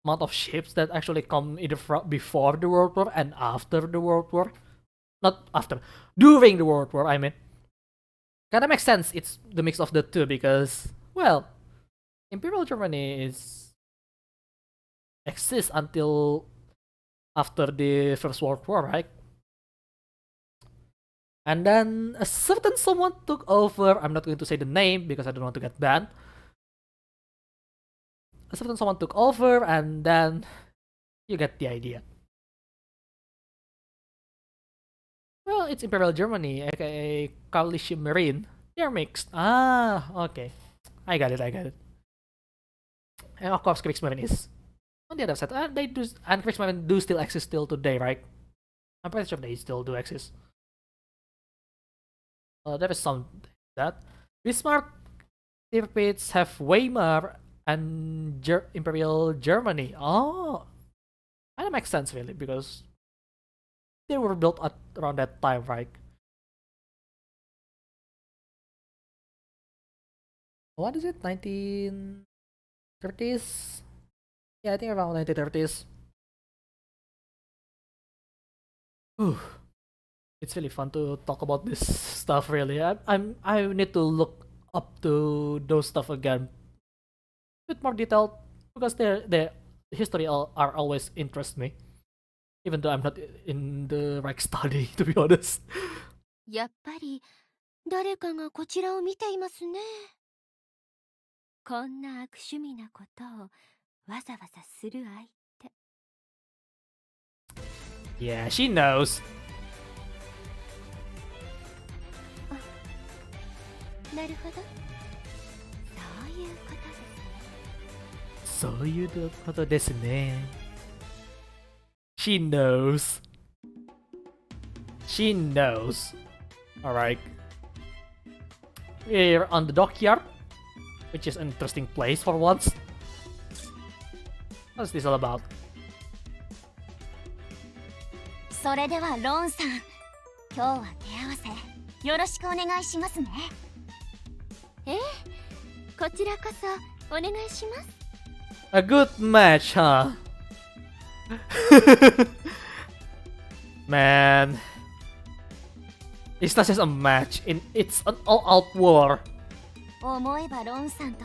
amount of ships that actually come either before the World War and after the World War. Not after. During the World War, I mean. Kinda makes sense, it's the mix of the two because, well, Imperial Germany exists until after the First World War, right? And then a certain someone took over. I'm not going to say the name because I don't want to get banned. A certain someone took over, and then you get the idea. Well, it's Imperial Germany, aka Coalition Marine. They're mixed. Ah, okay. I got it. And of course, Kriegsmarine is on the other side. And Kriegsmarine do still exist till today, right? I'm pretty sure they still do exist. There is some that Bismarck repeats have Weimar and Imperial Germany. Oh, that makes sense really because they were built at around that time, right? What is it? 1930s? Yeah, I think around 1930s. Whew. It's really fun to talk about this stuff. Really, I need to look up to those stuff again, a bit more detailed because their history are always interest me, even though I'm not in the right study to be honest. やっぱり誰かがこちらを見ていますね。こんな悪趣味なことをわざわざする相手。Yeah, she knows. なるほど。そういうことですね。She knows. She knows. Alright. We're on the dockyard, which is an interesting place for once. What's this all about? それではローンさん、今日は手合わせよろしくお願いしますね。ええ、こちらこそお願いします。A good match, huh? Man. It's not just a match, it's an all-out war. 思えばロンさんと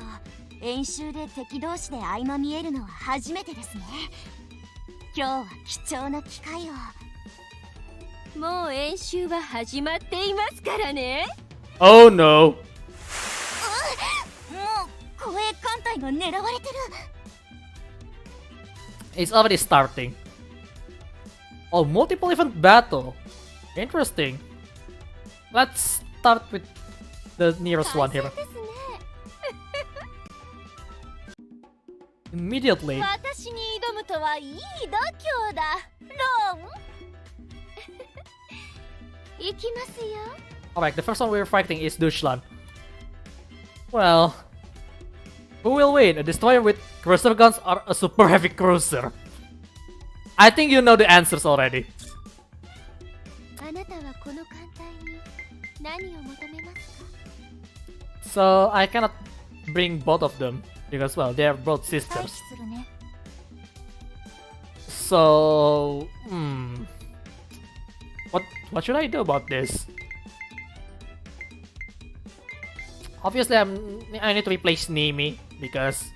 演習で敵同士で相まみえるのは初めてですね。今日は貴重な機会を。もう演習は始まっていますからね。 Oh no! もう護衛艦隊が狙われてる。 It's already starting. Oh, multiple event battle. Interesting. Let's start with the nearest one here. ですね。 Immediately. 私に挑むとはいい度胸だ、ロン。行きますよ。 Alright, the first one we're fighting is Deutschland. Well, who will win? A destroyer with cruiser guns or a super heavy cruiser? I think you know the answers already. あなたはこの艦隊に何を求めますか？ So I cannot bring both of them because, well, they are both 回 sisters. 避するね。 So, what should I do about this? Obviously, I need to replace Nimi because,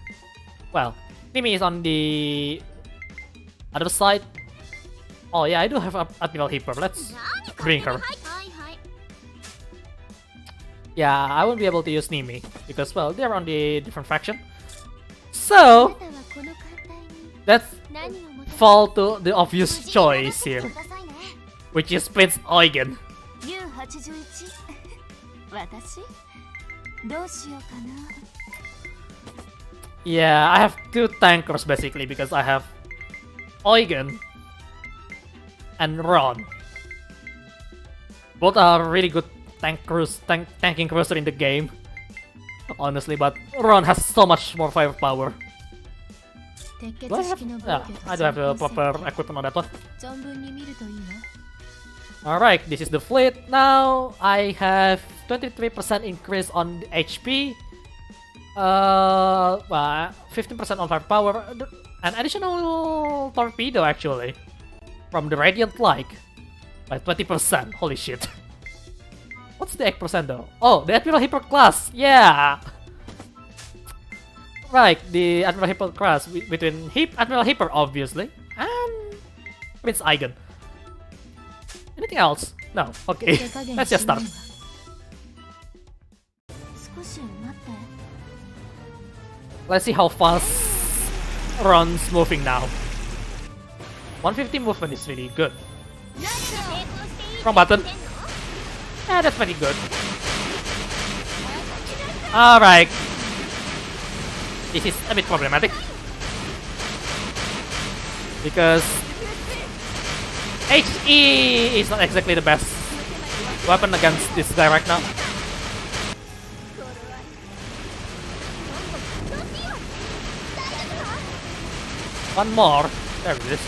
well, Nimi is on the other side. Oh yeah, I do have Admiral Hipper. Let's bring her. はいはい。 Yeah, I won't be able to use Nimi because, well, they're on the different faction. あな So たはこの艦隊に let's 何を求めますか？ fall to the obvious choice 無 here, 事に戻ってきてくださいね。 which is Prince Eugen. U81 私どうしようかな。 Yeah, I have two tankers basically because I have Eugen and Ron. Both are really good tanking cruiser in the game, honestly, but Ron has so much more firepower. 鉄 Do I 血 have? 式の防 Yeah, 御と I do have the 先行戦 proper equipment on that one. 存分に見るといいな。 Alright, this is the fleet. Now I have 23% increase on the HP. 15% on firepower. An additional torpedo actually. From the Radiant Light. By 20%. Holy shit. What's the 8% though? Oh, the Admiral Hipper class. Yeah. Right, the Admiral Hipper class between Admiral Hipper obviously and Prince Eugen. Anything else? No. Okay. 手加減 Let's just しない start. わ。少し待って。 Let's see how fast Ron's moving now. 150 movement is really good. Wrong button. Yeah, that's pretty good. Alright. This is a bit problematic. Because HE is not exactly the best weapon against this guy right now. One more. There it is.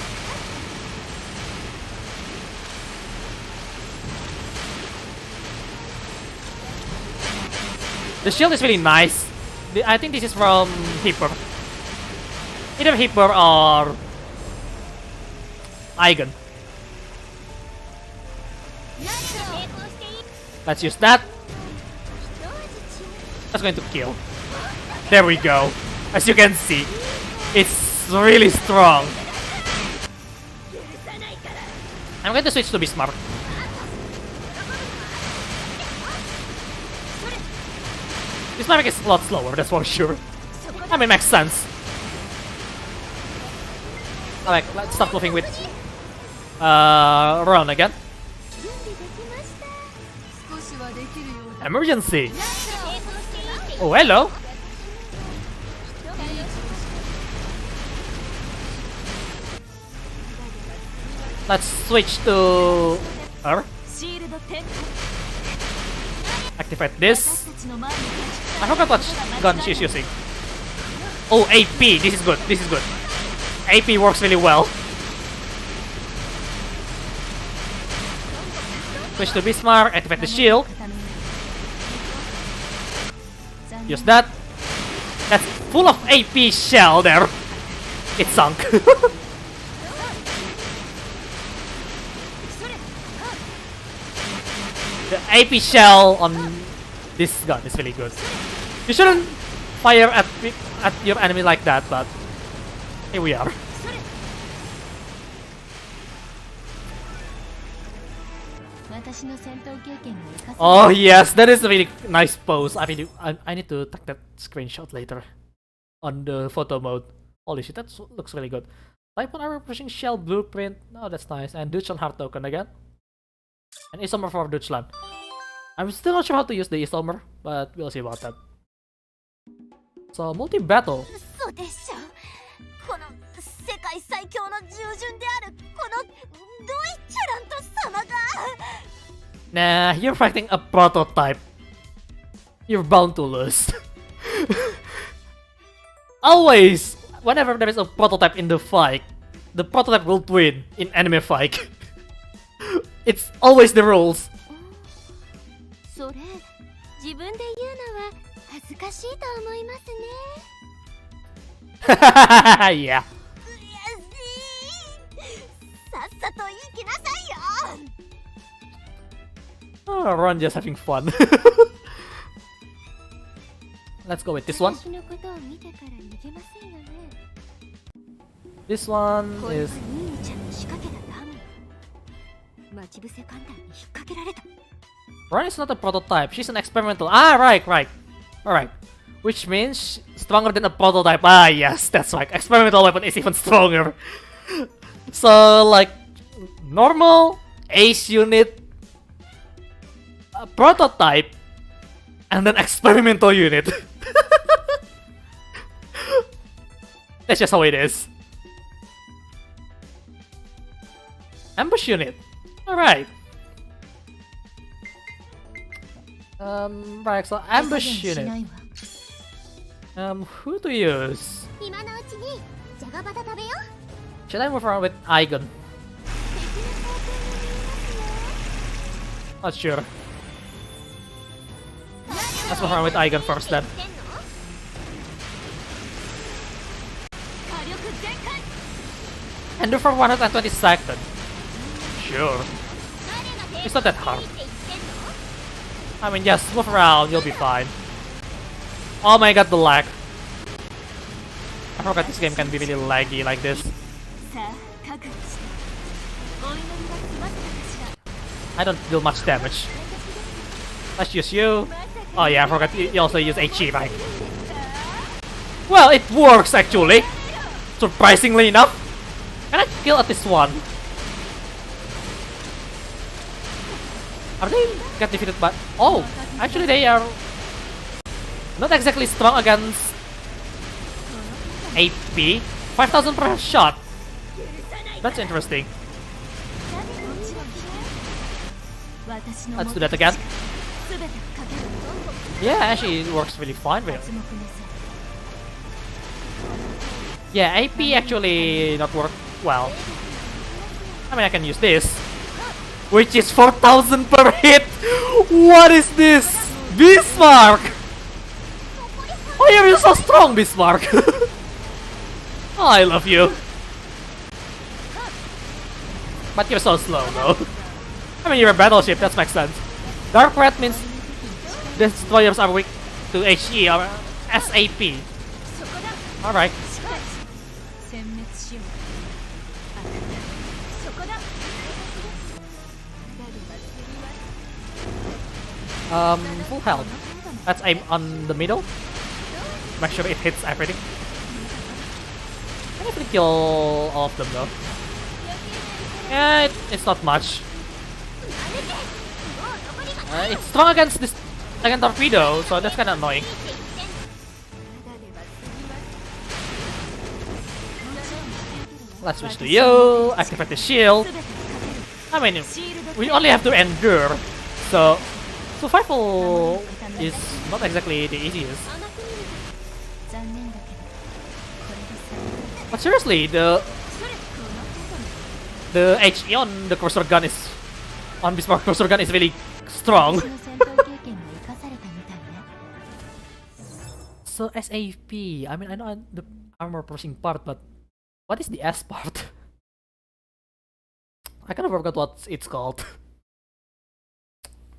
The shield is really nice. I think this is from Hipper. Either Hipper or Eugen. Let's use that. That's going to kill. There we go. As you can see, it's really strong. I'm going to switch to Bismarck. Bismarck is a lot slower, that's for sure. I mean, makes sense. Alright, let's start moving with Ron again. 少しはできるようだ。 Emergency! Oh, hello! Let's switch to her. シールド展開。 Activate this. 私たちの前に立ち I forgot what gun she's using. Oh, AP! This is good, this is good. AP works really well. Switch to Bismarck, activate the shield. 固めよう。 Use that. That's full of AP shell there. It sunk. The AP shell on this gun is really good. You shouldn't fire at your enemy like that, but here we are. Oh yes, that is a really nice pose. I need to take that screenshot later on the photo mode. Holy shit, that looks really good. Type on armor pushing shell blueprint. Oh, that's nice. And Deutschland hard token again. And isomer for Deutschland. I'm still not sure how to use the isomer, but we'll see about that. So multi battle. 嘘でしょ。この世界最強の従順であるこのドイツラント様が。Nah, you're fighting a prototype. You're bound to lose. Always, whenever there is a prototype in the fight, the prototype will win in anime fight. It's always the rules. それ自分で言うのは恥ずかしいと思いますね。Yeah. さっさと行きなさいよ。Oh, Ron just having fun. Let's go with this one. 私のことを見てから逃げませんよね。This one これは is ニーニちゃんの仕掛けたダミー。待ち伏せ艦隊に引っ掛けられた。Ron is not a prototype. She's an experimental. Ah, right. Alright. Which means stronger than a prototype. Ah, yes, that's right. Experimental weapon is even stronger. So, like, normal, ace unit, a prototype, and then experimental unit. That's just how it is. Ambush unit. Alright. Right, so ambush unit. Who to use? 今のうちにじゃがバタ食べよ。 Should I move around with Aigon? Not sure. Let's move around with Aigon first then. And do for 120 seconds. Sure. It's not that hard. I mean, just move around, you'll be fine. Oh my god, the lag. I forgot this game can be really laggy like this. I don't deal much damage. Let's use you. Oh yeah, I forgot you also use HE, right? Well, it works actually. Surprisingly enough. Can I kill at least one? Are they get defeated by... Oh, actually they are not exactly strong against AP. 5,000 per shot. That's interesting. Let's do that again. Yeah, actually it works really fine with it. Yeah, AP actually not work well. I mean, I can use this, which is 4,000 per hit. What is this? Bismarck! Why are you so strong, Bismarck? Oh, I love you. But you're so slow, though. I mean, you're a battleship, that makes sense. Dark Red means destroyers are weak to HE or SAP. Alright. Full health. Let's aim on the middle. Make sure it hits everything. I definitely kill all of them though. Yeah, it's not much. It's strong against this torpedo, so that's kinda annoying. Let's switch to you, activate the shield. I mean, we only have to endure, so survival is not exactly the easiest. But seriously, the HE on the cursor gun is on Bismarck cursor gun is really strong. So SAP, I mean, I know the armor piercing part, but What is the S part? I kind of forgot what it's called.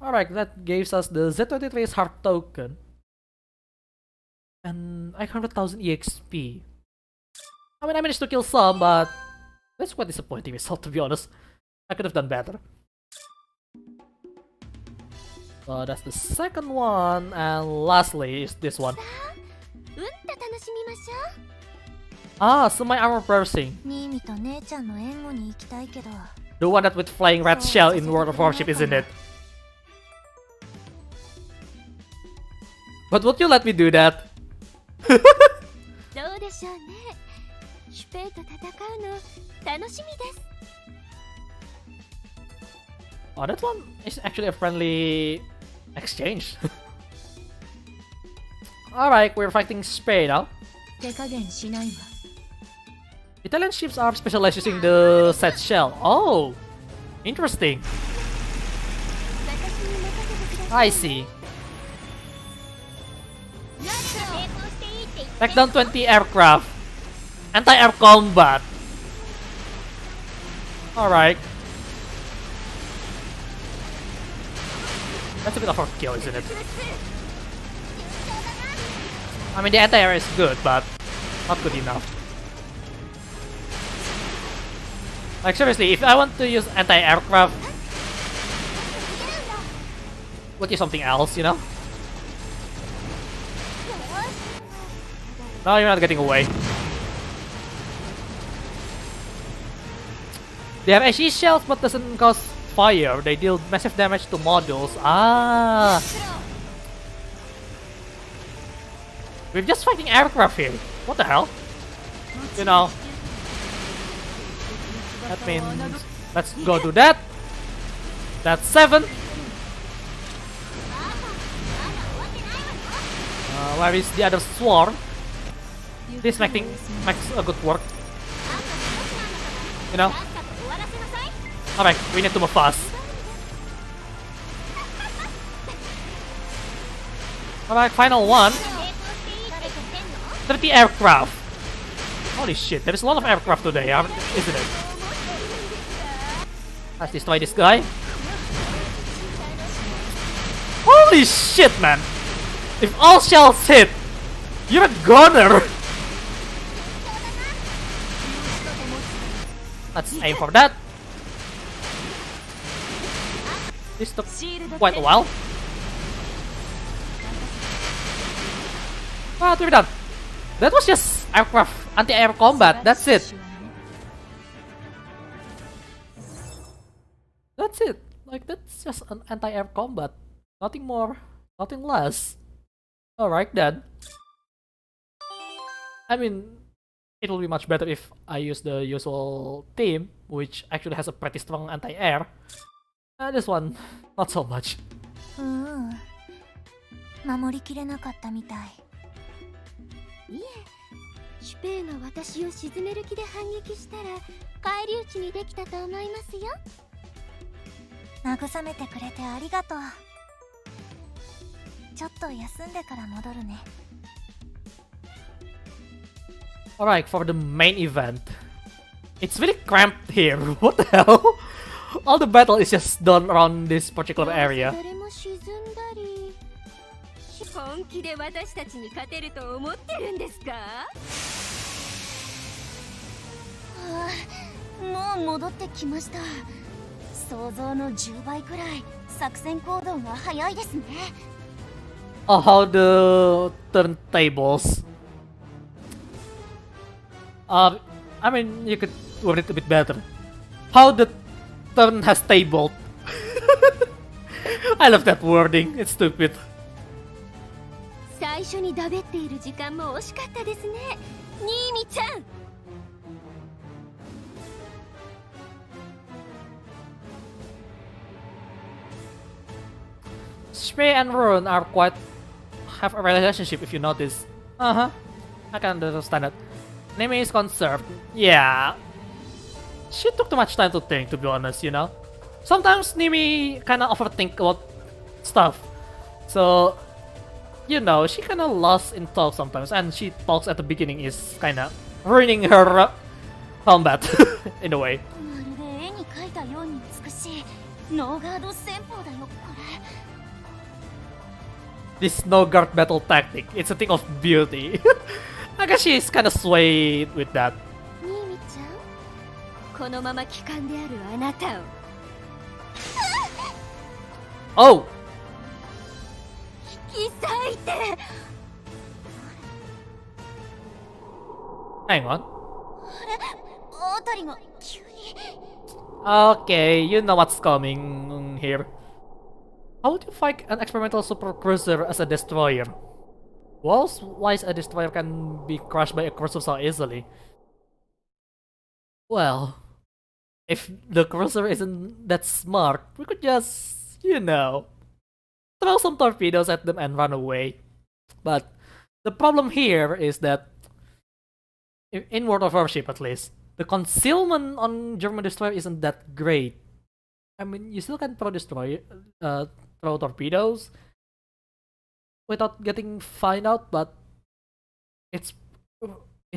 Alright, that gives us the Z23's heart token. And 100,000 EXP. I mean, I managed to kill some, but that's quite disappointing result, to be honest. I could have done better. So that's the second one, and lastly is this one. Ah, so my armor piercing. ニーミと姉ちゃんの援護に行きたいけど The one that with flying rat shell in World of Warship, isn't it? But would you let me do that? どうでしょうね。シュペイと戦うの楽しみです。 Oh, that one is actually a friendly exchange. Alright, we're fighting Spey now. 手加減しないわ。 Italian ships are specialized using the set shell. Oh, interesting. I see. Take down 20 aircraft. Anti-air combat. Alright. That's a bit of a kill, isn't it? I mean, the anti-air is good, but not good enough. Like, seriously, if I want to use anti-aircraft, would use something else, you know? No, you're not getting away. They have HE shells, but doesn't cause fire. They deal massive damage to modules. Ah! We're just fighting aircraft here. What the hell? You know. That means let's go do that. That's 7. Where is the other swarm? This makes a good work. You know. Alright, we need to move fast. Alright, final one. 30 aircraft. Holy shit, there is a lot of aircraft today, isn't it? Let's destroy this guy. Holy shit, man! If all shells hit, you're a gunner! Let's aim for that. This took quite a while. But we're done. That was just aircraft anti-air combat. That's it. That's it. Like, that's just an anti-air combat. Nothing more, nothing less. Alright then. I mean, it will be much better if I use the usual team, which actually has a pretty strong anti-air. This one, not so much. 守りきれなかったみたい。いえ、シュペイが私を沈める気で反撃したら返り討ちにできたと思いますよ。慰めてくれてありがとう。ちょっと休んでから戻るね。Alright, for the main event. It's really cramped here. What the hell? All the battle is just done around this particular area. 誰も沈んだり。本気で私たちに勝てると思ってるんですか？もう戻ってきました。想像の10倍くらい作戦行動が早いですね。Oh, how the turntables. I mean, you could word it a bit better. How the turn has tabled. I love that wording. It's stupid. 最初にだべっている時間も惜しかったですね。ニーミちゃん。Spey and Roon are quite have a relationship if you notice. I can understand it. Nemi is conserved. Yeah. She took too much time to think, to be honest, you know? Sometimes Nemi kinda overthink about stuff. So, you know, she kinda lost in talk sometimes, and she talks at the beginning is kinda ruining her combat in a way. まるで絵に描いたように美しいノーガード戦法だよこれ。 This no guard battle tactic, it's a thing of beauty. I guess she's kind of swayed with that. ニーミちゃん、このまま機関であるあなたを Oh! 引き裂いて。 Hang on. あたりが急に。 Okay, you know what's coming here. How would you fight an experimental super cruiser as a destroyer? Walls, why is a destroyer can be crushed by a cruiser so easily? Well, if the cruiser isn't that smart, we could just, you know, throw some torpedoes at them and run away. But the problem here is that, in World of Warship at least, the concealment on German destroyer isn't that great. I mean, you still can throw torpedoes without getting found out, but it's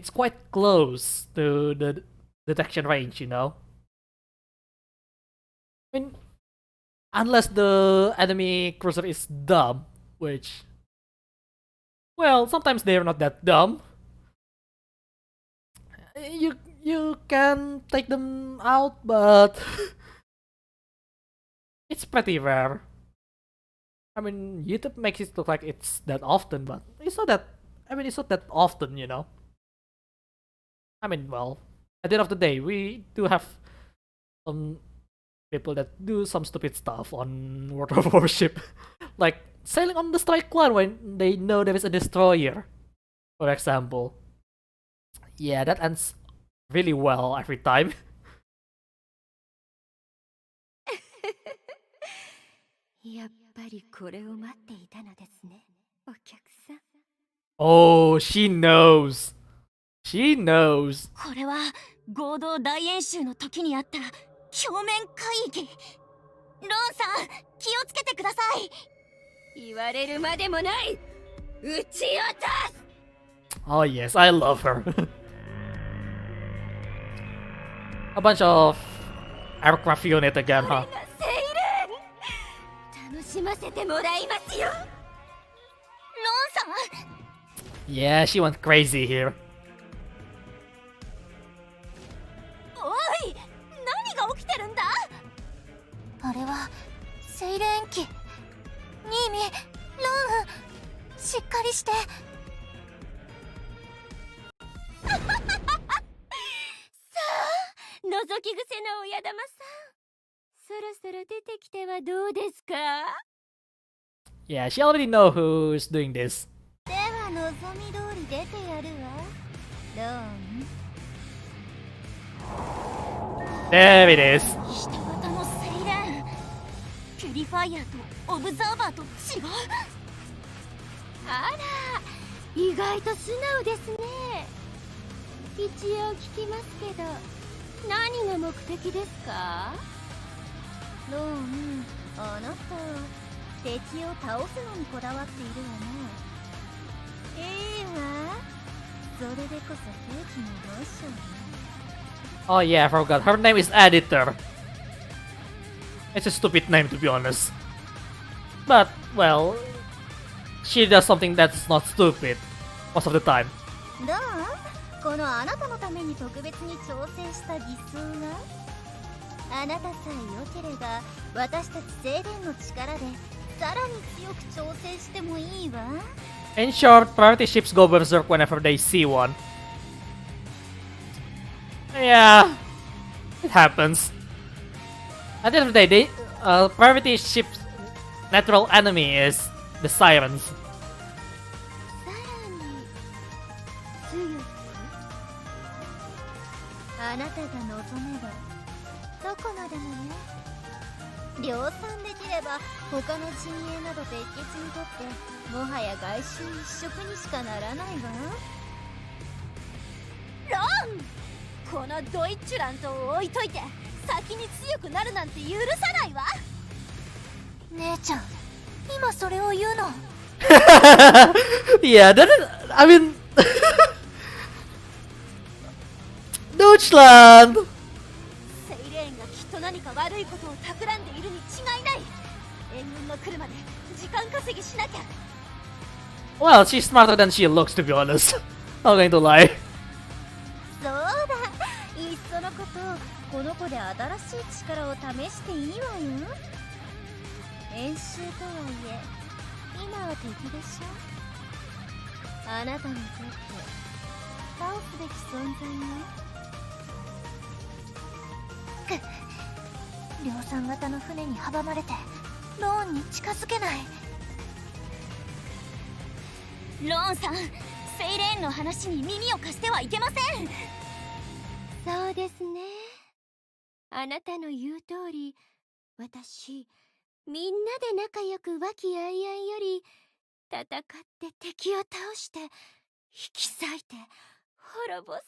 quite close to the detection range, you know. I mean, unless the enemy cruiser is dumb, which, well, sometimes they're not that dumb. You can take them out, but it's pretty rare. I mean, YouTube makes it look like it's that often, but it's not that. I mean, it's not that often, you know. I mean, well, at the end of the day, we do have some people that do some stupid stuff on World of Warship, like sailing on the strike line when they know there is a destroyer, for example. Yeah, that ends really well every time. やっぱりこれを待っていたのですね、お客さん。 Oh, she knows. She knows. これは合同大演習の時にあった表面会議。ロンさん気をつけてください。言われるまでもない。撃ち落とす。 Oh yes, I love her. A bunch of aircraft unit again, huh? 楽しませてもらいますよ。ロンさん Yeah, she went crazy here. おい何が起きてるんだ。あれはセイレーン機。ニーミロンしっかりして。さあ、覗き癖の親玉さん、そろそろ出てきてはどうですか？ Yeah, she already know who's doing this. では望み通り出てやるわロン。 There it is. 人型のセイレーンピュリファイアとオブザーバーと違う。あら、意外と素直ですね。一応聞きますけど、何が目的ですか？ロン、あなた敵を倒すのにこだわっているわね。いいわ。それでこそ兵器の同志ね。 Oh yeah, I forgot. Her name is Editor. It's a stupid name to be honest. But, well, she does something that's not stupid most of the time. どう？このあなたのために特別に挑戦した偽装は？あなたさえ良ければ私たちセイレンの力でさらに強く挑戦してもいいわ。 In short, priority ships go berserk whenever they see one. Yeah, it happens. At the end of the day, priority ships' natural enemy is the sirens. さらに強く。あなたが望めばどこまでもね。量産できれば他の陣営など別決にとってもはや外周一色にしかならないわ。ロン、このドイッチュラントを置いといて先に強くなるなんて許さないわ。姉ちゃん、今それを言うの？ Yeah, that is, I mean, Deutschland! セイレーンがきっと何か悪いことを企んでいるに違いない。援軍が来るまで時間稼ぎしなきゃ。 Well, she's smarter than she looks, to be honest. Not going to lie. そうだ、いっそのことこの子で新しい力を試していいわよ。演習とはいえ今は敵でしょ。あなたにとって倒すべき存在よ。量産型の船に阻まれてローンに近づけない。ローンさん、セイレーンの話に耳を貸してはいけません。そうですね。あなたの言う通り、私みんなで仲良く和気あいあいより戦って敵を倒して引き裂いて滅ぼす方が好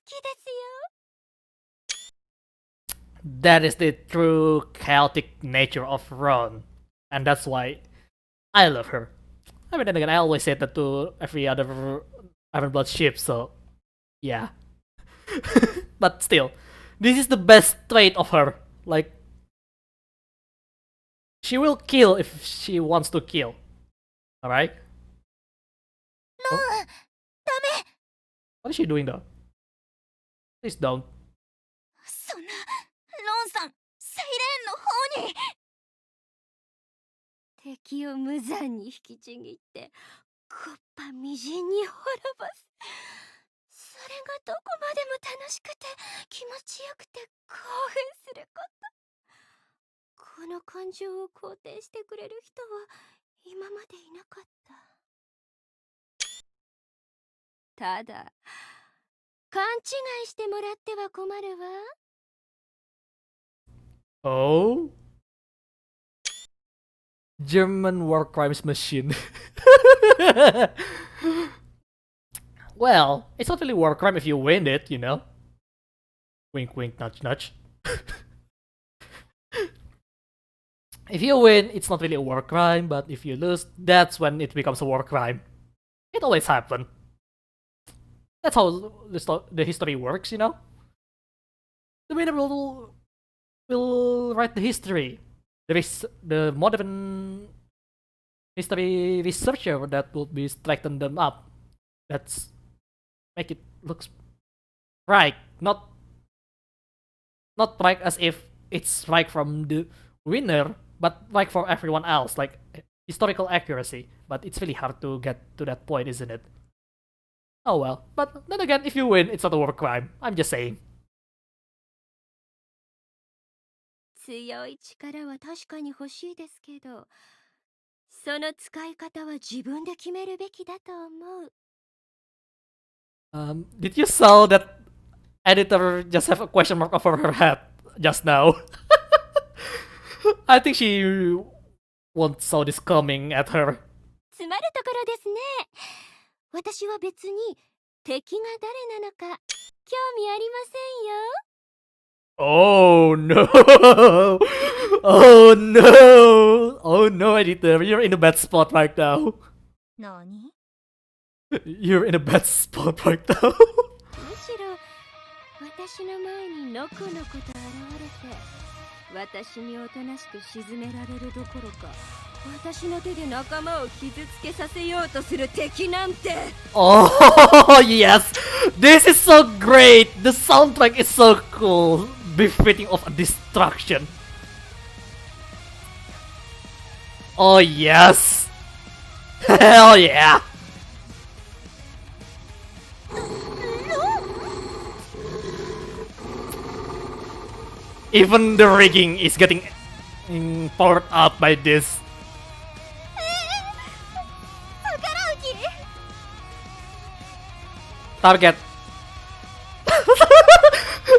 きですよ。 That is the true chaotic nature of Ron. And that's why I love her. I mean, then again, I always say that to every other Iron Blood ship, so yeah. But still, this is the best trait of her. Like, she will kill if she wants to kill. Alright? Oh? What is she doing though? Please don't. そんな、ロンさん、セイレーンの方に。敵を無残に引きちぎって木っ端みじんに滅ぼす。それがどこまでも楽しくて気持ちよくて興奮すること。この感情を肯定してくれる人は今までいなかった。ただ勘違いしてもらっては困るわ。 Oh? German war crimes machine. Well, it's not really war crime if you win it, you know? Wink wink, nudge nudge. If you win, it's not really a war crime, but if you lose, that's when it becomes a war crime. It always happens. That's how the history works, you know? The winner will write the history. The modern history researcher that will be straighten them up. That's make it looks right, not right as if it's right from the winner, but right for everyone else, like historical accuracy. But it's really hard to get to that point, isn't it? Oh well. But then again, if you win, it's not a war crime. I'm just saying. 強い力は確かに欲しいですけど、その使い方は自分で決めるべきだと思う。Did you saw that editor just have a question mark over her head just now? I think she won't saw this coming at her. つまるところですね。私は別に敵が誰なのか興味ありませんよ。 Oh no! Oh no! Oh no, editor, you're in a bad spot right now. 何？ You're in a bad spot right now. むしろ私の前にのこのこと現れて私におとなしく沈められるどころか私の手で仲間を傷つけさせようとする敵なんて。 Oh yes! This is so great! The soundtrack is so cool! Befitting of a destruction. Oh yes! Hell yeah! Even the rigging is getting powered up by this. Target.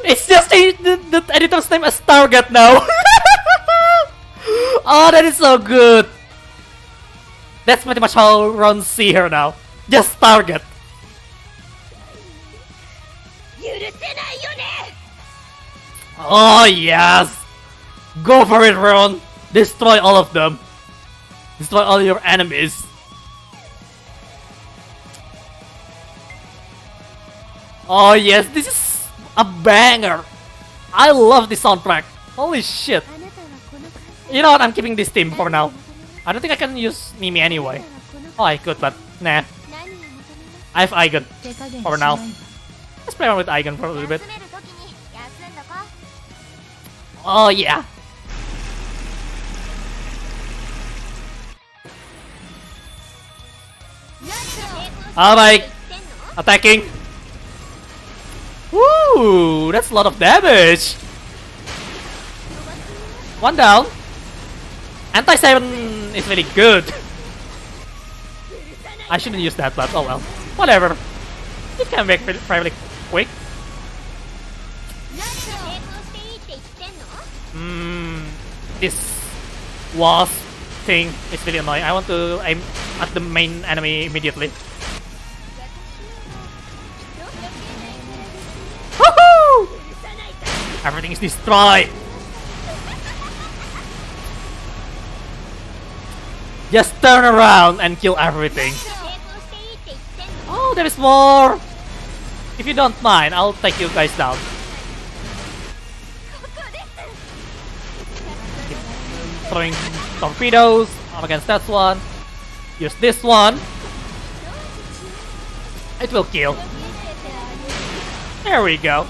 It's just the editor's name as Target now. Oh, that is so good. That's pretty much how Ron see her now. Just Target. Oh yes. Go for it, Ron. Destroy all of them. Destroy all your enemies. Oh yes, this is a banger. I love this soundtrack. Holy shit. You know what? I'm keeping this theme for now. I don't think I can use Mimi anyway. Oh, I could, but nah. I have Eigen for now. Let's play around with Eigen for a little bit. Oh yeah. Alright. Attacking. Woo! That's a lot of damage. One down. Anti-7 is really good. I shouldn't use that, but oh well. Whatever. It can make fairly quick. This wasp thing is really annoying. I want to aim at the main enemy immediately. Woohoo! Everything is destroyed. Just turn around and kill everything. Oh, there is more. If you don't mind, I'll take you guys down. Keep throwing torpedoes. I'm against that one. Use this one. It will kill. There we go.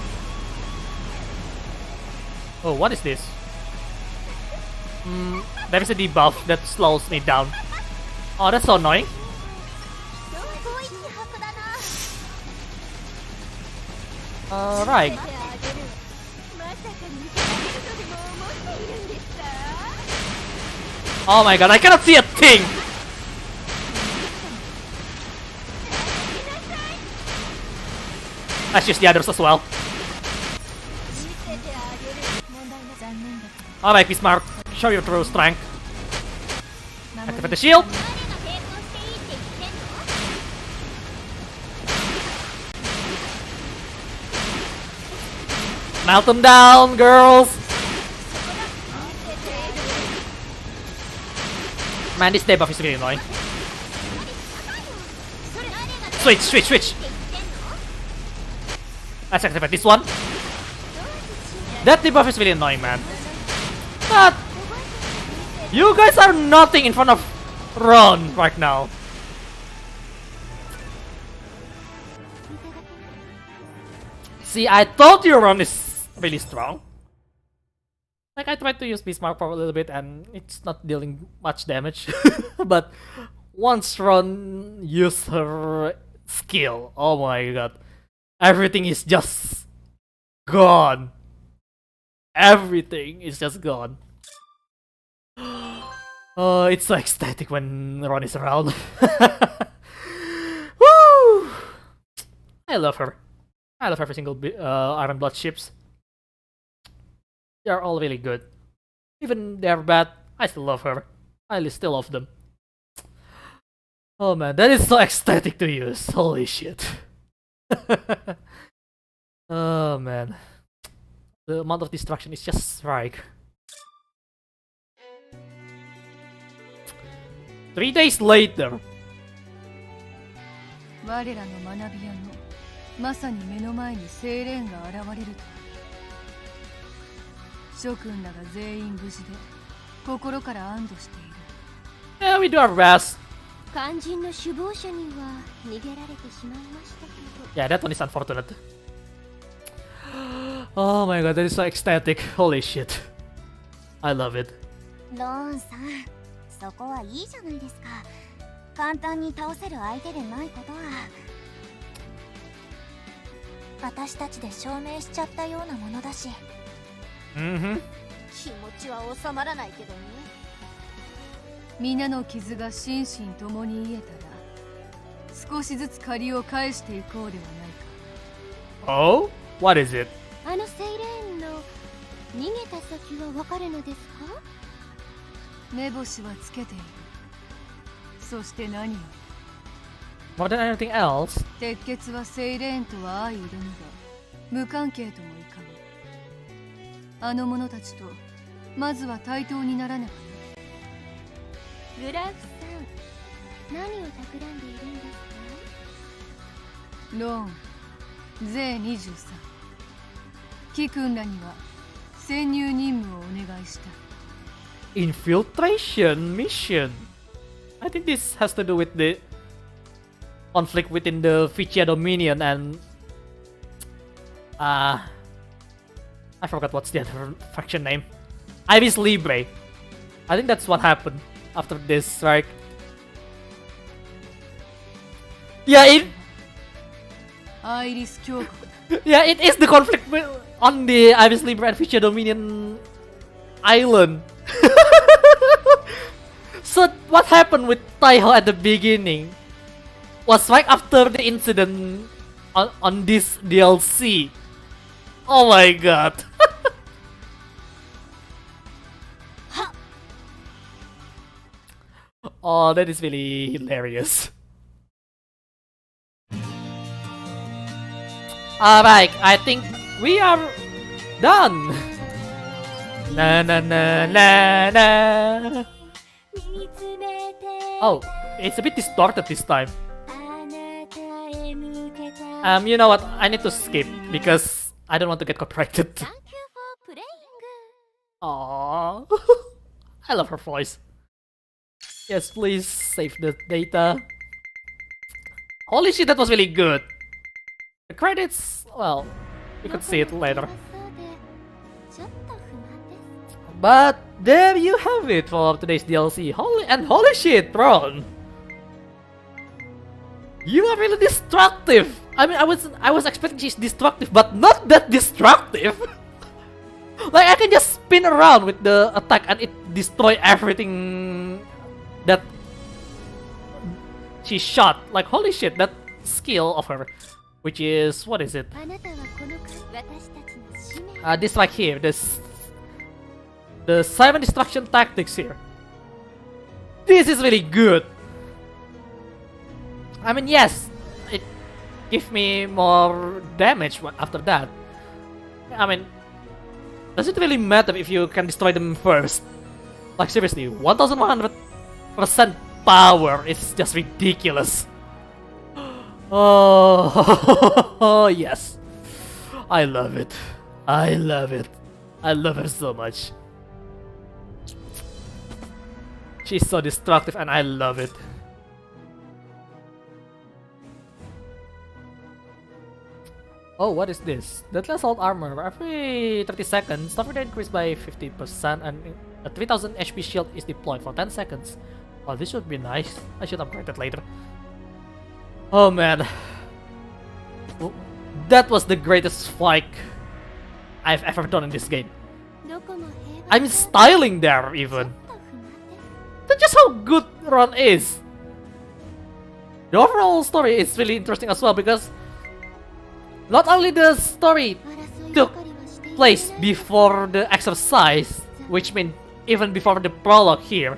Oh, what is this? There is a debuff that slows me down. Oh, that's so annoying. Alright. Oh my god, I cannot see a thing! Let's use the others as well. Alright, be smart. Show your true strength. Activate the shield. Melt them down, girls! Man, this debuff is really annoying. Switch! Let's activate this one. That debuff is really annoying, man. But you guys are nothing in front of Roon right now. See, I thought your Roon is really strong. Like, I tried to use Bismarck for a little bit and it's not dealing much damage. But once Roon used her skill, oh my god. Everything is just gone. Everything is just gone. Oh, it's so ecstatic when Roon is around. Woo! I love her. I love every single Iron Blood ships. They are all really good. Even they're bad, I still love her. I still love them. Oh man, that is so ecstatic to use. Holy shit. Oh man. The amount of destruction is just right. 3 days later. 我らの学び屋のまさに目の前に精霊が現れると諸君らが全員無事で心から安堵している。Yeah, we do our best. 肝心の首謀者には逃げられてしまいましたけど。Yeah, that one is unfortunate. Oh my god, that is so ecstatic. Holy shit. I love it. ローンさん、そこはいいじゃないですか。簡単に倒せる相手でないことは私たちで証明しちゃったようなものだし。気持ちは収まらないけどね。皆の傷が心身ともに癒えたら少しずつ借りを返していこうではないか。 Oh? What is it? あのセイレーンの逃げた先はわかるのですか？目星はつけている。そして何よ、 More than anything else? 鉄血はセイレーンとは相入れぬが無関係ともいかぬ。あの者たちとまずは対等にならねばな。グラフさん、何を企んでいるんですか？ローン、税23。キ君らには潜入任務をお願いした。 Infiltration mission. I think this has to do with the conflict within the Vicia Dominion and I forgot what's the other faction name. Ibis Libre. I think that's what happened after this, right? Yeah, it is the conflict on the Ibis Libre and Vicia Dominion island. So what happened with Taiho at the beginning was right after the incident on this DLC. Oh my god. Oh, that is really hilarious. Alright, I think we are done. Na na na na na. Oh, it's a bit distorted this time. You know what? I need to skip because I don't want to get copyrighted. Aww. I love her voice. Yes, please save the data. Holy shit, that was really good. The credits, well, you could see it later. But there you have it for today's DLC. Holy shit, Ron! You are really destructive. I mean, I was expecting she's destructive, but not that destructive. Like I can just spin around with the attack and it destroy everything that she shot. Like holy shit, that skill of her, which is what is it? This right here, the Cyber Destruction Tactics here. This is really good. I mean, yes, it gives me more damage after that. I mean, does it really matter if you can destroy them first? Like seriously, 1100% power is just ridiculous. Oh, yes. I love it. I love it. I love her so much. She's so destructive and I love it. Oh, what is this? Deadly Assault Armor. Every 30 seconds, stamina increased by 50% and a 3000 HP shield is deployed for 10 seconds. Oh, this should be nice. I should upgrade it later. Oh man. That was the greatest fight I've ever done in this game. I'm styling there even. That's just how good Ron is. The overall story is really interesting as well because not only the story took place before the exercise, which means even before the prologue here.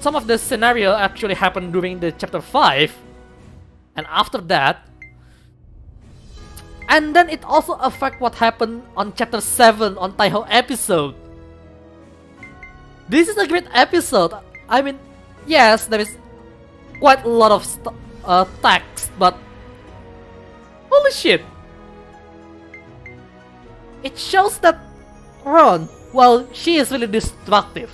Some of the scenario actually happened during the chapter 5 and after that. And then it also affects what happened on chapter 7 on Taiho episode. This is a great episode. I mean, yes, there is quite a lot of text, but holy shit! It shows that Ron, well, she is really destructive.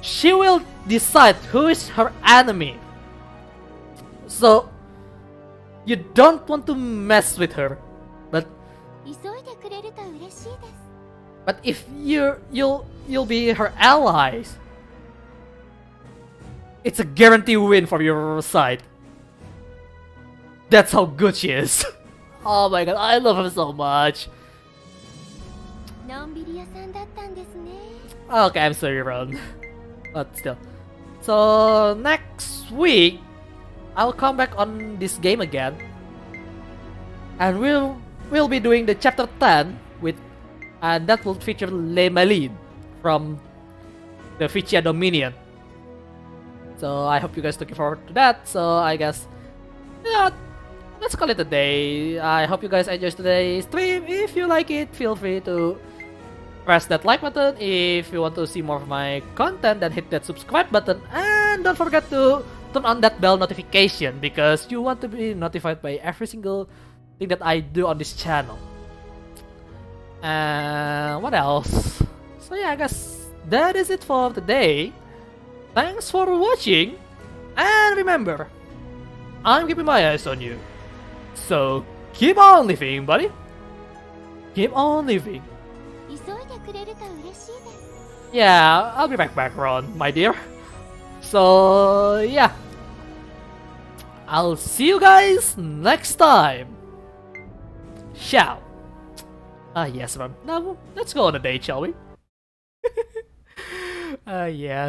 She will decide who is her enemy. So you don't want to mess with her, but if you'll be her allies, it's a guarantee win for your side. That's how good she is. Oh my god, I love her so much. Okay, I'm sorry, Ron. But still. So next week, I'll come back on this game again. And we'll be doing the chapter 10 with, and that will feature Le Malin from the Vicia Dominion. So I hope you guys looking forward to that. So I guess, yeah, let's call it a day. I hope you guys enjoyed today's stream. If you like it, feel free to press that like button. If you want to see more of my content, then hit that subscribe button. And don't forget to turn on that bell notification because you want to be notified by every single thing that I do on this channel. What else? So yeah, I guess that is it for today. Thanks for watching, and remember, I'm keeping my eyes on you. So keep on living, buddy. Keep on living. 急いでくれると嬉しいです。 Yeah, I'll be back, Ron, my dear. So yeah, I'll see you guys next time. Ciao. Ah yes, Ron. Now let's go on a date, shall we? Yeah.